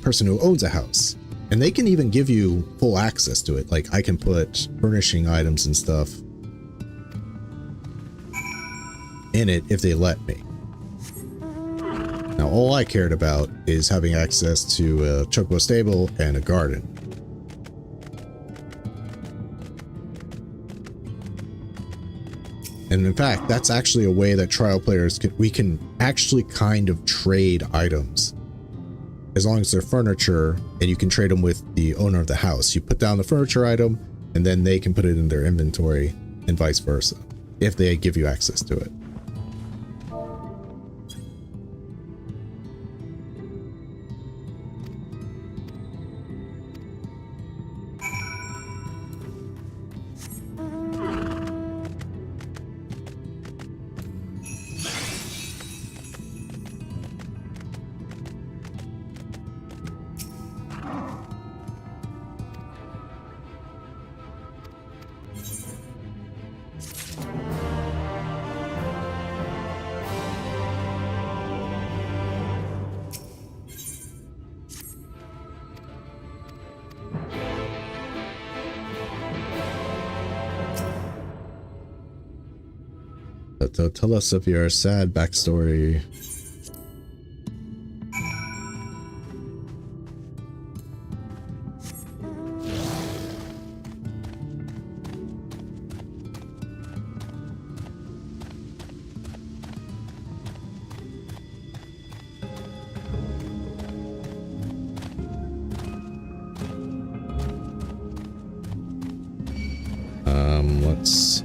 person who owns a house, and they can even give you full access to it. Like I can put furnishing items and stuff in it if they let me. Now all I cared about is having access to a chocobo stable and a garden. And in fact, that's actually a way that trial players we can actually kind of trade items. As long as they're furniture, and you can trade them with the owner of the house. You put down the furniture item, and then they can put it in their inventory, and vice versa, if they give you access to it. But tell us of your sad backstory. Let's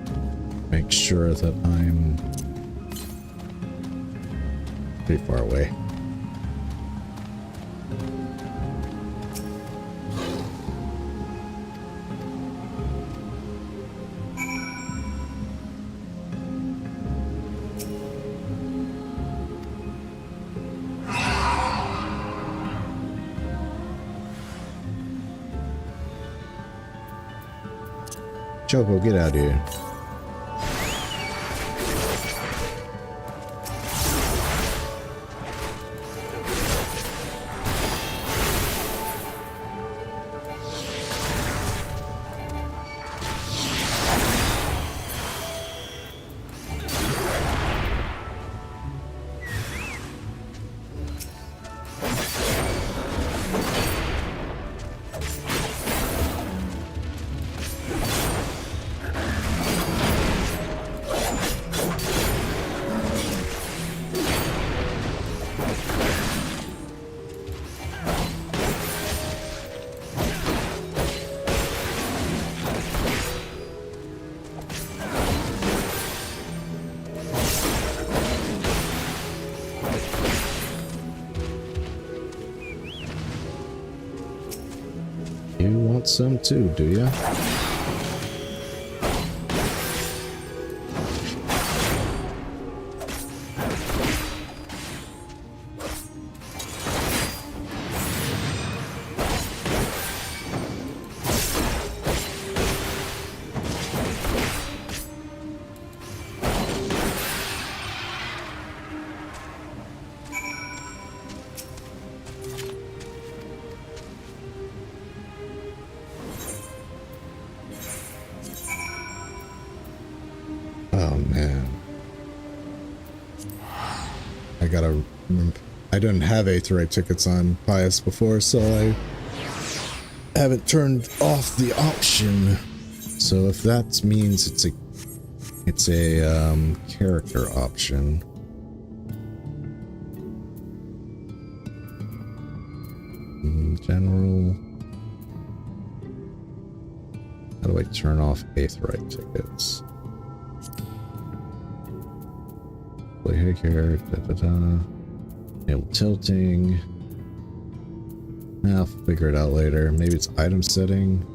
make sure that I'm pretty far away. Choco, get out of here. You want some too, do ya? Oh man, I didn't have Aetheryte tickets on Pius before, so I haven't turned off the option. So if that means it's a character option. General. How do I turn off Aetheryte tickets? Play here, enable tilting. I'll figure it out later. Maybe it's item setting.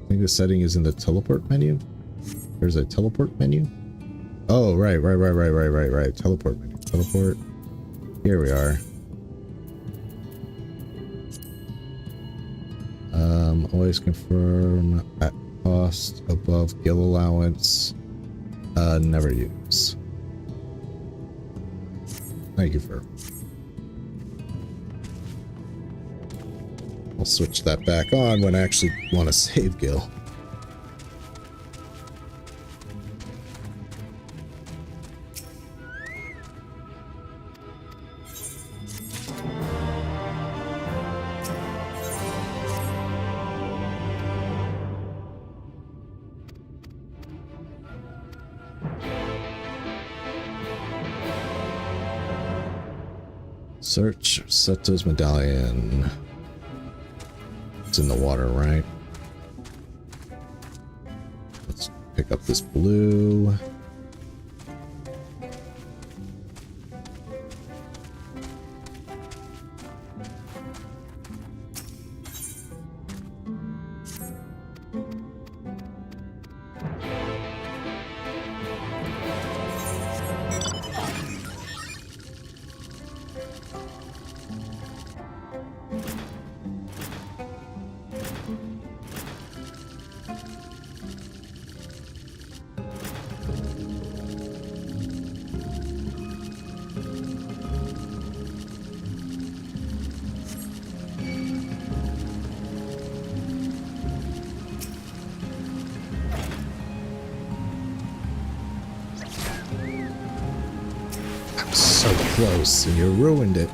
I think the setting is in the teleport menu. There's a teleport menu. Oh, right. Teleport menu. Teleport. Here we are. Always confirm at cost above guild allowance. Never use. Thank you for. I'll switch that back on when I actually want to save Gil. Search Seto's medallion. It's in the water, right? Let's pick up this blue. so close, and you ruined it.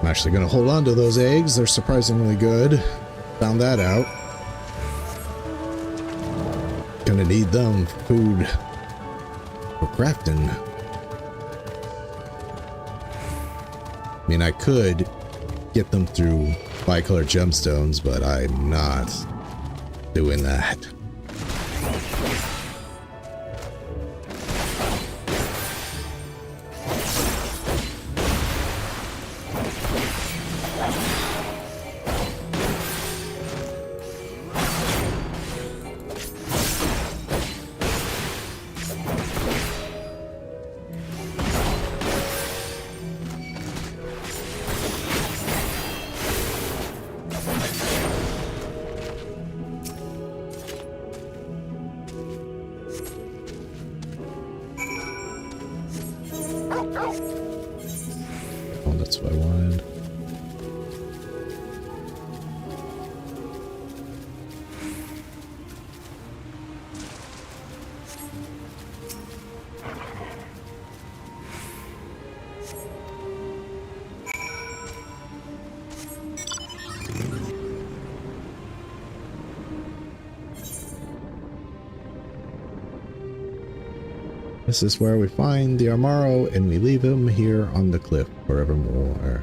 I'm actually going to hold on to those eggs. They're surprisingly good. Found that out. Gonna need them for food. For crafting. I mean, I could get them through bicolor gemstones, but I'm not doing that. Oh, that's what I wanted. This is where we find the Armaro and we leave him here on the cliff forevermore.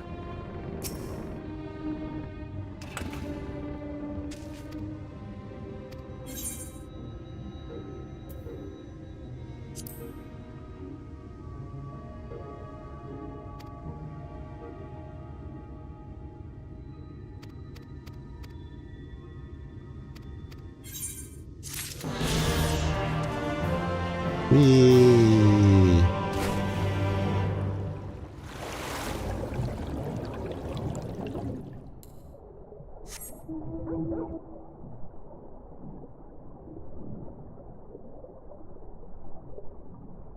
Whee!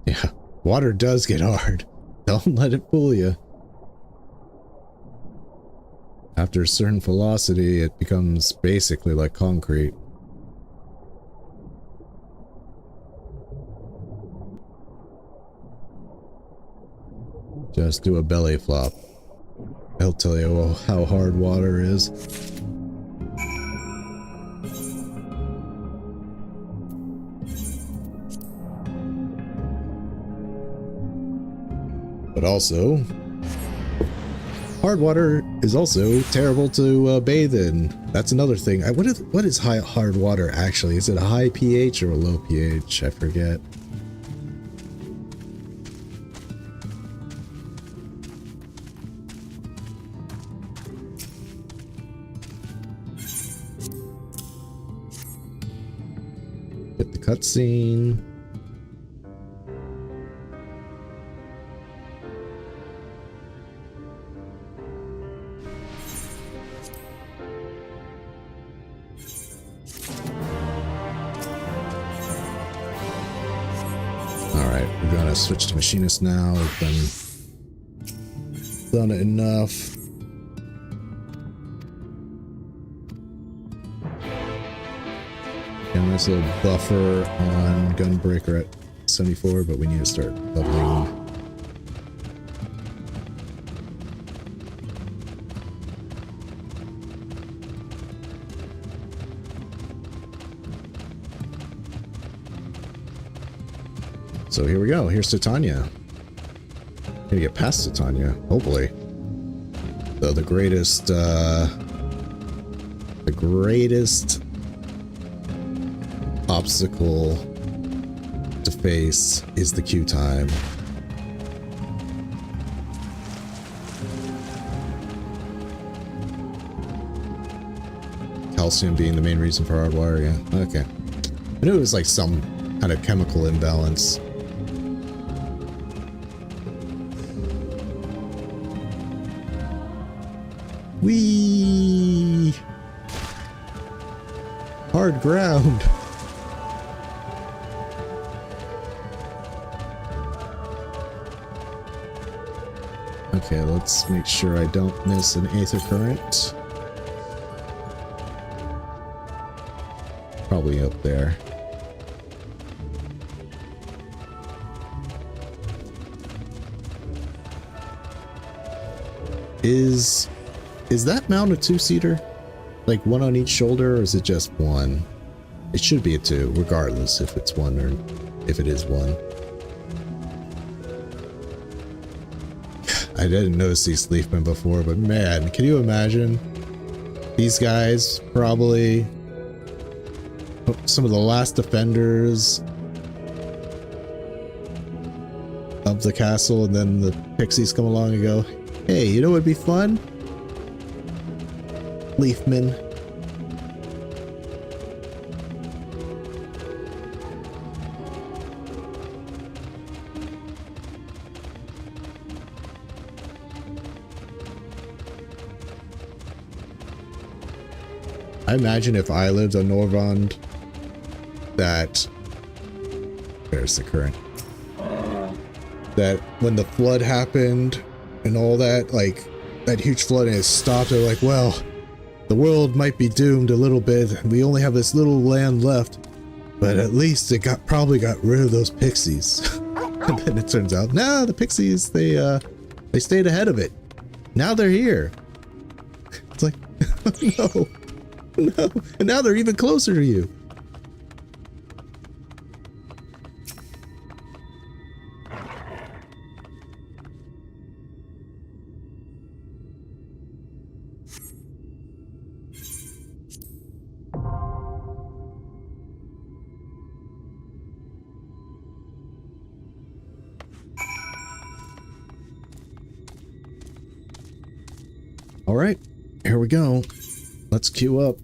Yeah, water does get hard. Don't let it fool you. After a certain velocity, it becomes basically like concrete. Just do a belly flop. I'll tell you how hard water is. But also, hard water is also terrible to bathe in. That's another thing. What is hard water actually? Is it a high pH or a low pH? I forget. Get the cutscene. Alright, we're gonna switch to machinist now. We've done it enough. And there's a little buffer on Gunbreaker at 74, but we need to start leveling. So here we go. Here's Titania. Gonna get past Titania, hopefully. So the greatest obstacle to face is the queue time. Calcium being the main reason for hardwire, yeah. Okay. I knew it was like some kind of chemical imbalance. Whee! Hard ground. Okay, let's make sure I don't miss an aether current. Probably up there. Is that mount a two-seater? Like one on each shoulder, or is it just one? It should be a two, regardless if it's one or if it is one. I didn't notice these Leafmen before, but man, can you imagine? These guys probably some of the last defenders of the castle, and then the pixies come along and go, hey, you know what would be fun? Leafmen. I imagine if I lived on Norvund, that there's the current. That when the flood happened and all that, like that huge flood, and it stopped, they're like, well, the world might be doomed a little bit. We only have this little land left, but at least it probably got rid of those pixies. And then it turns out, no, the pixies, they stayed ahead of it. Now they're here. It's like, no, no, and now they're even closer to you. All right, here we go. Let's queue up.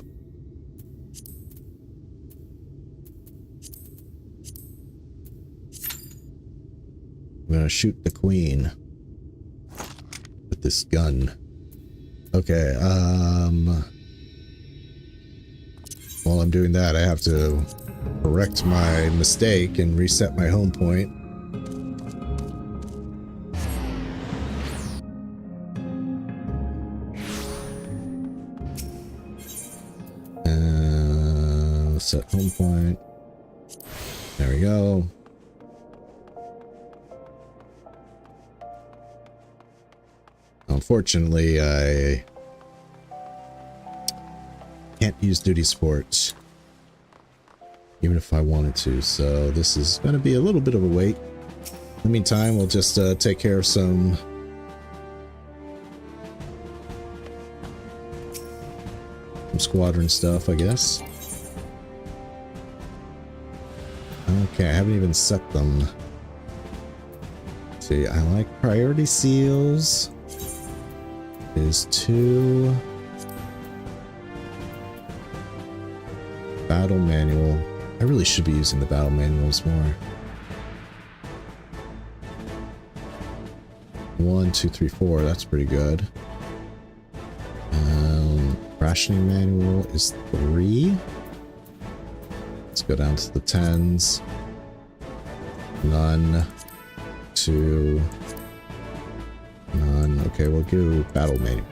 I'm gonna shoot the queen with this gun. Okay, while I'm doing that, I have to correct my mistake and reset my home point. Set home point. There we go. Unfortunately, I can't use duty sports, even if I wanted to, so this is going to be a little bit of a wait. In the meantime, we'll just take care of some squadron stuff, I guess. Okay, I haven't even set them. Let's see, I like priority seals. Is 2. Battle manual. I really should be using the battle manuals more. 1, 2, 3, 4. That's pretty good. Rationing manual is 3. Let's go down to the 10s. None. 2. None. Okay, we'll do battle manual.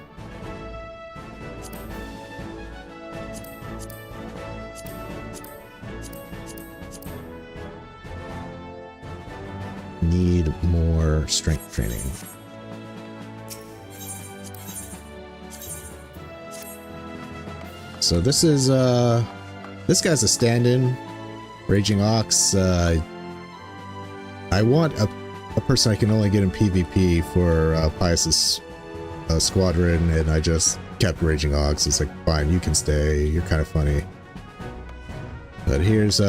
Need more strength training. So this is this guy's a stand-in, Raging Ox. I want a person I can only get in PvP for Pius's squadron, and I just kept Raging Ox. It's like, fine, you can stay. You're kind of funny. But here's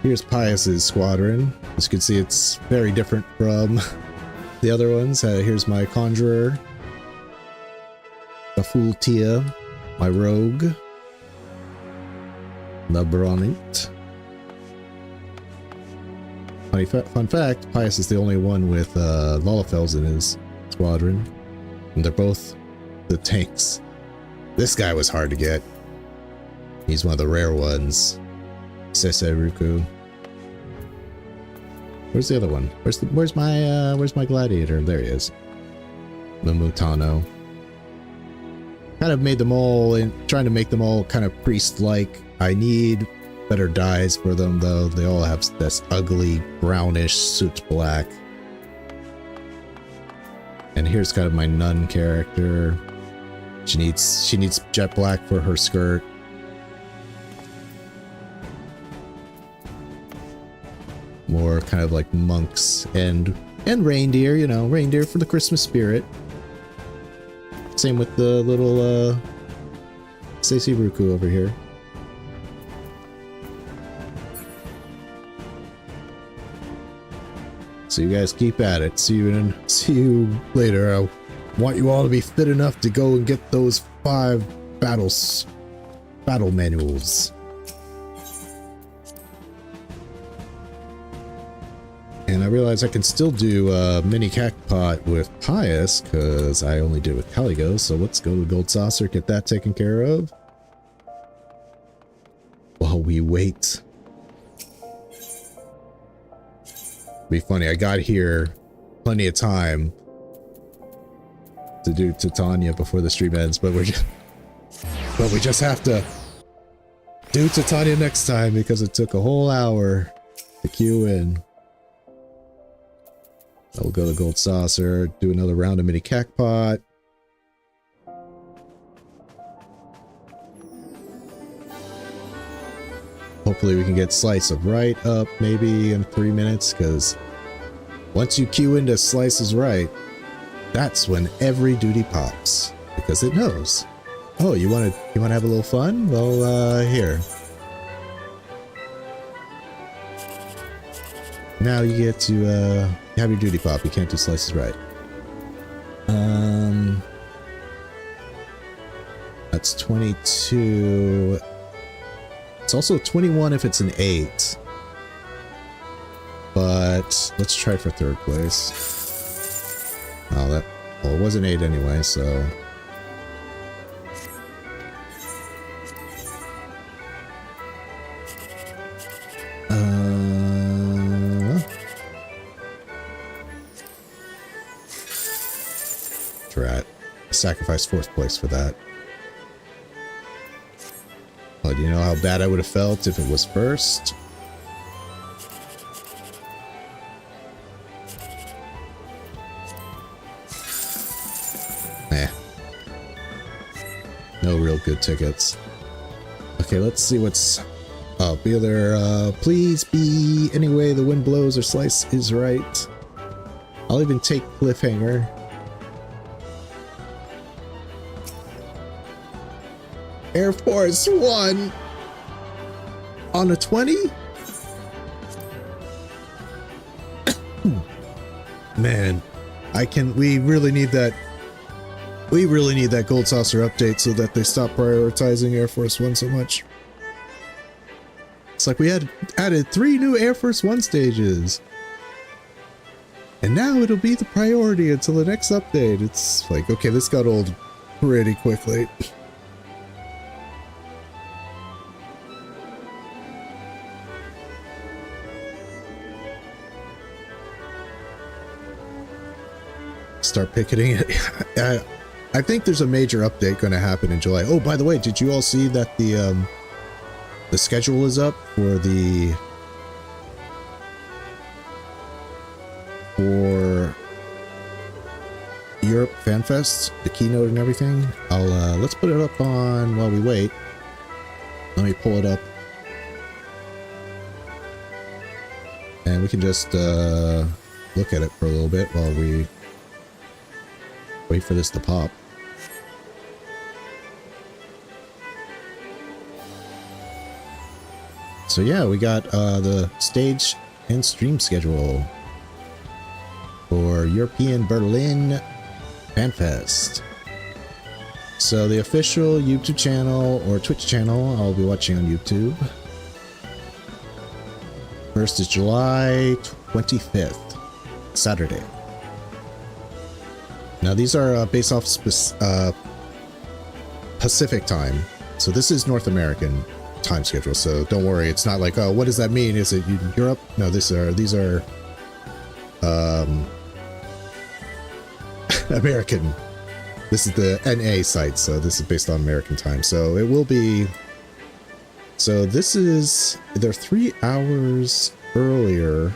Pius's squadron. As you can see, it's very different from the other ones. Here's my Conjurer, the Fool Tia, my Rogue, the Baronite. Fun fact, Pius is the only one with Lalafels in his squadron, and they're both the tanks. This guy was hard to get. He's one of the rare ones. Seseruku. Where's the other one? Where's my gladiator? There he is. The Mutano. Kind of made them all, trying to make them all kind of priest-like. I need better dyes for them though. They all have this ugly brownish soot black. And here's kind of my nun character. She needs jet black for her skirt. More kind of like monks and reindeer, you know, reindeer for the Christmas spirit. Same with the little Stacey Ruku over here. So you guys keep at it. See you later. I want you all to be fit enough to go and get those 5 battle manuals. And I realize I can still do mini Cactpot with Pious because I only did it with Caligo. So let's go to Gold Saucer, get that taken care of while we wait. Be funny, I got here plenty of time to do Titania before the stream ends, but we just have to do Titania next time because it took a whole hour to queue in. I'll go to Gold Saucer, do another round of mini Cactpot. Hopefully we can get Slice of Right up maybe in 3 minutes, because once you queue into Slice is Right, that's when every duty pops, because it knows. Oh, you want to have a little fun? Well, here. Now you get to have your duty pop. You can't do Slices Right. That's 22. It's also 21 if it's an 8. But let's try for 3rd place. Oh, well, it was an 8 anyway, so. Drat. Sacrifice 4th place for that. Oh, do you know how bad I would have felt if it was 1st? No real good tickets. Okay, let's see what's up. Either please be anyway the wind blows or Slice is Right. I'll even take Cliffhanger. Air Force One on a 20? Man, we really need that. We really need that Gold Saucer update so that they stop prioritizing Air Force One so much. It's like we had added 3 new Air Force One stages. And now it'll be the priority until the next update. It's like, okay, this got old pretty quickly. Start picketing it. I think there's a major update going to happen in July. Oh, by the way, did you all see that the schedule is up for Europe Fan Fest, the keynote and everything? Let's put it up on while we wait. Let me pull it up. And we can just look at it for a little bit while we wait for this to pop. So yeah, we got the stage and stream schedule for European Berlin FanFest. So the official YouTube channel or Twitch channel, I'll be watching on YouTube. First is July 25th, Saturday. Now these are based off Pacific time, so this is North American time schedule. So don't worry, it's not like, oh, what does that mean? Is it Europe? No, these are American. This is the NA site, so this is based on American time. So it will be. So this is. They're 3 hours earlier.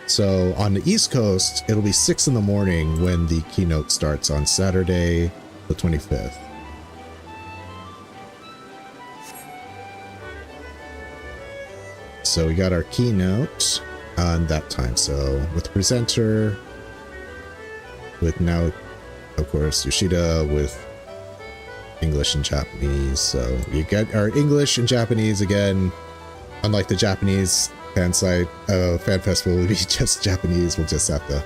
So on the East Coast, it'll be 6 in the morning when the keynote starts on Saturday, the 25th. So we got our keynote on that time. So with the presenter, with now, of course, Yoshida with English and Japanese. So you get our English and Japanese again. Unlike the Japanese fan site, fan festival will be just Japanese. We'll just have to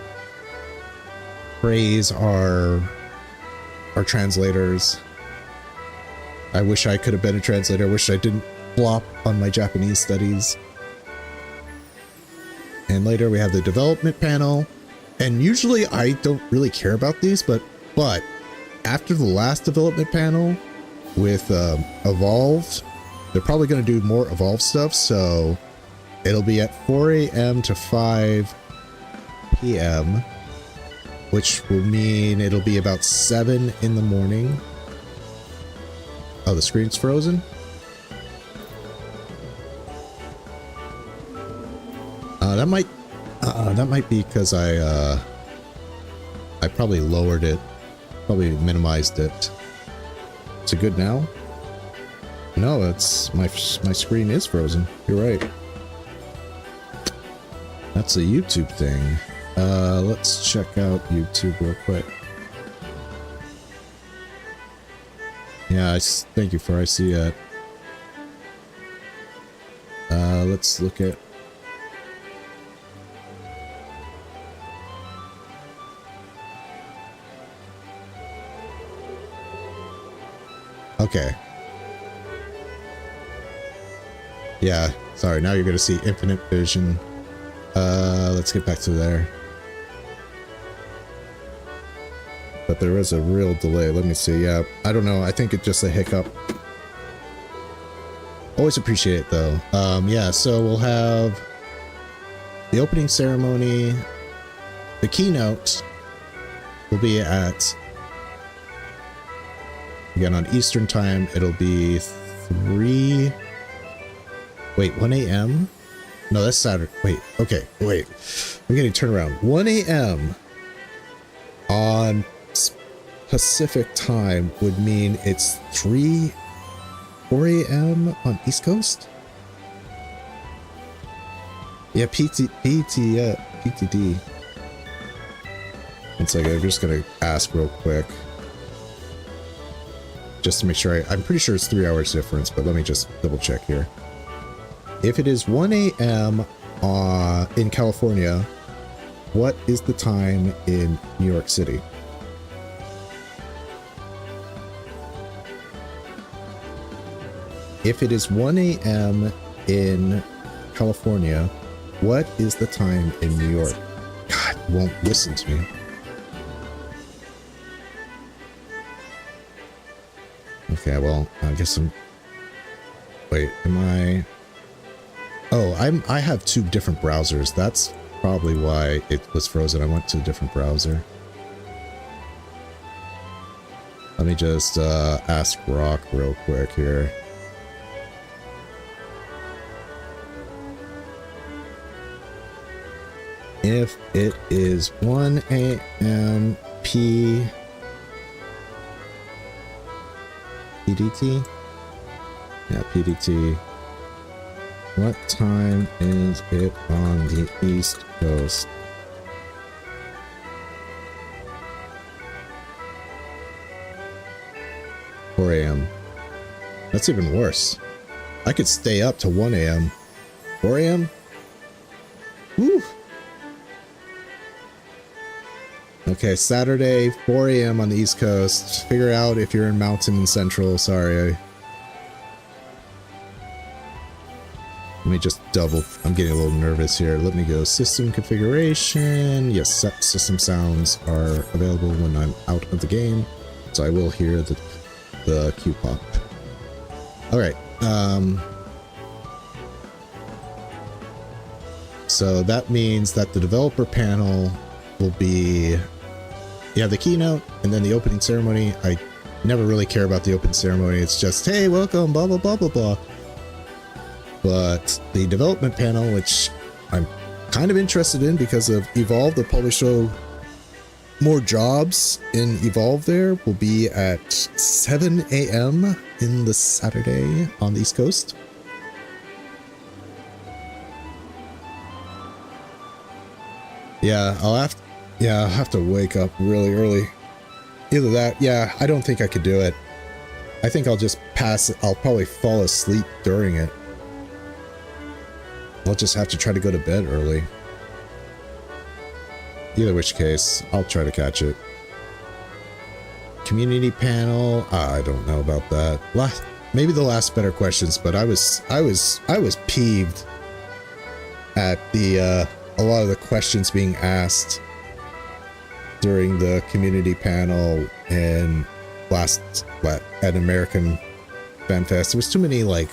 praise our translators. I wish I could have been a translator. I wish I didn't flop on my Japanese studies. And later we have the development panel. And usually I don't really care about these, but after the last development panel with Evolved, they're probably going to do more Evolved stuff. So it'll be at 4 a.m. to 5 p.m., which will mean it'll be about 7 in the morning. Oh, the screen's frozen? That might be because I probably lowered it, probably minimized it. Is it good now? No, it's my screen is frozen. You're right. That's a YouTube thing. Let's check out YouTube real quick. Yeah, thank you for I see it. Let's look at. Okay. Yeah, sorry, now you're gonna see infinite vision. Let's get back to there. But there is a real delay. Let me see. Yeah, I don't know. I think it's just a hiccup. Always appreciate it though. Yeah, so we'll have the opening ceremony. The keynote will be at, again, on Eastern time. It'll be 1 a.m. No, that's Saturday. Wait, okay, wait. I'm getting turned around. 1 a.m. on Pacific time would mean it's 4 a.m. on East Coast? Yeah, PTD. One second, I'm just gonna ask real quick. Just to make sure, I'm pretty sure it's 3 hours difference, but let me just double check here. If it is 1 a.m. In California, what is the time in New York City? If it is 1 a.m. in California, what is the time in New York? God, it won't listen to me. Okay, well, I guess I'm... Wait, am I... Oh, I have 2 different browsers. That's probably why it was frozen. I went to a different browser. Let me just ask Rock real quick here. If it is 1 a.m. PDT? Yeah, PDT. What time is it on the East Coast? $4 a.m. That's even worse. I could stay up to 1 a.m. 4 a.m.? Woo! Okay, Saturday, 4 a.m. on the East Coast. Figure out if you're in Mountain and Central. Sorry. Let me just double. I'm getting a little nervous here. Let me go system configuration. Yes, system sounds are available when I'm out of the game. So I will hear the cue pop. So that means that the developer panel will be, you have the keynote and then the opening ceremony. I never really care about the open ceremony. It's just, hey, welcome, blah, blah, blah, blah, blah. But the development panel, which I'm kind of interested in because of Evolve, they'll probably show more jobs in Evolve there, will be at 7 a.m. in the Saturday on the East Coast. Yeah, I'll have to wake up really early. Either that, yeah, I don't think I could do it. I think I'll just pass it. I'll probably fall asleep during it. I'll just have to try to go to bed early. Either which case, I'll try to catch it. Community panel, I don't know about that. Maybe they'll ask better questions, but I was peeved at the a lot of the questions being asked during the community panel and at American Fan Fest. There was too many like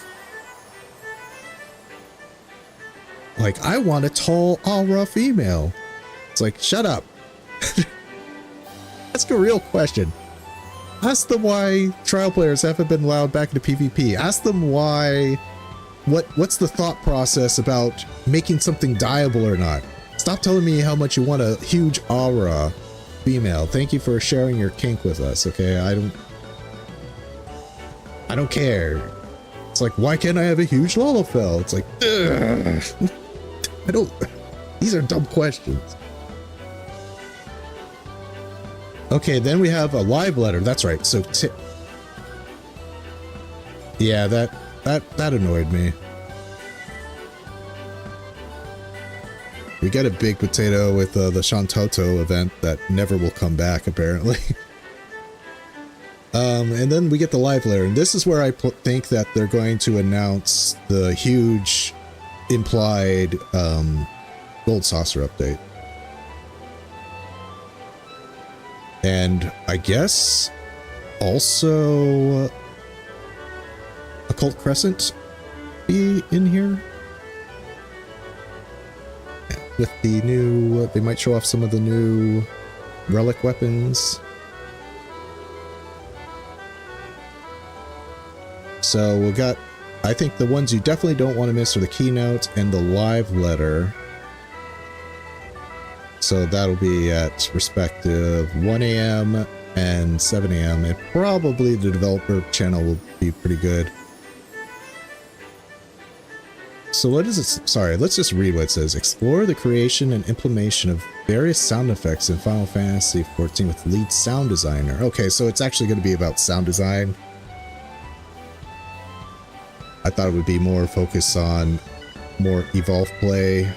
I want a tall Aura female. It's like, shut up. Ask a real question. Ask them why trial players haven't been allowed back into PvP. Ask them why, what's the thought process about making something dyeable or not. Stop telling me how much you want a huge Aura female. Thank you for sharing your kink with us, okay? I don't care. It's like, why can't I have a huge Lalafell? It's like, ugh. These are dumb questions. Okay, then we have a live letter. That's right. So, yeah, that annoyed me. We get a big potato with the Shantoto event that never will come back, apparently. And then we get the live letter, and this is where I think that they're going to announce the huge implied Gold Saucer update. And I guess also Occult Crescent be in here with the new, they might show off some of the new relic weapons. So we've got, I think the ones you definitely don't want to miss are the keynote and the live letter. So that'll be at respective 1 a.m. and 7 a.m. and probably the developer channel will be pretty good. So what is it? Sorry, let's just read what it says. Explore the creation and implementation of various sound effects in Final Fantasy XIV with lead sound designer. Okay, so it's actually going to be about sound design. I thought it would be more focused on more Evolve play.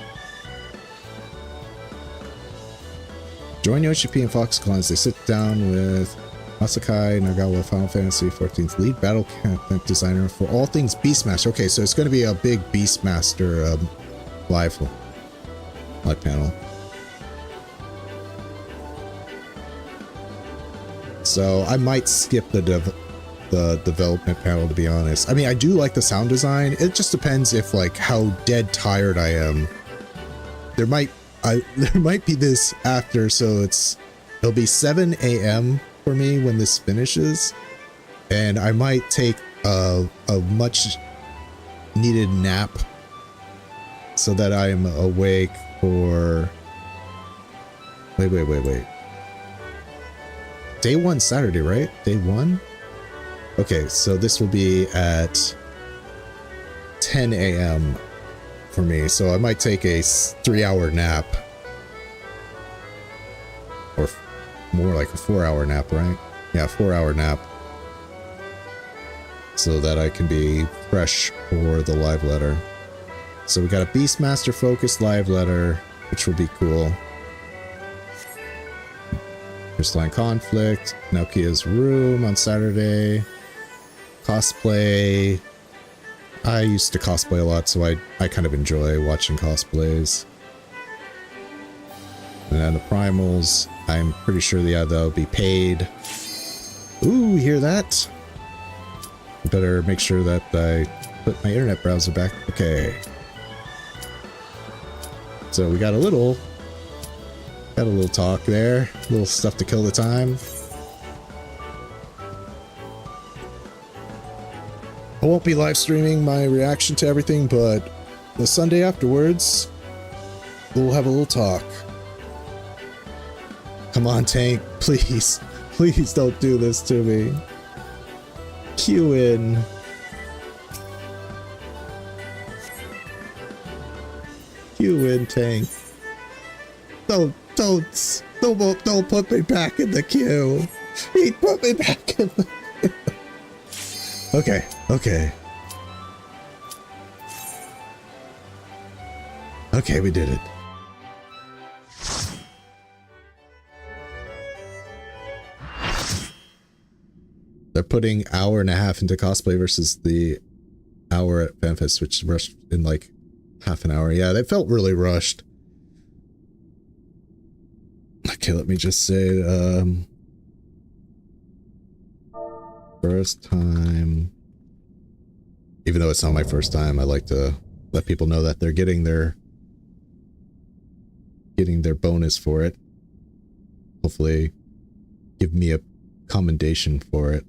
Join Yoshi-P and Foxconn as they sit down with Masakai Nagawa, Final Fantasy XIV's lead battle content designer for all things Beastmaster. Okay, so it's going to be a big Beastmaster live panel. So I might skip the development panel, to be honest. I mean, I do like the sound design. It just depends if like how dead tired I am. There might be this after, so it'll be 7 a.m. for me when this finishes, and I might take a much needed nap so that I am awake for wait. Day 1 Saturday, right? Day 1? Okay, so this will be at 10 a.m. for me, so I might take a 3-hour nap. Or more like a 4-hour nap, right? Yeah, 4-hour nap. So that I can be fresh for the live letter. So we got a Beastmaster focused live letter, which will be cool. Crystalline Conflict, Naokia's Room on Saturday. Cosplay. I used to cosplay a lot, so I kind of enjoy watching cosplays. And then the primals, I'm pretty sure that'll be paid. Ooh, hear that? Better make sure that I put my internet browser back. Okay. So we got a little talk there, a little stuff to kill the time. I won't be live streaming my reaction to everything, but the Sunday afterwards, we'll have a little talk. Come on, Tank, please. Please don't do this to me. Cue in. Cue in, Tank. Don't put me back in the queue. He put me back in the Okay. Okay, we did it. They're putting hour and a half into cosplay versus the hour at FanFest, which rushed in like half an hour. Yeah, they felt really rushed. Okay, let me just say, first time. Even though it's not my first time, I like to let people know that they're getting their bonus for it. Hopefully, give me a commendation for it.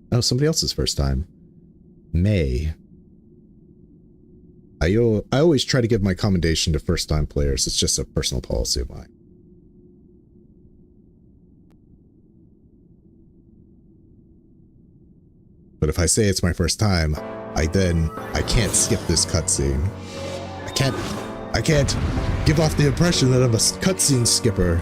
Oh, somebody else's first time. May. I always try to give my commendation to first-time players. It's just a personal policy of mine. But if I say it's my first time, I can't skip this cutscene. I can't give off the impression that I'm a cutscene skipper.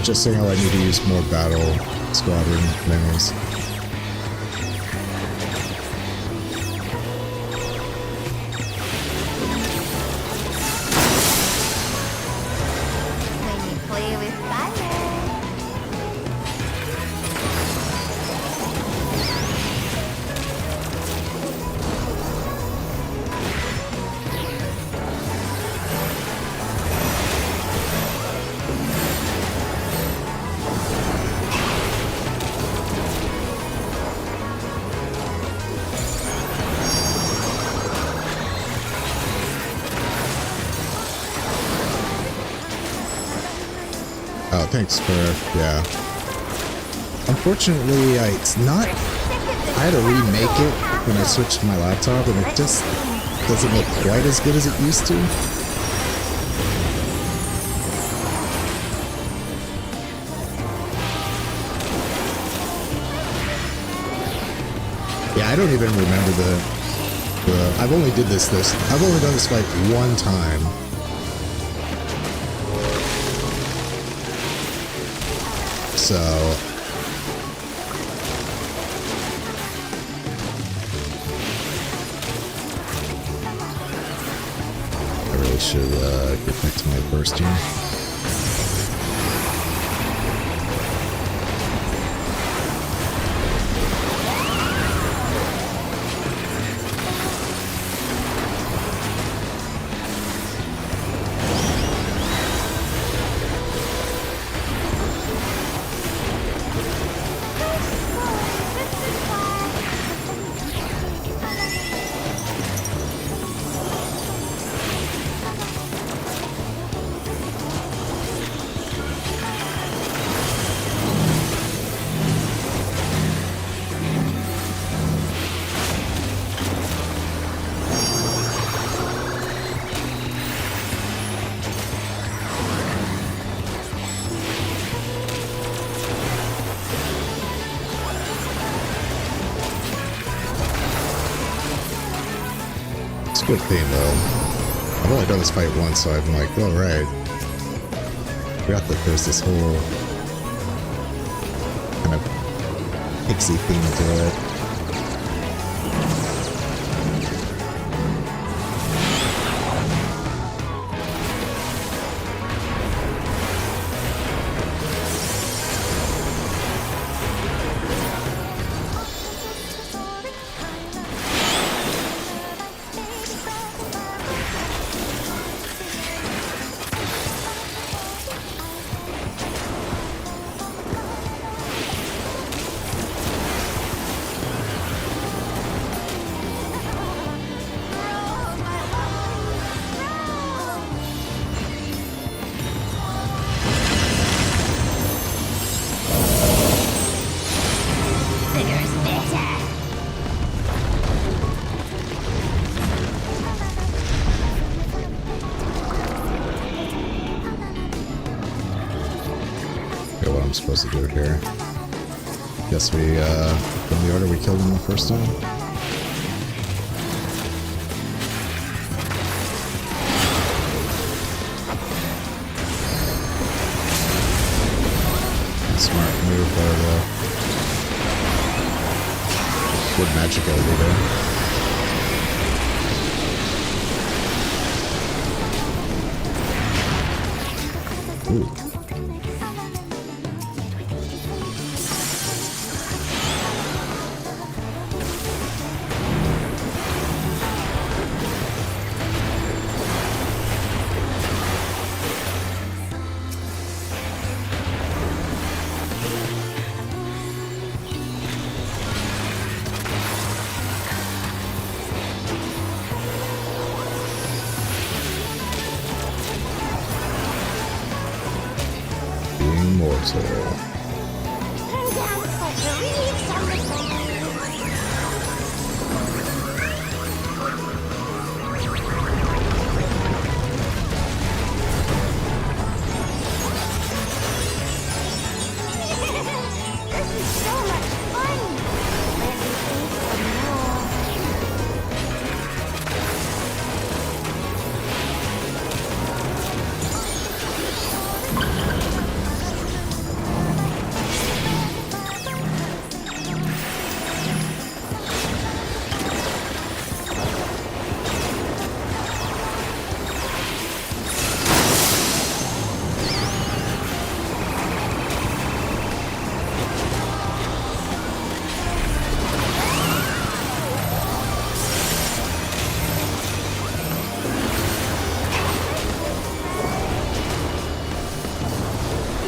Just saying how I need to use more battle squadron members. When you play with fire. Oh, thanks for, yeah. Unfortunately, it's not, I had to remake it when I switched to my laptop, and it just doesn't look quite as good as it used to. Yeah, I don't even remember I've only done this fight one time. So I really should get back to my first here. a good theme though. I've only done this fight once, so I'm like, all right. Forgot that there's this whole kind of pixie theme to it. Supposed to do it here. Guess we, from the order we killed him the first time. Smart move by the good magic over there. Ooh.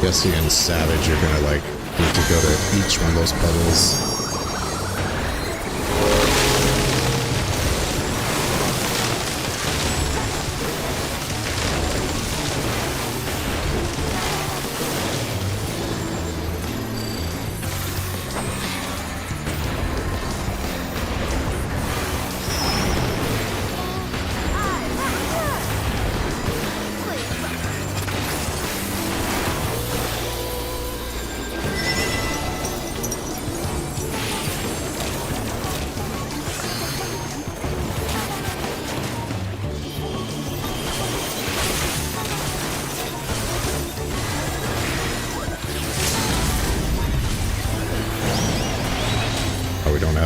Guessing in Savage, you're gonna like need to go to each one of those puddles.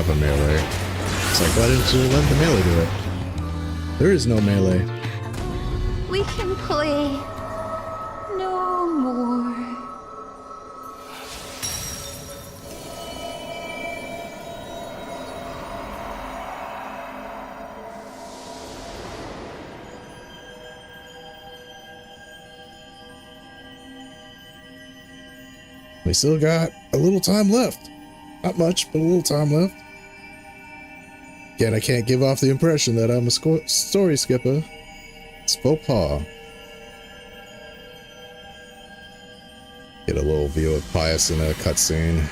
A melee. It's like, why didn't you let the melee do it? There is no melee. We can play no more. We still got a little time left. Not much, but a little time left. Again, I can't give off the impression that I'm a story skipper. It's faux pas. Get a little view of Pius in a cutscene.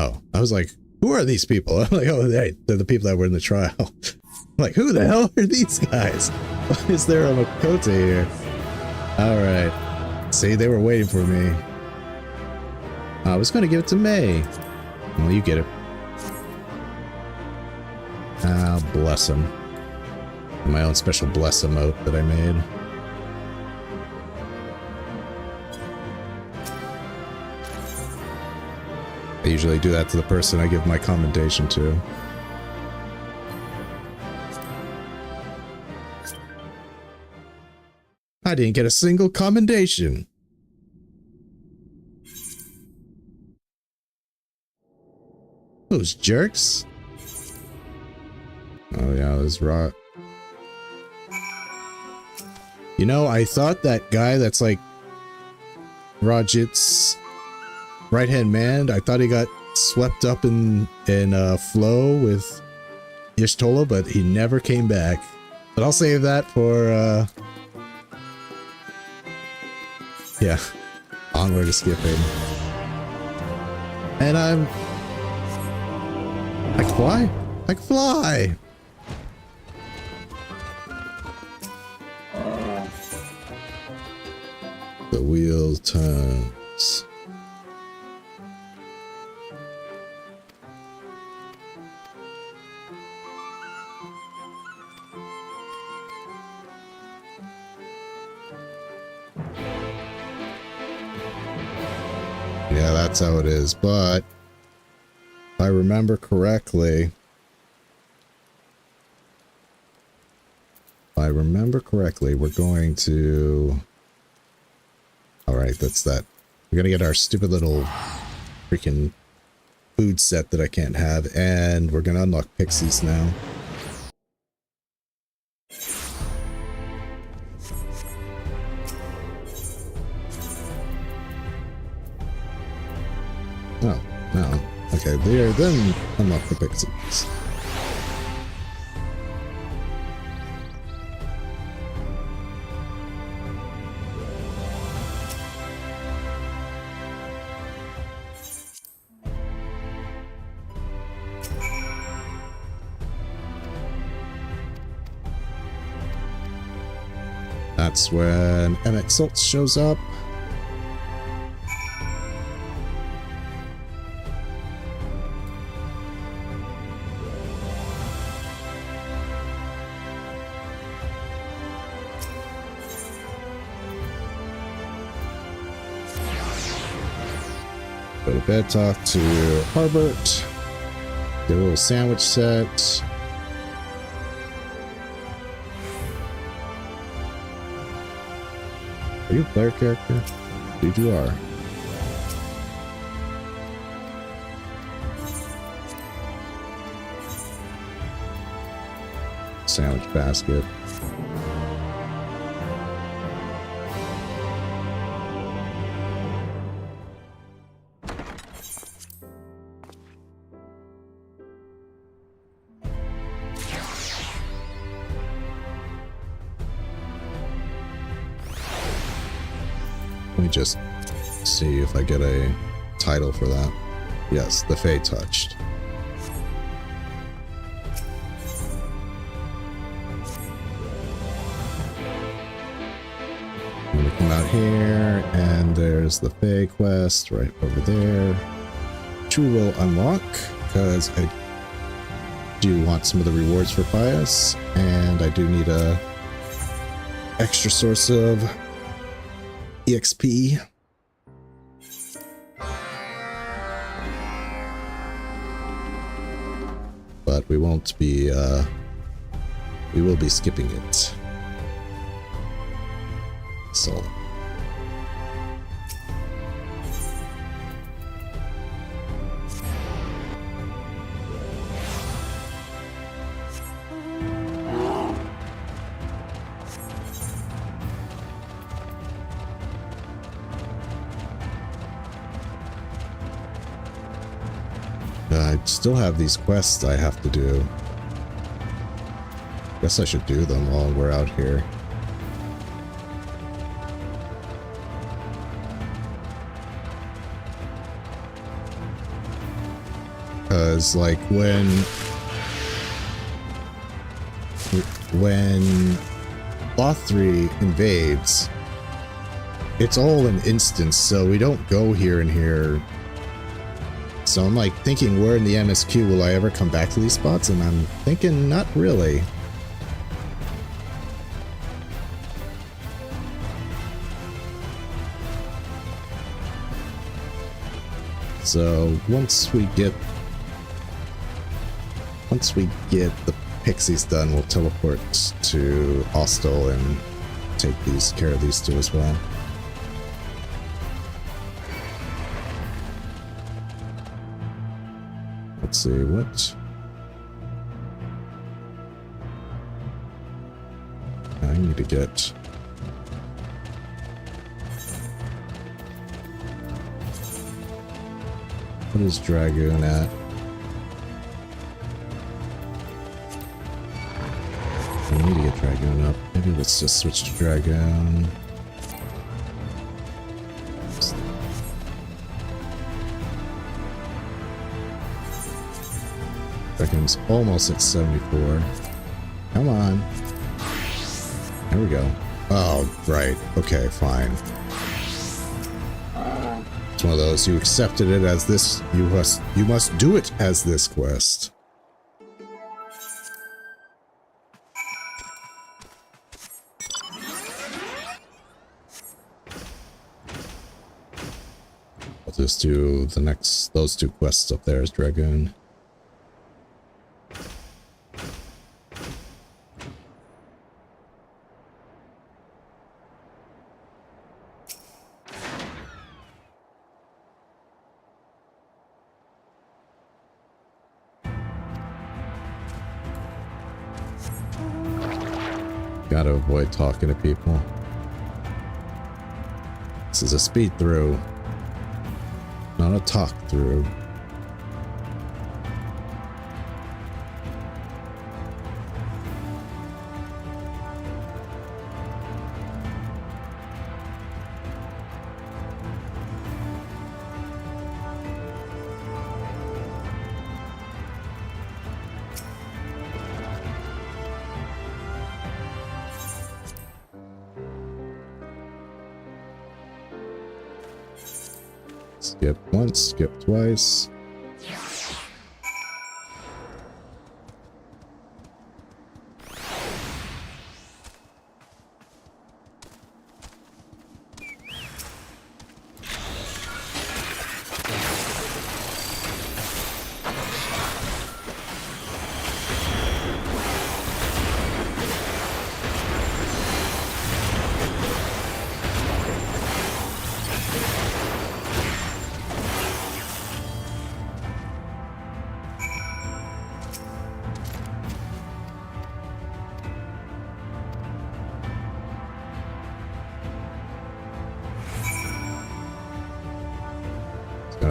Oh, I was like, who are these people? I'm like, oh, they're the people that were in the trial. I'm like, who the hell are these guys? Why is there a Makote here? Alright. See, they were waiting for me. I was going to give it to May. Well, you get it. Ah, bless him. My own special bless emote that I made. I usually do that to the person I give my commendation to. I didn't get a single commendation. Those jerks. Oh yeah, this rot. You know, I thought that guy that's like Rajit's right-hand man, I thought he got swept up in flow with Y'shtola, but he never came back. But I'll save that for yeah, onward to skipping. And I can fly? I can fly! The wheel turns. Yeah, that's how it is, but if I remember correctly, we're going to... Alright, that's that. We're gonna get our stupid little freaking food set that I can't have, and we're gonna unlock pixies now. Oh, no. Okay, there, then unlock the pixies. That's when Emmett Salt shows up. Go to bed, talk to Harbert. Get a little sandwich set. Are you a player character? Dude, you are. Sandwich basket. Let me just see if I get a title for that. Yes, the Fae Touched. I'm gonna come out here, and there's the Fae quest right over there, which we will unlock because I do want some of the rewards for Pius, and I do need a extra source of EXP. But we won't be, we will be skipping it. So. I still have these quests I have to do. Guess I should do them while we're out here. because like when Sloth 3 invades, it's all an instance, so we don't go here and here. So I'm like thinking, where in the MSQ will I ever come back to these spots? And I'm thinking not really. So once we get the pixies done, we'll teleport to Ostel and take care of these two as well. Let's see what. I need to get. What is Dragoon at? I need to get Dragoon up. Maybe let's just switch to Dragoon. Dragoon's almost at 74. Come on. There we go. Oh, right. Okay, fine. It's one of those, you accepted it as this, you must do it as this quest. I'll just do those two quests up there as Dragoon. Gotta avoid talking to people. This is a speed through, not a talk through. Skip once, skip twice.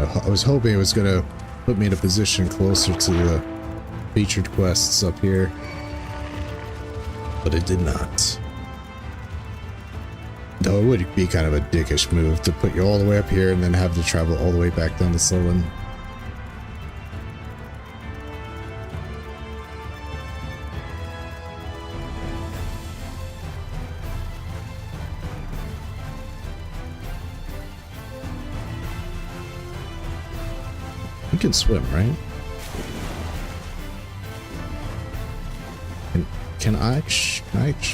I was hoping it was going to put me in a position closer to the featured quests up here, but it did not. Though it would be kind of a dickish move to put you all the way up here and then have to travel all the way back down to Sullen. You can swim, right? Can I?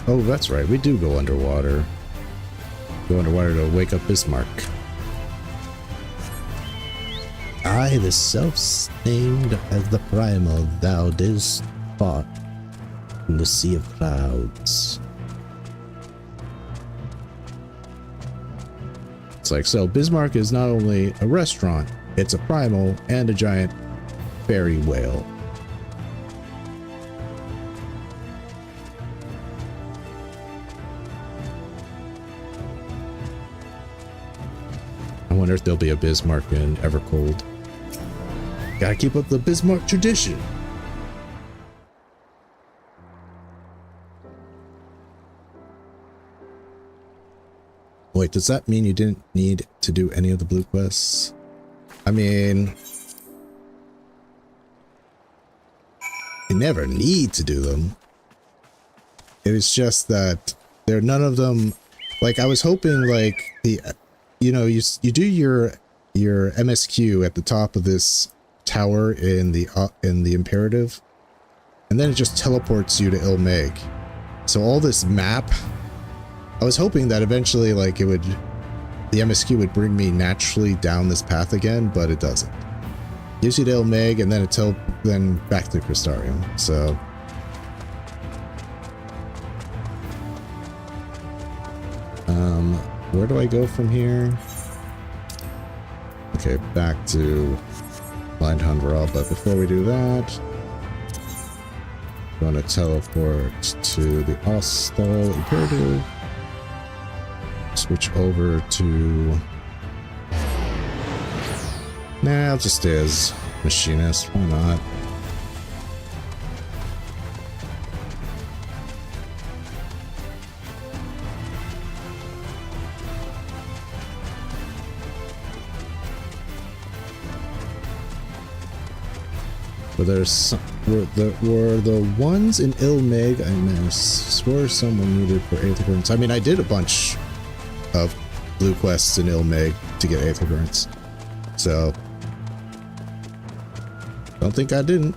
Oh, that's right. We do go underwater. Go underwater to wake up Bismarck. I, the self-named as the primal, thou didst fought in the sea of clouds. It's like, so Bismarck is not only a restaurant, it's a primal and a giant fairy whale. I wonder if there'll be a Bismarck in Evercold. Gotta keep up the Bismarck tradition. Wait, does that mean you didn't need to do any of the blue quests? I mean, never need to do them. It was just that there none of them. Like I was hoping, like the, you know, you do your MSQ at the top of this tower in the imperative, and then it just teleports you to Ilmeg. So all this map, I was hoping that eventually, like the MSQ would bring me naturally down this path again, but it doesn't. Gives you to Ilmeg, and then then back to Crystarium. So where do I go from here? Okay, back to Blind Hunveral, but before we do that, I'm going to teleport to the Ostal Imperative. Switch over to... Nah, I'll just stay as Machinist. Why not? But were the ones in Ilmeg, I swore someone needed for Aether. I mean, I did a bunch of blue quests in Ilmeg to get Aether. So don't think I didn't.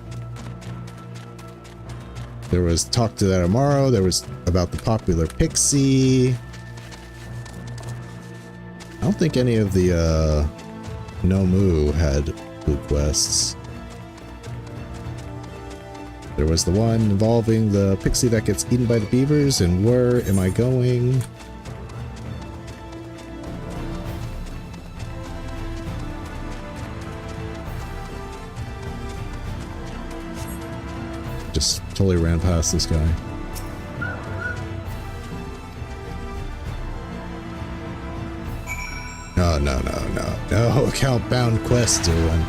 There was talk to that tomorrow. There was about the popular pixie. I don't think any of the Nomu had blue quests. There was the one involving the pixie that gets eaten by the beavers, and where am I going? Just totally ran past this guy. Oh, no account bound quest doing.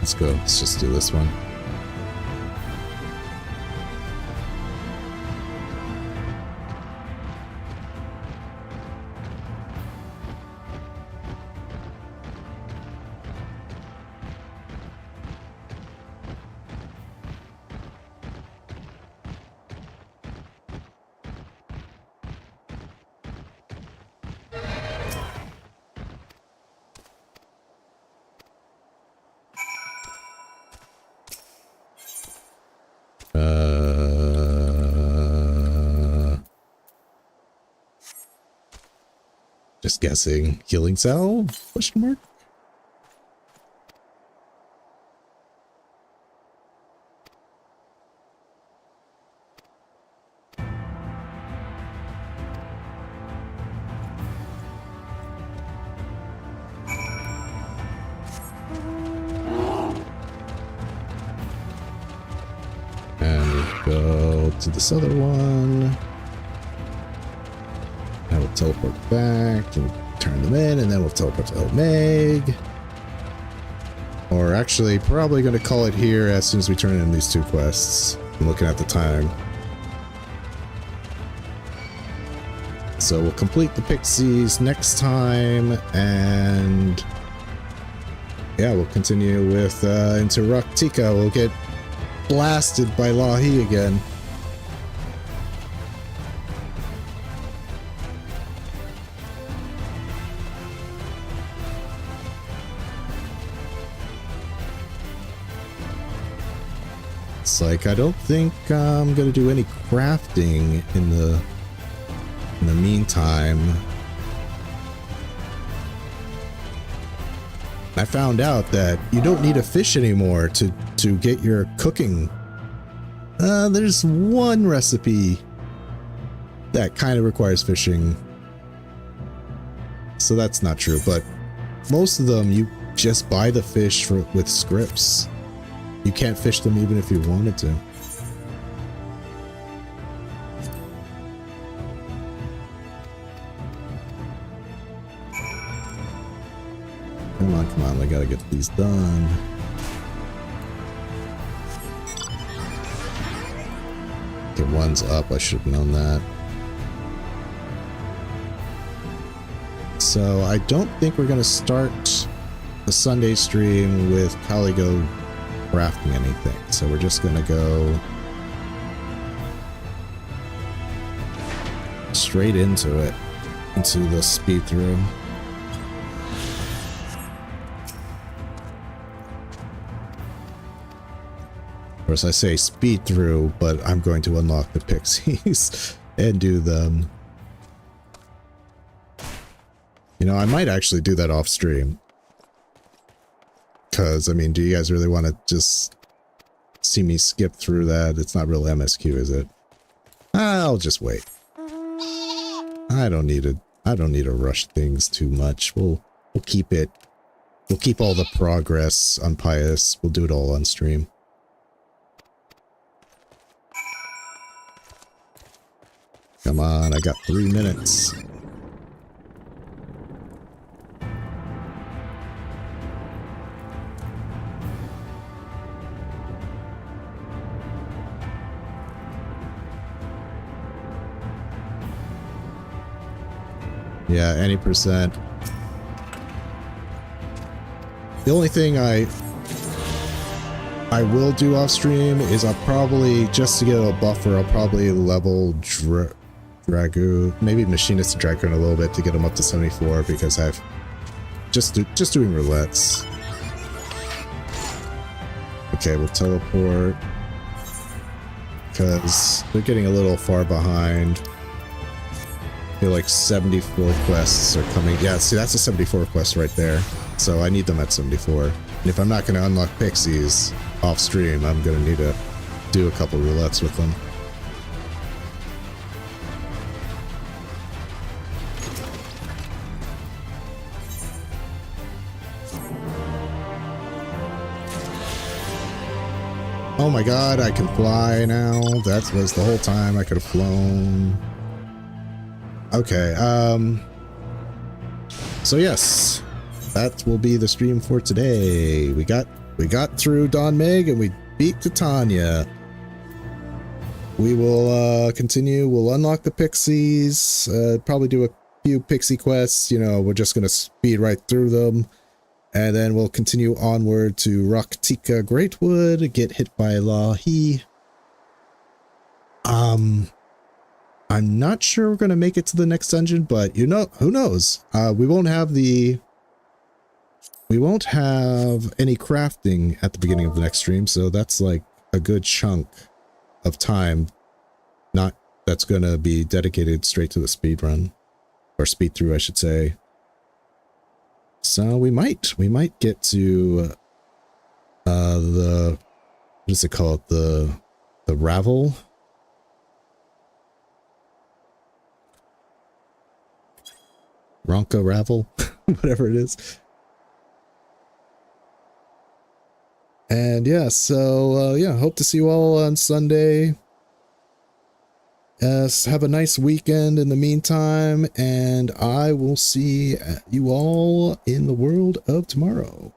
Let's go. Let's just do this one. Just guessing. Healing cell? Question mark? And we go to this other one. I will teleport back and turn them in, and then we'll teleport to Ilmeg. Or actually, probably going to call it here as soon as we turn in these two quests. I'm looking at the time. So we'll complete the pixies next time, and yeah, we'll continue with into Raktika. We'll get blasted by Lahi again. It's like, I don't think I'm gonna do any crafting in the meantime. I found out that you don't need a fish anymore to get your cooking. There's one recipe that kind of requires fishing, so that's not true, but most of them you just buy the fish with scripts. You can't fish them even if you wanted to. Come on, I gotta get these done. Okay, one's up, I should have known that. So I don't think we're gonna start a Sunday stream with Caligo crafting anything. So we're just gonna go straight into it, into the speed through. Of course, I say speed through, but I'm going to unlock the pixies and do them. You know, I might actually do that off stream. Because, I mean, do you guys really want to just see me skip through that? It's not real MSQ, is it? I'll just wait. I don't need to rush things too much. We'll keep it. We'll keep all the progress on Pious. We'll do it all on stream. Come on, I got 3 minutes. Yeah, any percent. The only thing I will do off stream is I'll probably, just to get a buffer, I'll probably level Dragoon, maybe Machinist Dragoon a little bit to get him up to 74 because I've just doing roulettes. Okay, we'll teleport because they're getting a little far behind. I feel like 74 quests are coming. Yeah, see, that's a 74 quest right there. So I need them at 74. And if I'm not going to unlock pixies off stream, I'm going to need to do a couple roulettes with them. Oh my god, I can fly now. That was the whole time I could have flown. Okay, so yes, that will be the stream for today. We got through Don Meg and we beat Titania. We will continue. We'll unlock the pixies, probably do a few pixie quests. You know, we're just gonna speed right through them, and then we'll continue onward to Raktika Greatwood, get hit by Lahi. I'm not sure we're going to make it to the next dungeon, but you know, who knows? We won't have any crafting at the beginning of the next stream, so that's like a good chunk of time. That's going to be dedicated straight to the speed run, or speed through, I should say. So we might get to what is it called? The Ravel. Ronka Ravel, whatever it is. And yeah, so yeah, hope to see you all on Sunday. Have a nice weekend in the meantime, and I will see you all in the world of tomorrow.